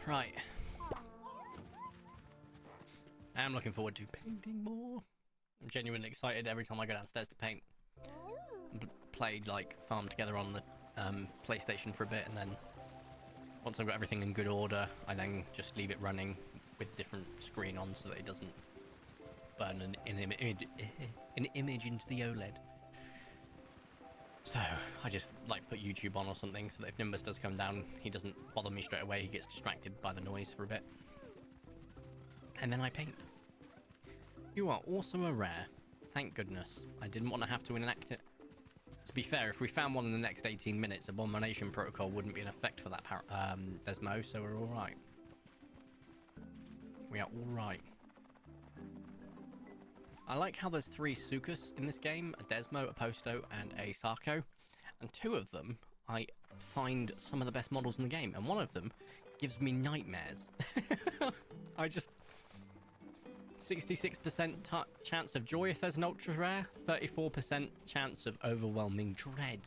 Right. I am looking forward to painting more. I'm genuinely excited every time I go downstairs to paint. Play, like, farm together on the PlayStation for a bit, and then once I've got everything in good order, I then just leave it running with a different screen on so that it doesn't burn an image into the OLED. So I just like put YouTube on or something so that if Nimbus does come down, he doesn't bother me straight away. He gets distracted by the noise for a bit. And then I paint. You are also a rare. Thank goodness. I didn't want to have to enact it. To be fair, if we found one in the next 18 minutes, Abomination Protocol wouldn't be in effect for that Desmo, so we're alright. We are alright. I like how there's 3 Sukas in this game, a Desmo, a Posto, and a Sarko. And 2 of them, I find some of the best models in the game. And one of them gives me nightmares. I just... 66% chance of joy if there's an ultra rare, 34% chance of overwhelming dread.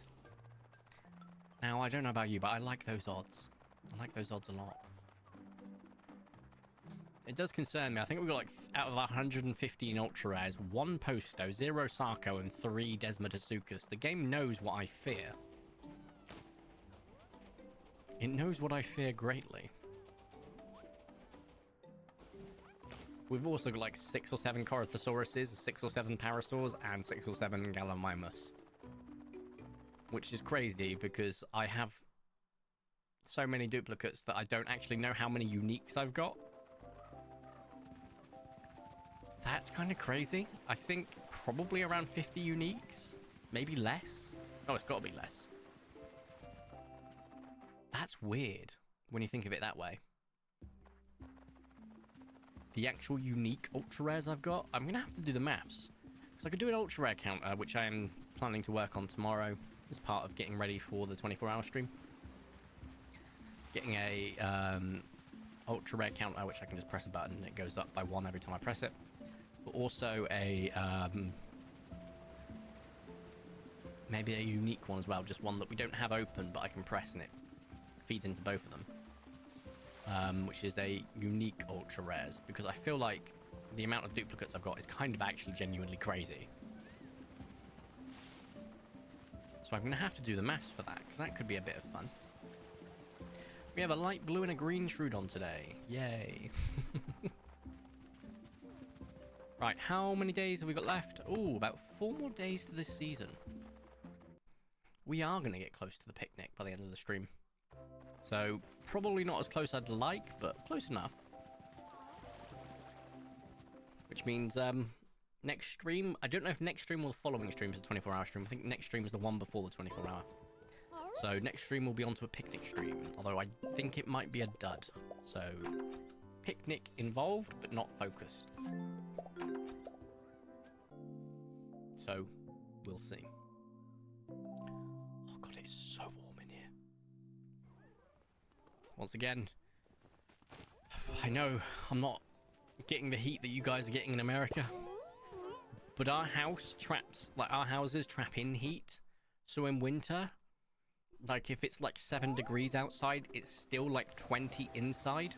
Now, I don't know about you, but I like those odds. I like those odds a lot. It does concern me. I think we've got, like, out of 115 ultra rares, 1 Posto, 0 Sarko, and 3 Desmodasukas. The game knows what I fear. It knows what I fear greatly. We've also got, like, 6 or 7 Corothosauruses, 6 or 7 Parasaurs, and 6 or 7 Gallimimus. Which is crazy, because I have so many duplicates that I don't actually know how many uniques I've got. That's kind of crazy. I think probably around 50 uniques. Maybe less. Oh, it's got to be less. That's weird when you think of it that way. The actual unique ultra rares I've got, I'm going to have to do the maths. Because I could do an ultra rare counter, which I am planning to work on tomorrow as part of getting ready for the 24-hour stream. Getting a ultra rare counter, which I can just press a button and it goes up by 1 every time I press it. But also a maybe a unique one as well, just one that we don't have open but I can press and it feeds into both of them, which is a unique ultra rares, because I feel like the amount of duplicates I've got is kind of actually genuinely crazy. So I'm going to have to do the maths for that, because that could be a bit of fun. We have a light blue and a green Troodon today. Yay. Right, how many days have we got left? Oh, about 4 more days to this season. We are going to get close to the picnic by the end of the stream. So, probably not as close as I'd like, but close enough. Which means, next stream... I don't know if next stream or the following stream is a 24-hour stream. I think next stream is the one before the 24-hour. So, next stream will be onto a picnic stream. Although I think it might be a dud. So, picnic involved, but not focused. So, we'll see. Oh god, it's so warm in here. Once again, I know I'm not getting the heat that you guys are getting in America, but our house traps, like our houses trap in heat. So in winter, like if it's like 7 degrees outside, it's still like 20 inside.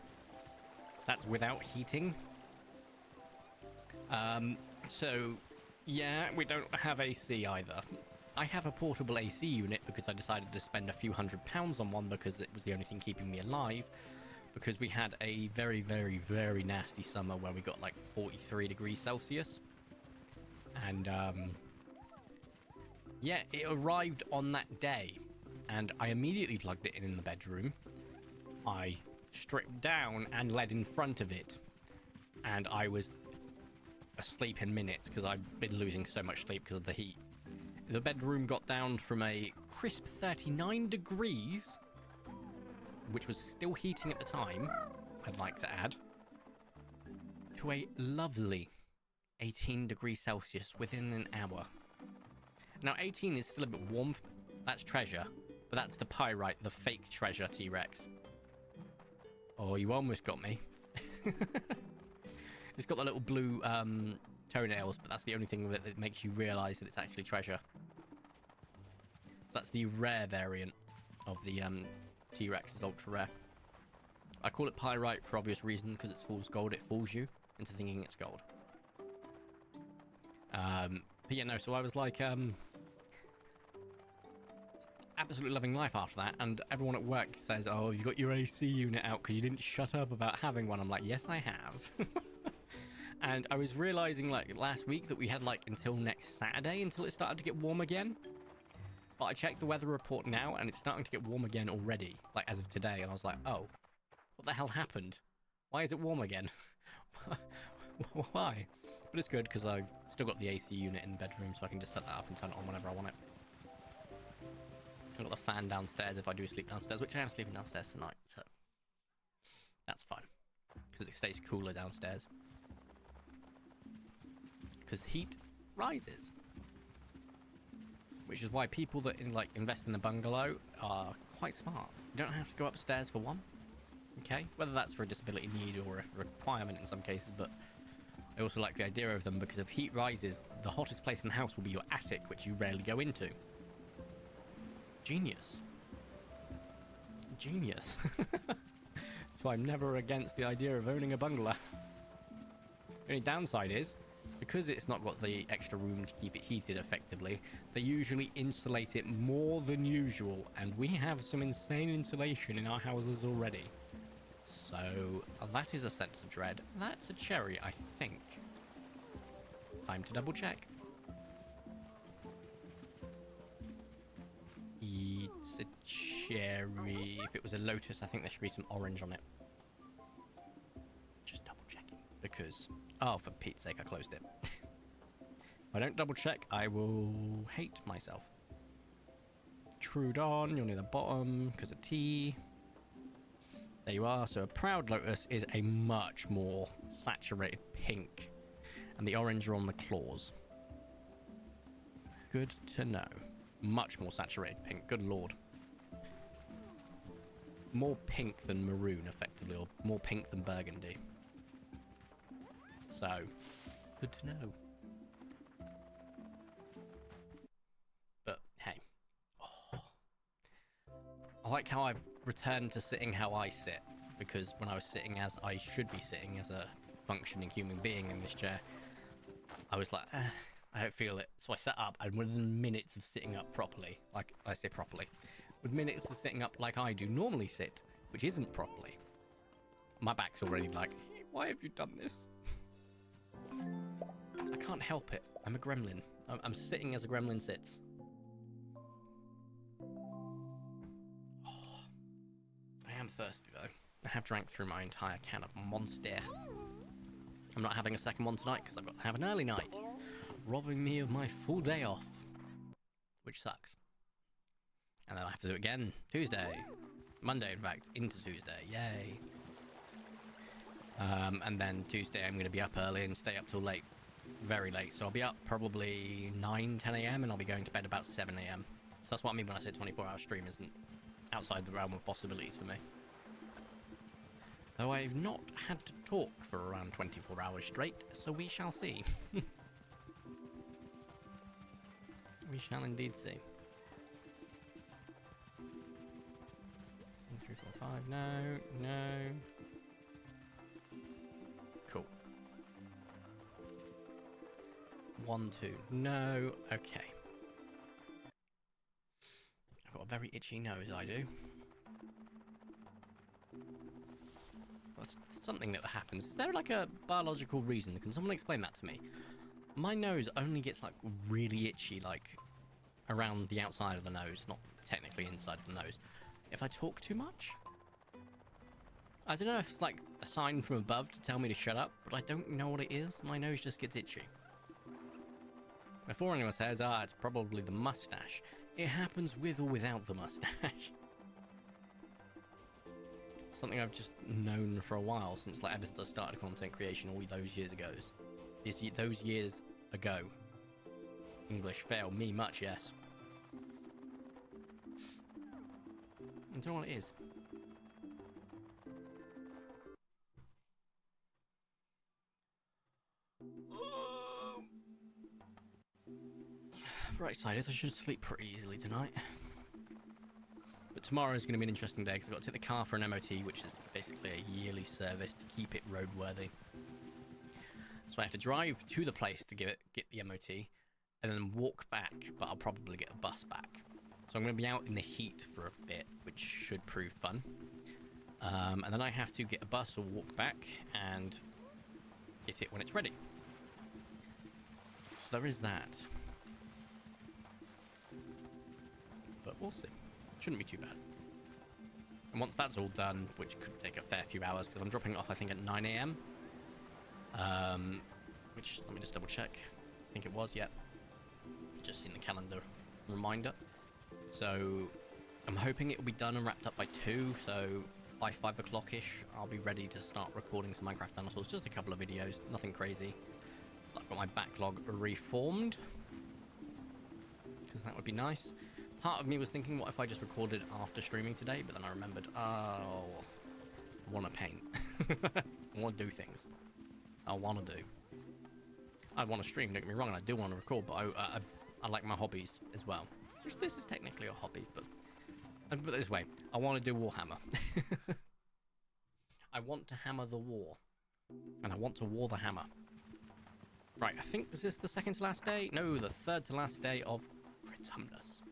That's without heating. So, yeah, we don't have AC either. I have a portable AC unit because I decided to spend a few £100 on one because it was the only thing keeping me alive. Because we had a very, very, very nasty summer where we got like 43 degrees Celsius. And, yeah, it arrived on that day. And I immediately plugged it in the bedroom. I stripped down and led in front of it. And I was asleep in minutes because I've been losing so much sleep because of the heat. The bedroom got down from a crisp 39 degrees, which was still heating at the time, I'd like to add, to a lovely 18 degrees Celsius within an hour. Now, 18 is still a bit warm. That's treasure, but that's the pyrite, the fake treasure T-Rex. Oh, you almost got me. It's got the little blue toenails, but that's the only thing that makes you realise that it's actually treasure. So that's the rare variant of the T-Rex. Is ultra rare. I call it pyrite for obvious reasons, because it's fool's gold. It fools you into thinking it's gold. But yeah, no, so I was like, absolutely loving life after that, and everyone at work says, oh, you got your AC unit out because you didn't shut up about having one. I'm like, yes, I have. And I was realizing, like, last week that we had, like, until next Saturday until it started to get warm again. But I checked the weather report now, and it's starting to get warm again already, like, as of today. And I was like, oh, what the hell happened? Why is it warm again? Why? But it's good, because I've still got the AC unit in the bedroom, so I can just set that up and turn it on whenever I want it. I've got the fan downstairs if I do sleep downstairs, which I am sleeping downstairs tonight, so that's fine. Because it stays cooler downstairs. Because heat rises. Which is why people that invest in a bungalow are quite smart. You don't have to go upstairs for one. Okay? Whether that's for a disability need or a requirement in some cases, but I also like the idea of them because if heat rises, the hottest place in the house will be your attic, which you rarely go into. Genius. Genius. So I'm never against the idea of owning a bungalow. The only downside is, because it's not got the extra room to keep it heated effectively, they usually insulate it more than usual, and we have some insane insulation in our houses already. So that is a sense of dread. That's a cherry, I think. Time to double check. It's a cherry. If it was a lotus, I think there should be some orange on it. Just double checking. Because, oh, for Pete's sake, I closed it. If I don't double check, I will hate myself. Trudon, you're near the bottom because of T. There you are. So a proud lotus is a much more saturated pink. And the orange are on the claws. Good to know. Much more saturated pink. Good lord. More pink than maroon, effectively, or more pink than burgundy. So, good to know. But, hey. Oh. I like how I've returned to sitting how I sit, because when I was sitting as I should be sitting as a functioning human being in this chair, I was like, I don't feel it. So I sat up, and within minutes of sitting up properly, like I say properly, with minutes of sitting up like I do normally sit, which isn't properly, my back's already like, why have you done this? I can't help it. I'm a gremlin. I'm sitting as a gremlin sits. Oh, I am thirsty though. I have drank through my entire can of Monster. I'm not having a second one tonight because I've got to have an early night, robbing me of my full day off, which sucks. And then I have to do it again Tuesday, Monday in fact, into Tuesday, yay. And then Tuesday I'm going to be up early and stay up till late, very late. So I'll be up probably 9, 10 a.m. and I'll be going to bed about 7 a.m. So that's what I mean when I say 24-hour stream isn't outside the realm of possibilities for me. Though I've not had to talk for around 24 hours straight, so we shall see. We shall indeed see. 1, 2, 3, 4, 5, no, no. 1, 2. No. Okay. I've got a very itchy nose, I do. That's something that happens. Is there like a biological reason? Can someone explain that to me? My nose only gets like really itchy, like around the outside of the nose, not technically inside of the nose. If I talk too much? I don't know if it's like a sign from above to tell me to shut up, but I don't know what it is. My nose just gets itchy. Before anyone says, it's probably the mustache. It happens with or without the mustache. Something I've just known for a while, since like ever since I started content creation all those years ago. Those years ago. English fail me much, yes. I don't know what it is. Right side is I should sleep pretty easily tonight. But tomorrow is going to be an interesting day because I've got to take the car for an MOT, which is basically a yearly service to keep it roadworthy. So I have to drive to the place to get the MOT and then walk back, but I'll probably get a bus back. So I'm going to be out in the heat for a bit, which should prove fun. And then I have to get a bus or walk back and get it when it's ready. So there is that. But we'll see. Shouldn't be too bad. And once that's all done, which could take a fair few hours, because I'm dropping it off, I think, at 9 a.m. Which, let me just double check. I think it was, yeah. Just seen the calendar reminder. So, I'm hoping it will be done and wrapped up by 2, so by 5 o'clock-ish, I'll be ready to start recording some Minecraft Dinosaurs. Just a couple of videos, nothing crazy. I've got my backlog reformed, because that would be nice. Part of me was thinking, what if I just recorded after streaming today? But then I remembered, I want to paint. I want to do things. I want to do. I want to stream, don't get me wrong, and I do want to record, but I like my hobbies as well. Which this is technically a hobby, but put it this way, I want to do Warhammer. I want to hammer the war. And I want to war the hammer. Right, I think, is this the second to last day? No, the third to last day of Autumnus.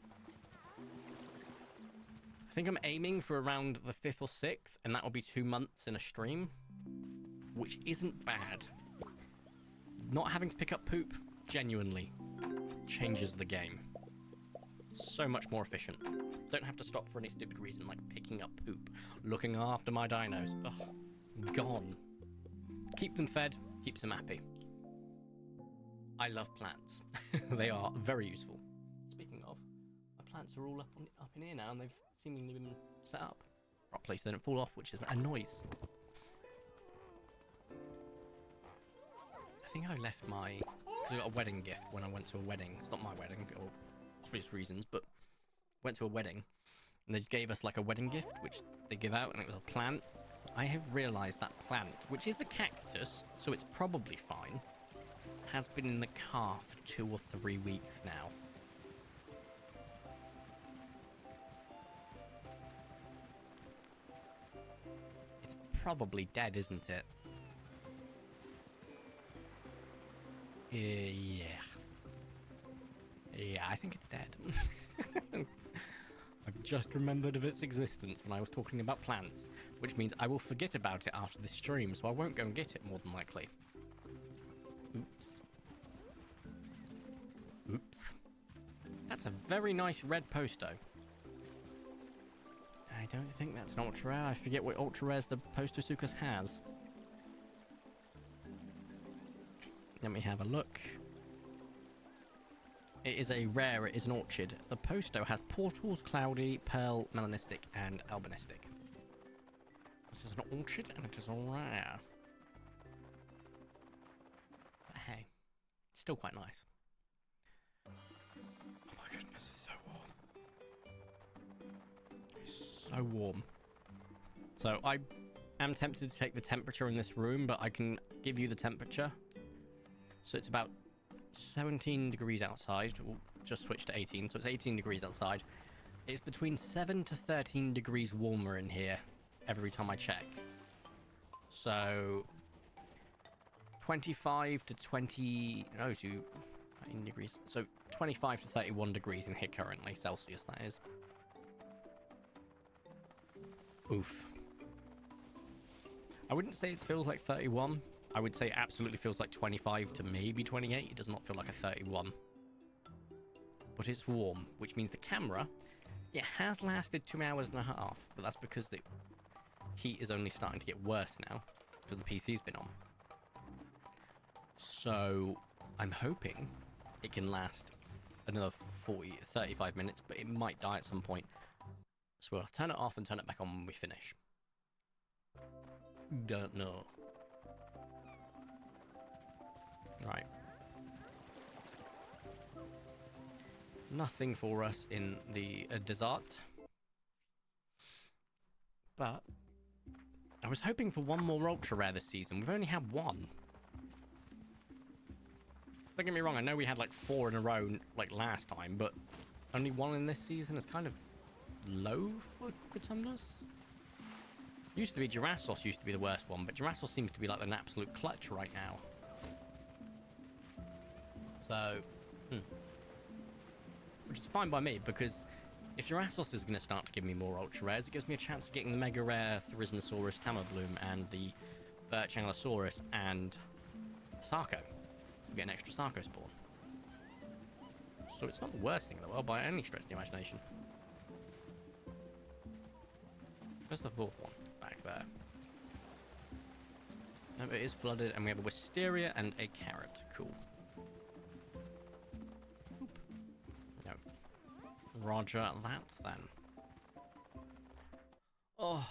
I think I'm aiming for around the 5th or 6th, and that will be 2 months in a stream, which isn't bad. Not having to pick up poop genuinely changes the game. So much more efficient. Don't have to stop for any stupid reason like picking up poop, looking after my dinos. Ugh, gone. Keep them fed, keeps them happy. I love plants. They are very useful. Speaking of, my plants are all up in here now, and they've seemingly been set up properly so they don't fall off, which is a noise. I think I left my... because I got a wedding gift when I went to a wedding. It's not my wedding, for obvious reasons, but went to a wedding, and they gave us like a wedding gift, which they give out, and it was a plant. I have realised that plant, which is a cactus, so it's probably fine, has been in the car for 2 or 3 weeks now. It's probably dead, isn't it? Yeah. Yeah, I think it's dead. I've just remembered of its existence when I was talking about plants, which means I will forget about it after this stream, so I won't go and get it more than likely. Oops. Oops. That's a very nice red posto. I don't think that's an ultra rare. I forget what ultra rares the Postosuchus has. Let me have a look. It is a rare, it is an orchid. The Posto has portals, cloudy, pearl, melanistic, and albinistic. This is an orchid and it is a rare. But hey, still quite nice. Oh my goodness, it's so warm. It's so warm. So I am tempted to take the temperature in this room, but I can give you the temperature. So it's about 17 degrees outside. We'll just switch to 18, so it's 18 degrees outside. It's between 7 to 13 degrees warmer in here every time I check. So 25 to 20, no, to in degrees. So 25 to 31 degrees in here currently, Celsius that is. Oof. I wouldn't say it feels like 31. I would say it absolutely feels like 25 to maybe 28. It does not feel like a 31. But it's warm, which means the camera, it has lasted 2 hours and a half, but that's because the heat is only starting to get worse now because the PC's been on. So I'm hoping it can last another 35 minutes, but it might die at some point. So we'll turn it off and turn it back on when we finish. Don't know. Right. Nothing for us in the desert. But I was hoping for one more ultra rare this season. We've only had one. Don't get me wrong, I know we had like 4 in a row like last time, but only one in this season is kind of low for Critumnus. Used to be Girassos used to be the worst one, but Girassos seems to be like an absolute clutch right now. So, which is fine by me, because if Girassos is going to start to give me more ultra rares, it gives me a chance of getting the mega rare Therizinosaurus Tamabloom and the Birchangosaurus and Sarco. We get an extra Sarco spawn. So it's not the worst thing in the world by any stretch of the imagination. Where's the 4th one? Back there. No, it is flooded, and we have a Wisteria and a Carrot. Cool. Oop. No. Roger that, then. Oh.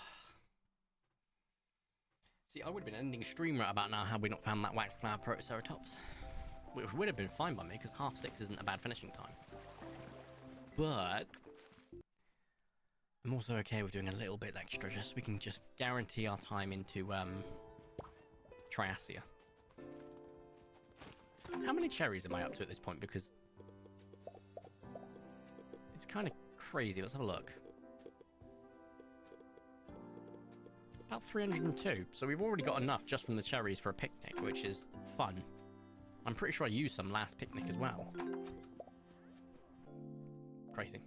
See, I would have been ending stream right about now had we not found that Wax Flower Protoceratops. Which would have been fine by me, because 6:30 isn't a bad finishing time. But I'm also okay with doing a little bit extra, just so we can just guarantee our time into Triasia. How many cherries am I up to at this point? Because it's kind of crazy. Let's have a look. About 302. So we've already got enough just from the cherries for a picnic, which is fun. I'm pretty sure I used some last picnic as well. Crazy.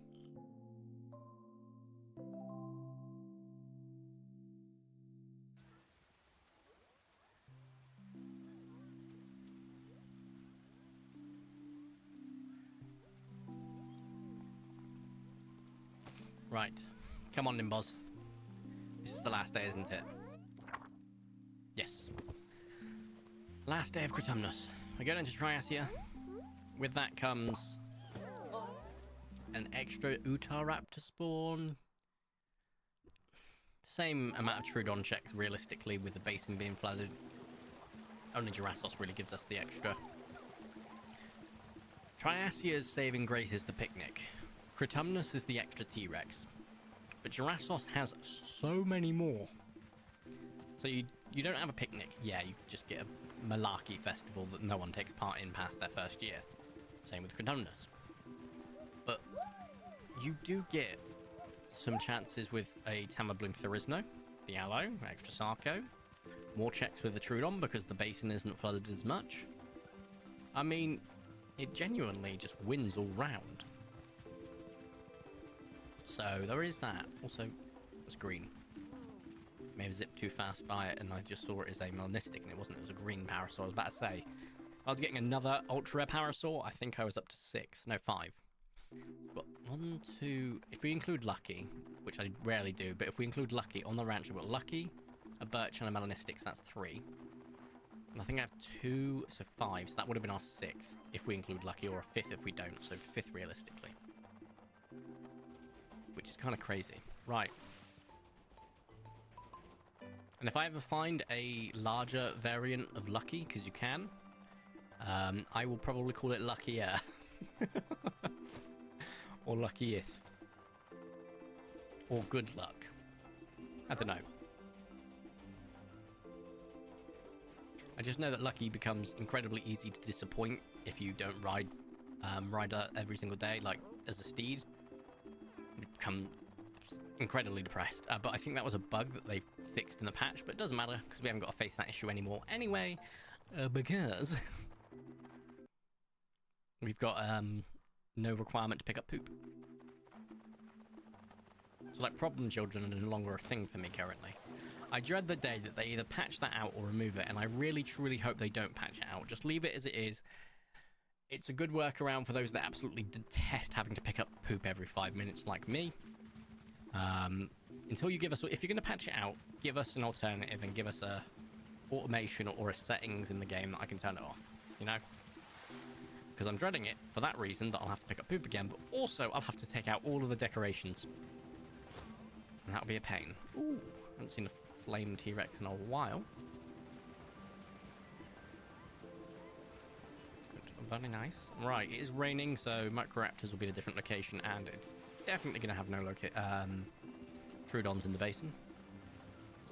Right. Come on, Nimbos. This is the last day, isn't it? Yes. Last day of Critumnus. We're going into Triasia. With that comes an extra Utahraptor spawn. Same amount of Troodon checks, realistically, with the basin being flooded. Only Girassos really gives us the extra. Triasia's saving grace is the picnic. Critumnus is the extra T-Rex. But Girassos has so many more. So you don't have a picnic. Yeah, you just get a malarkey festival that no one takes part in past their first year. Same with Critumnus. But you do get some chances with a Tamabloom Therizino, the Aloe, extra Sarco, more checks with the Troodon because the basin isn't flooded as much. I mean, it genuinely just wins all round. So there is that. Also, it's green. May have zipped too fast by it and I just saw it as a melanistic and it wasn't. It was a green parasaur. I was about to say, if I was getting another ultra rare parasaur, I think I was up to 6. No, 5. We've got 1, 2... If we include Lucky, which I rarely do, but if we include Lucky, on the ranch I've got Lucky, a Birch and a melanistic, so that's 3. And I think I have 2, so 5. So that would have been our 6th if we include Lucky, or a 5th if we don't, so 5th realistically. Which is kind of crazy. Right. And if I ever find a larger variant of Lucky, because you can, I will probably call it Luckier. Or Luckiest. Or Good Luck. I don't know. I just know that Lucky becomes incredibly easy to disappoint if you don't ride her every single day, like as a steed. You become incredibly depressed. But I think that was a bug that they fixed in the patch, but it doesn't matter because we haven't got to face that issue anymore anyway, because we've got no requirement to pick up poop. So like problem children are no longer a thing for me currently. I dread the day that they either patch that out or remove it, and I really truly hope they don't patch it out. Just leave it as it is. It's a good workaround for those that absolutely detest having to pick up poop every 5 minutes like me. Until you give us, if you're going to patch it out, give us an alternative and give us a automation or a settings in the game that I can turn it off, you know? Because I'm dreading it for that reason, that I'll have to pick up poop again, but also I'll have to take out all of the decorations. And that'll be a pain. Ooh, haven't seen a flame T-Rex in a while. Very nice. Right, it is raining, so Microraptors will be in a different location, and it's definitely going to have no Troodons in the basin.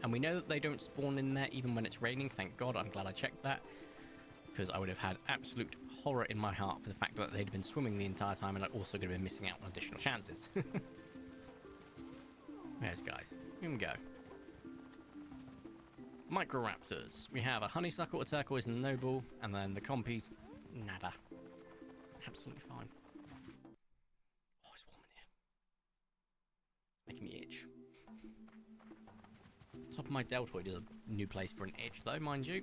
And we know that they don't spawn in there even when it's raining. Thank God, I'm glad I checked that, because I would have had absolute horror in my heart for the fact that they'd have been swimming the entire time, and I'd also going to be missing out on additional chances. There's guys. Here we go. Microraptors. We have a honeysuckle, a turquoise, and a noble, and then the compies. Nada. Absolutely fine. Oh, it's warm in here. Making me itch. Top of my deltoid is a new place for an itch, though, mind you.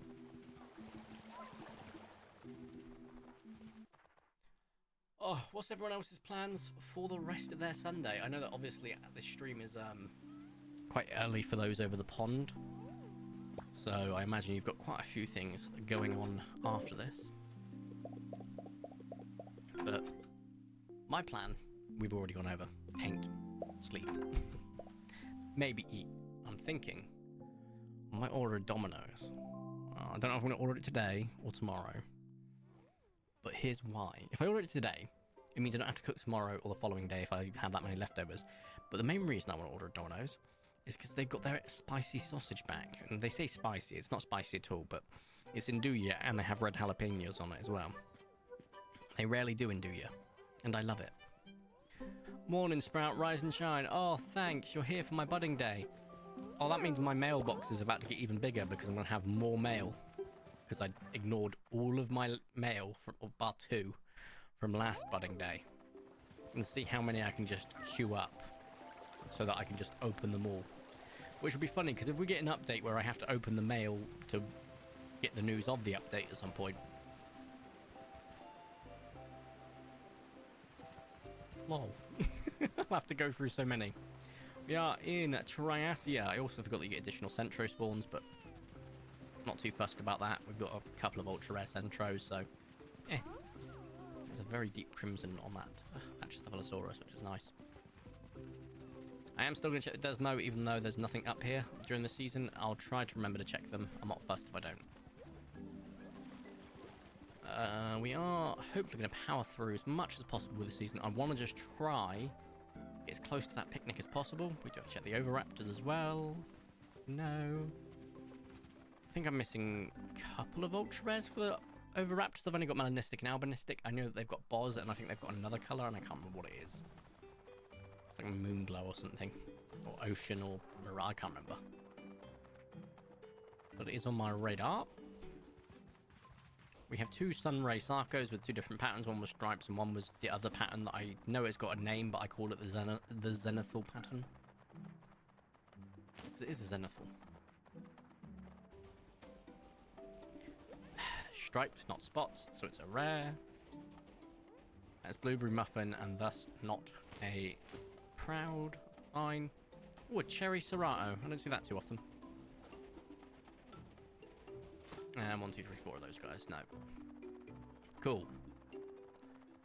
Oh, what's everyone else's plans for the rest of their Sunday? I know that obviously this stream is quite early for those over the pond. So I imagine you've got quite a few things going on after this. But my plan, we've already gone over. Paint, sleep, maybe eat. I'm thinking I might order a Domino's. I don't know if I'm going to order it today or tomorrow. But here's why. If I order it today, it means I don't have to cook tomorrow or the following day if I have that many leftovers. But the main reason I want to order a Domino's is because they've got their spicy sausage back. And they say spicy, it's not spicy at all, but it's Nduja and they have red jalapenos on it as well. They rarely do Nduja, and I love it. Morning, Sprout, rise and shine. Oh, thanks, you're here for my budding day. Oh, that means my mailbox is about to get even bigger because I'm going to have more mail. Because I ignored all of my mail, or bar 2, from last budding day. And see how many I can just queue up so that I can just open them all. Which would be funny, because if we get an update where I have to open the mail to get the news of the update at some point. Lol. I'll have to go through so many. We are in Triasia. I also forgot that you get additional Centro spawns, but not too fussed about that. We've got a couple of ultra rare Centros, so eh. There's a very deep crimson on that Pachycephalosaurus, which is nice. I am still going to check the Desmo, even though there's nothing up here during the season. I'll try to remember to check them. I'm not fussed if I don't. We are hopefully going to power through as much as possible with the season. I want to just try get as close to that picnic as possible. We do have to check the Oviraptors as well. No. I think I'm missing a couple of ultra rares for the Oviraptors. I've only got Melanistic and Albinistic. I know that they've got Boz, and I think they've got another colour, and I can't remember what it is. It's like Moonglow or something. Or Ocean or Mirage. I can't remember. But it is on my radar. We have 2 Sunray Sarcos with 2 different patterns. One was stripes and one was the other pattern that I know it's got a name, but I call it the Zenithal pattern. It is a Zenithal. Stripes, not spots, so it's a rare. That's Blueberry Muffin and thus not a proud. Fine. Oh, a Cherry Serato. I don't see that too often. And 1, 2, 3, 4 of those guys. No. Cool.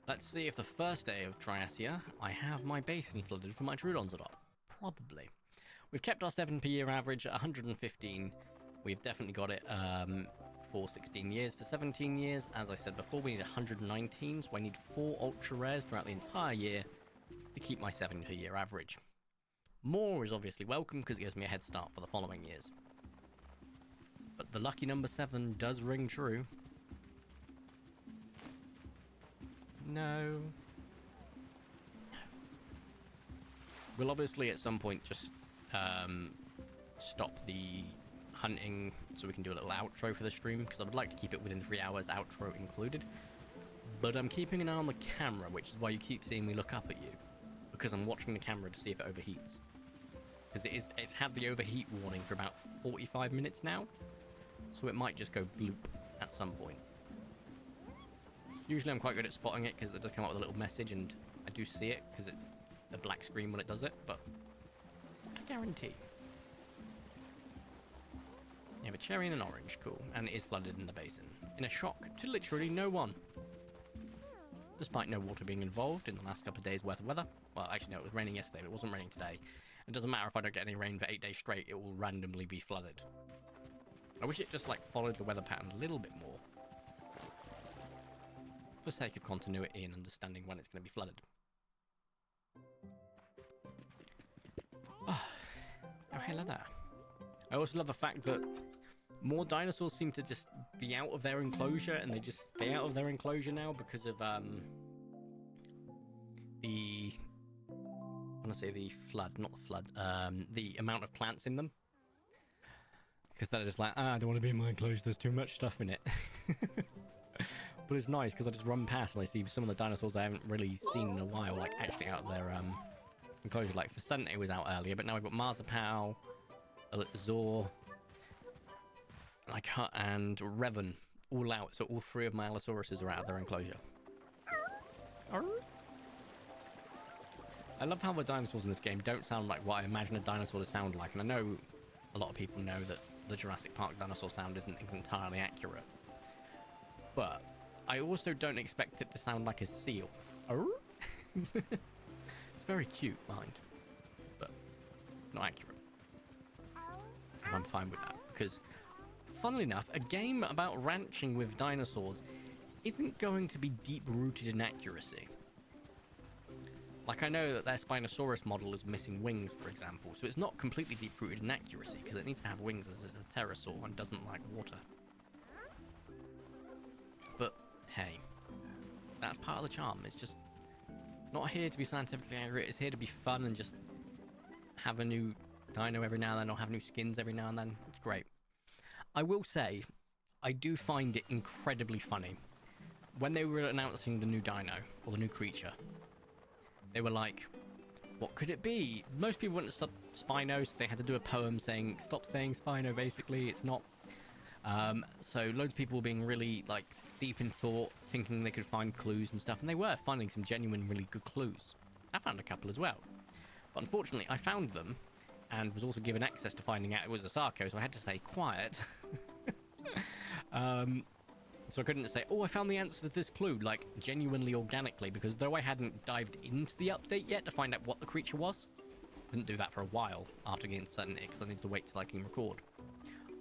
Let's see if the first day of Triasia I have my basin flooded for my Troodons or not. Probably. We've kept our 7 per year average at 115. We've definitely got it for 16 years. For 17 years, as I said before, we need 119. So I need 4 ultra rares throughout the entire year to keep my 7 per year average. More is obviously welcome because it gives me a head start for the following years. But the lucky number 7 does ring true. No. We'll obviously at some point just stop the hunting so we can do a little outro for the stream, because I would like to keep it within 3 hours, outro included. But I'm keeping an eye on the camera, which is why you keep seeing me look up at you. Because I'm watching the camera to see if it overheats. Because it's had the overheat warning for about 45 minutes now. So it might just go bloop at some point. Usually I'm quite good at spotting it because it does come up with a little message and I do see it because it's a black screen when it does it, but not a guarantee. You have a cherry and an orange, cool. And it is flooded in the basin. In a shock to literally no one. Despite no water being involved in the last couple of days worth of weather. Well, actually no, it was raining yesterday, but it wasn't raining today. It doesn't matter if I don't get any rain for 8 days straight, it will randomly be flooded. I wish it just like followed the weather pattern a little bit more. For the sake of continuity and understanding when it's going to be flooded. Oh, hello there. I also love the fact that more dinosaurs seem to just be out of their enclosure, and they just stay out of their enclosure now because of the... I want to say the flood, not the flood. The amount of plants in them. Because they're just like, I don't want to be in my enclosure, there's too much stuff in it. But it's nice because I just run past and I see some of the dinosaurs I haven't really seen in a while, like actually out of their enclosure. Like the Sunday was out earlier, but now I've got Marzipow, Zor, and Revan all out. So all three of my Allosauruses are out of their enclosure. I love how the dinosaurs in this game don't sound like what I imagine a dinosaur to sound like, and I know a lot of people know that the Jurassic Park dinosaur sound isn't entirely accurate. But I also don't expect it to sound like a seal. It's very cute, mind, but not accurate. And I'm fine with that, because, funnily enough, a game about ranching with dinosaurs isn't going to be deep-rooted in accuracy. Like, I know that their Spinosaurus model is missing wings, for example, so it's not completely deep-rooted in accuracy, because it needs to have wings as a pterosaur and doesn't like water. But, hey, that's part of the charm. It's just not here to be scientifically accurate, it's here to be fun and just have a new dino every now and then, or have new skins every now and then. It's great. I will say, I do find it incredibly funny. When they were announcing the new dino, or the new creature, they were like, what could it be? Most people went to Spino, so they had to do a poem saying, stop saying Spino, basically, it's not. So loads of people were being really, like, deep in thought, thinking they could find clues and stuff, and they were finding some genuine, really good clues. I found a couple as well. But unfortunately, I found them, and was also given access to finding out it was a Sarco, so I had to stay quiet. So I couldn't say, oh, I found the answer to this clue, like, genuinely organically, because though I hadn't dived into the update yet to find out what the creature was, didn't do that for a while after getting certainty, because I needed to wait till I can record.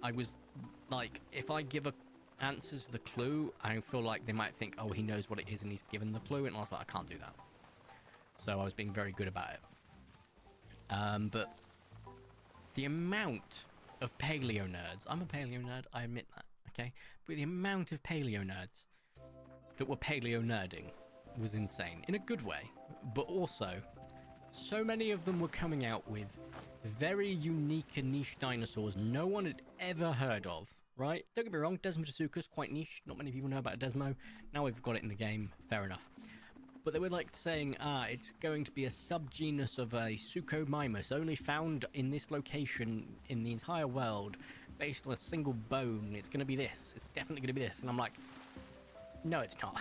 I was like, if I give answers to the clue, I feel like they might think, oh, he knows what it is and he's given the clue, and I was like, I can't do that. So I was being very good about it. But the amount of paleo nerds, I'm a paleo nerd, I admit that, okay? But the amount of paleo nerds that were paleo nerding was insane, in a good way. But also, so many of them were coming out with very unique and niche dinosaurs no one had ever heard of, right? Don't get me wrong, Desmodonsuchus, quite niche. Not many people know about a Desmo. Now we've got it in the game, fair enough. But they were like saying, it's going to be a subgenus of a Suchomimus, only found in this location in the entire world, based on a single bone. It's going to be this. It's definitely going to be this. And I'm like, no, it's not.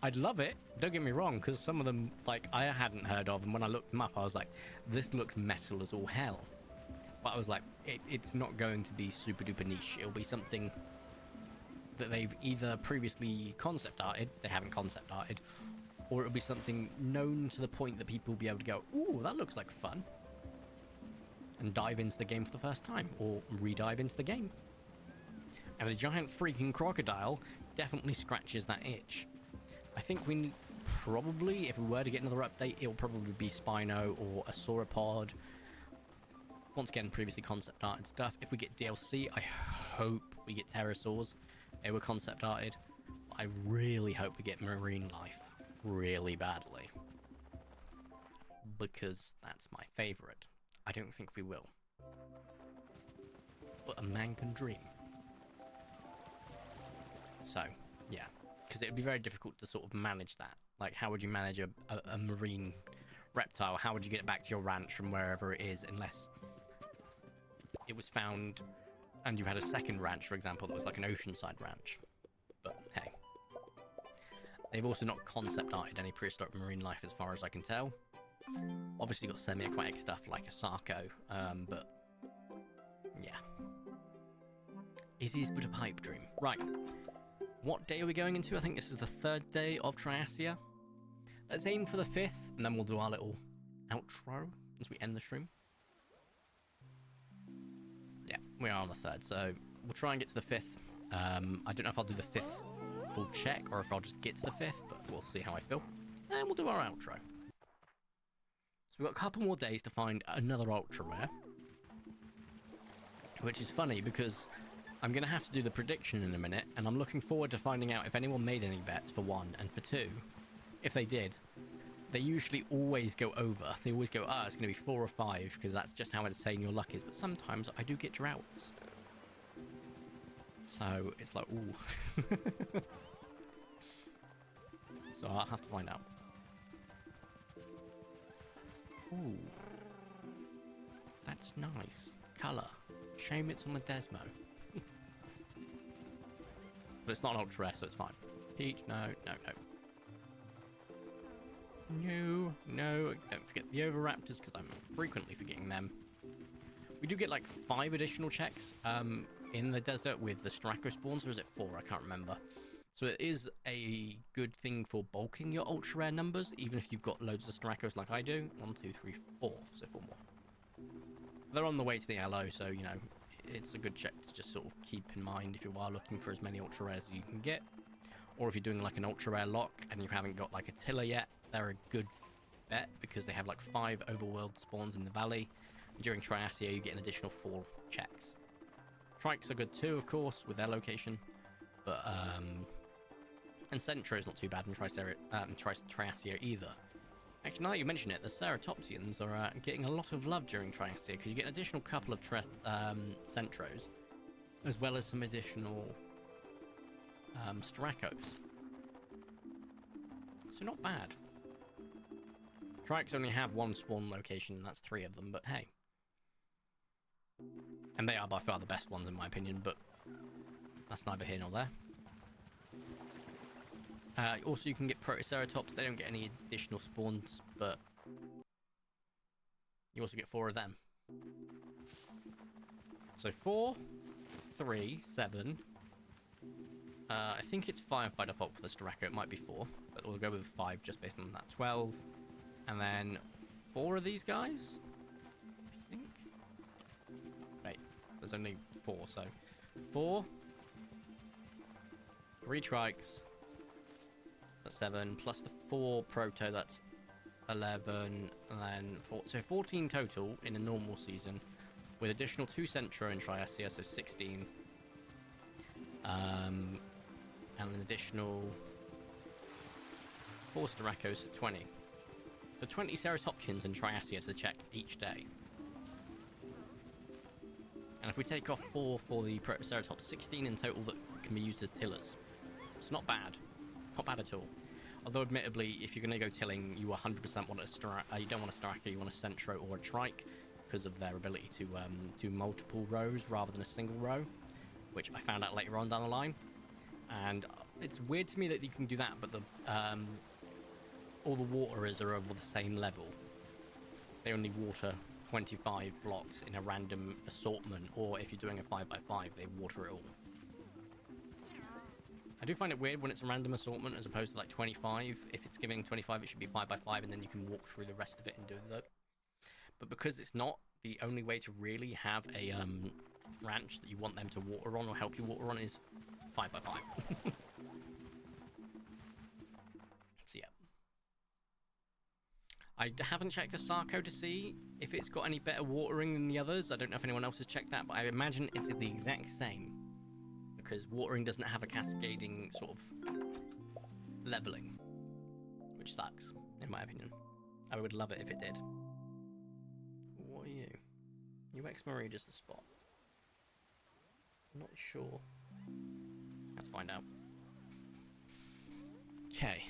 I'd love it, don't get me wrong, because some of them, like, I hadn't heard of, and when I looked them up, I was like, this looks metal as all hell. But I was like, it's not going to be super duper niche. It'll be something that they've either previously concept arted, they haven't concept arted, or it'll be something known to the point that people will be able to go, ooh, that looks like fun, and dive into the game for the first time, or re-dive into the game. And the giant freaking crocodile definitely scratches that itch. I think we probably, if we were to get another update, it'll probably be Spino or a sauropod. Once again, previously concept arted stuff. If we get DLC, I hope we get pterosaurs. They were concept arted. I really hope we get marine life really badly, because that's my favorite. I don't think we will, but a man can dream. So, yeah. because it would be very difficult to sort of manage that. Like, how would you manage a marine reptile? How would you get it back to your ranch from wherever it is, unless it was found and you had a second ranch, for example, that was like an oceanside ranch? But hey, they've also not concept arted any prehistoric marine life as far as I can tell. Obviously got semi-aquatic stuff like a sarco, but yeah. It is but a pipe dream. Right. What day are we going into? I think this is the 3rd day of Triasia. Let's aim for the 5th, and then we'll do our little outro as we end the stream. Yeah, we are on the 3rd, so we'll try and get to the 5th. I don't know if I'll do the 5th full check, or if I'll just get to the 5th, but we'll see how I feel. And we'll do our outro. So we've got a couple more days to find another ultra rare. Which is funny, because I'm going to have to do the prediction in a minute, and I'm looking forward to finding out if anyone made any bets for 1, and for 2. If they did, they usually always go over. They always go, it's going to be 4 or 5, because that's just how insane your luck is. But sometimes I do get droughts. So it's like, ooh. So I'll have to find out. Ooh. That's nice. Colour. Shame it's on a Desmo. But it's not an ultra rare, so it's fine. Peach, no. No, don't forget the Oviraptors, because I'm frequently forgetting them. We do get like 5 additional checks in the desert with the Straco spawns, or is it 4? I can't remember. So it is a good thing for bulking your ultra rare numbers, even if you've got loads of Stracos like I do. 1, 2, 3, 4, so 4 more. They're on the way to the LO, so, you know, it's a good check to just sort of keep in mind if you are looking for as many ultra rares as you can get. Or if you're doing like an ultra rare lock and you haven't got like a Tiller yet, they're a good bet because they have like 5 overworld spawns in the valley. During Triasia, you get an additional 4 checks. Trikes are good too, of course, with their location. But, and Centro is not too bad in Triasia either. Actually, now that you mention it, the Ceratopsians are getting a lot of love during Triasia because you get an additional couple of Centros, as well as some additional Stracos. So not bad. Trikes only have 1 spawn location, and that's 3 of them, but hey. And they are by far the best ones in my opinion, but that's neither here nor there. Also, you can get Protoceratops. They don't get any additional spawns, but you also get 4 of them. So 4, 3, 7. I think it's 5 by default for the Straco. It might be 4, but we'll go with 5 just based on that. 12. And then 4 of these guys, I think. Wait, there's only 4, so 4, 3 Trikes. That's 7, plus the 4 Proto, that's 11, and then 4, so 14 total in a normal season, with additional 2 Centro in Triasia, so 16, and an additional 4 Stracos, 20. So 20 Ceratopsians in Triasia to check each day. And if we take off 4 for the Protoceratops, 16 in total that can be used as tillers. It's not bad. Not bad at all. Although, admittedly, if you're going to go tilling, you 100% want a you don't want a Straka, you want a Centro or a Trike, because of their ability to do multiple rows rather than a single row, which I found out later on down the line. And it's weird to me that you can do that, but the all the waterers are over the same level. They only water 25 blocks in a random assortment, or if you're doing a 5x5, they water it all. I do find it weird when it's a random assortment as opposed to like 25. If it's giving 25, it should be 5x5, and then you can walk through the rest of it and do that. But because it's not, the only way to really have a ranch that you want them to water on or help you water on is 5x5. So yeah. I haven't checked the Sarco to see if it's got any better watering than the others. I don't know if anyone else has checked that, but I imagine it's the exact same. Because watering doesn't have a cascading sort of leveling, which sucks, in my opinion. I would love it if it did. What are you? You ex-Marie just a spot? I'm not sure. Let's find out. Okay.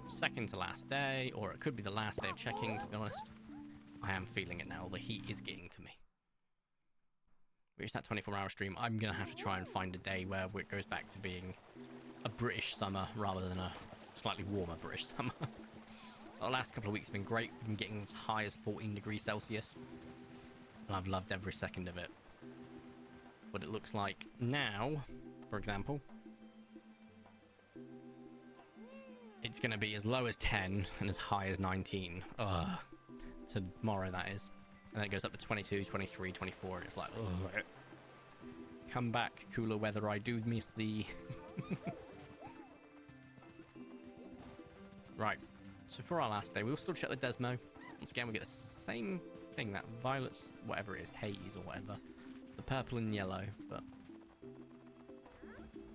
Second to last day, or it could be the last day of checking, to be honest. I am feeling it now. The heat is getting to me. Reach that 24-hour stream. I'm going to have to try and find a day where it goes back to being a British summer rather than a slightly warmer British summer. The last couple of weeks have been great. We've been getting as high as 14 degrees Celsius. And I've loved every second of it. What it looks like now, for example, it's going to be as low as 10 and as high as 19. Ugh. Tomorrow, that is. And then it goes up to 22, 23, 24. And it's like, ugh. Come back, cooler weather. I do miss thee. Right. So for our last day, we'll still check the Desmo. Once again, we get the same thing, that violet's, whatever it is, haze or whatever. The purple and yellow, but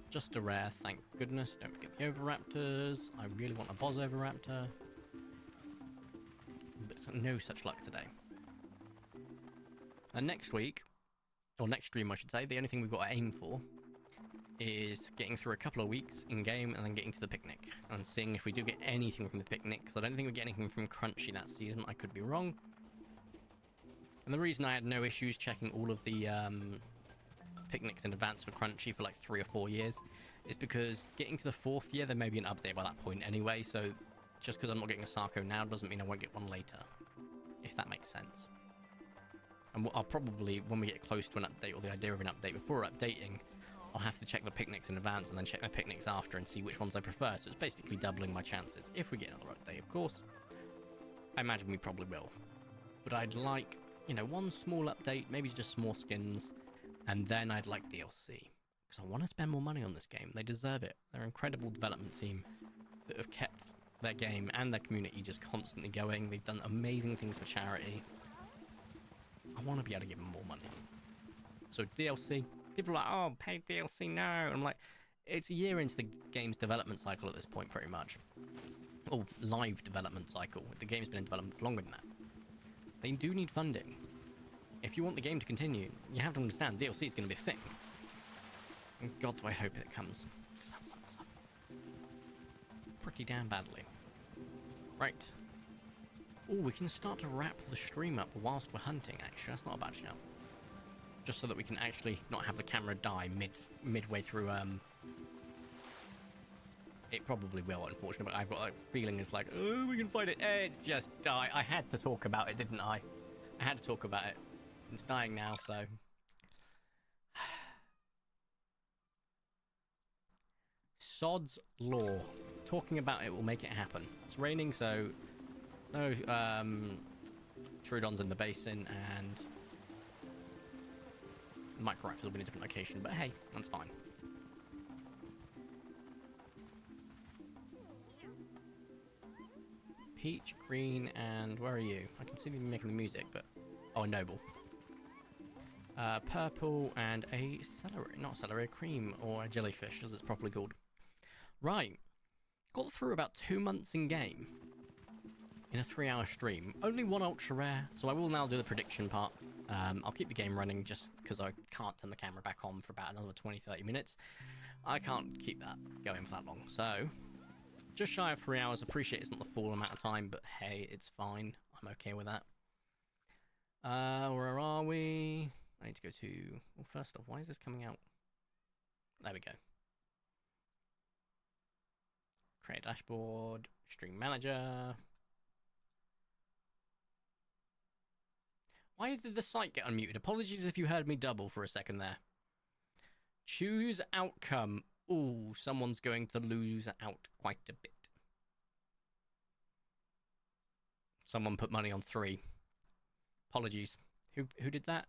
just a rare, thank goodness. Don't forget the Oviraptors. I really want a Boz Oviraptor. But no such luck today. And next week, or next stream I should say, the only thing we've got to aim for is getting through a couple of weeks in game and then getting to the picnic and seeing if we do get anything from the picnic, because I don't think we get anything from Crunchy that season. I could be wrong. And the reason I had no issues checking all of the picnics in advance for Crunchy for like 3 or 4 years is because getting to the 4th year, there may be an update by that point anyway, so just because I'm not getting a Sarko now doesn't mean I won't get one later, if that makes sense. And I'll probably, when we get close to an update or the idea of an update, before updating, I'll have to check the picnics in advance and then check my picnics after and see which ones I prefer. So it's basically doubling my chances. If we get another update, of course. I imagine we probably will. But I'd like, you know, one small update, maybe just more skins, and then I'd like DLC. Because I want to spend more money on this game. They deserve it. They're an incredible development team that have kept their game and their community just constantly going. They've done amazing things for charity. I want to be able to give them more money. So DLC, people are like, oh, pay DLC now. I'm like, it's a year into the game's development cycle at this point, pretty much. Or live development cycle. The game's been in development for longer than that. They do need funding. If you want the game to continue, you have to understand DLC is going to be a thing. And God, do I hope it comes. Because I want some. Pretty damn badly. Right. Oh, we can start to wrap the stream up whilst we're hunting, actually. That's not a bad shout. Just so that we can actually not have the camera die midway through. It probably will, unfortunately, but I've got a feeling it's like, oh, we can fight it. It's just die. I had to talk about it, didn't I? I had to talk about it. It's dying now, so... Sod's Law. Talking about it will make it happen. It's raining, so... No, Troodon's in the basin, and... Microraptors will be in a different location, but hey, that's fine. Peach, green, and where are you? I can see them making the music, but... Oh, a noble. Purple and a celery. Not celery, a cream, or a jellyfish, as it's properly called. Right. Got through about 2 months in game. In a 3-hour stream. Only one ultra rare, so I will now do the prediction part. I'll keep the game running just because I can't turn the camera back on for about another 20-30 minutes. I can't keep that going for that long, so... Just shy of 3 hours. Appreciate it's not the full amount of time, but hey, it's fine. I'm okay with that. Where are we? I need to go to... Well, first off, why is this coming out? There we go. Create dashboard. Stream manager. Why did the site get unmuted? Apologies if you heard me double for a second there. Choose outcome. Ooh, someone's going to lose out quite a bit. Someone put money on 3. Apologies. Who did that?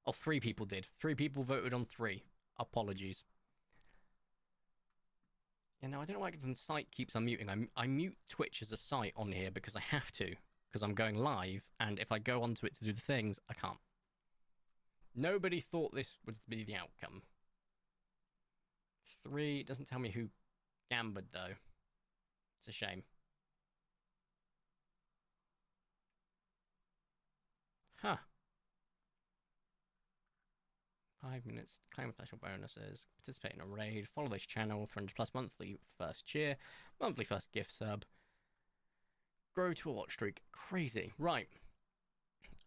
Oh, 3 people did. 3 people voted on 3. Apologies. Yeah, no, I don't know why the site keeps unmuting. I mute Twitch as a site on here because I have to. Because I'm going live, and if I go onto it to do the things, I can't. Nobody thought this would be the outcome. 3, it doesn't tell me who gambled, though. It's a shame. Huh. 5 minutes. Claim special bonuses. Participate in a raid. Follow this channel. 300 plus monthly first cheer. Monthly first gift sub. Grow to a watch streak. Crazy. Right.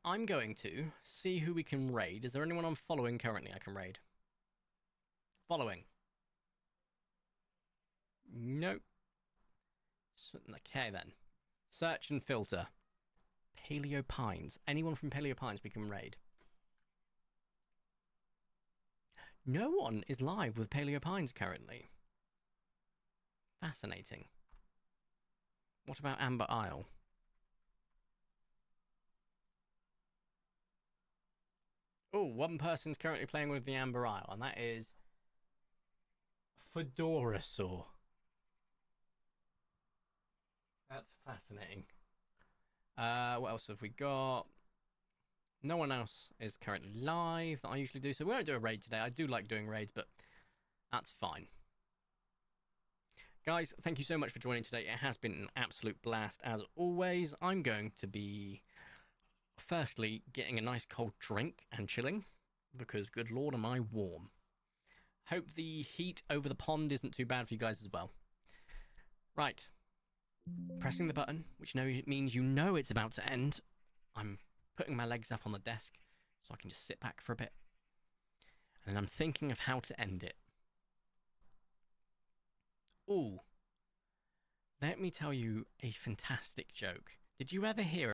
I'm going to see who we can raid. Is there anyone I'm following currently I can raid? Following. Nope. Okay then. Search and filter. Paleo Pines. Anyone from Paleo Pines we can raid? No one is live with Paleo Pines currently. Fascinating. What about Amber Isle? Oh, one person's currently playing with the Amber Isle, and that is Fedorasaur. That's fascinating. What else have we got? No one else is currently live that I usually do, so we won't do a raid today. I do like doing raids, but that's fine. Guys, thank you so much for joining today. It has been an absolute blast, as always. I'm going to be, firstly, getting a nice cold drink and chilling, because good lord am I warm. Hope the heat over the pond isn't too bad for you guys as well. Right. Pressing the button, which means you know it's about to end. I'm putting my legs up on the desk so I can just sit back for a bit. And then I'm thinking of how to end it. Ooh. Let me tell you a fantastic joke. Did you ever hear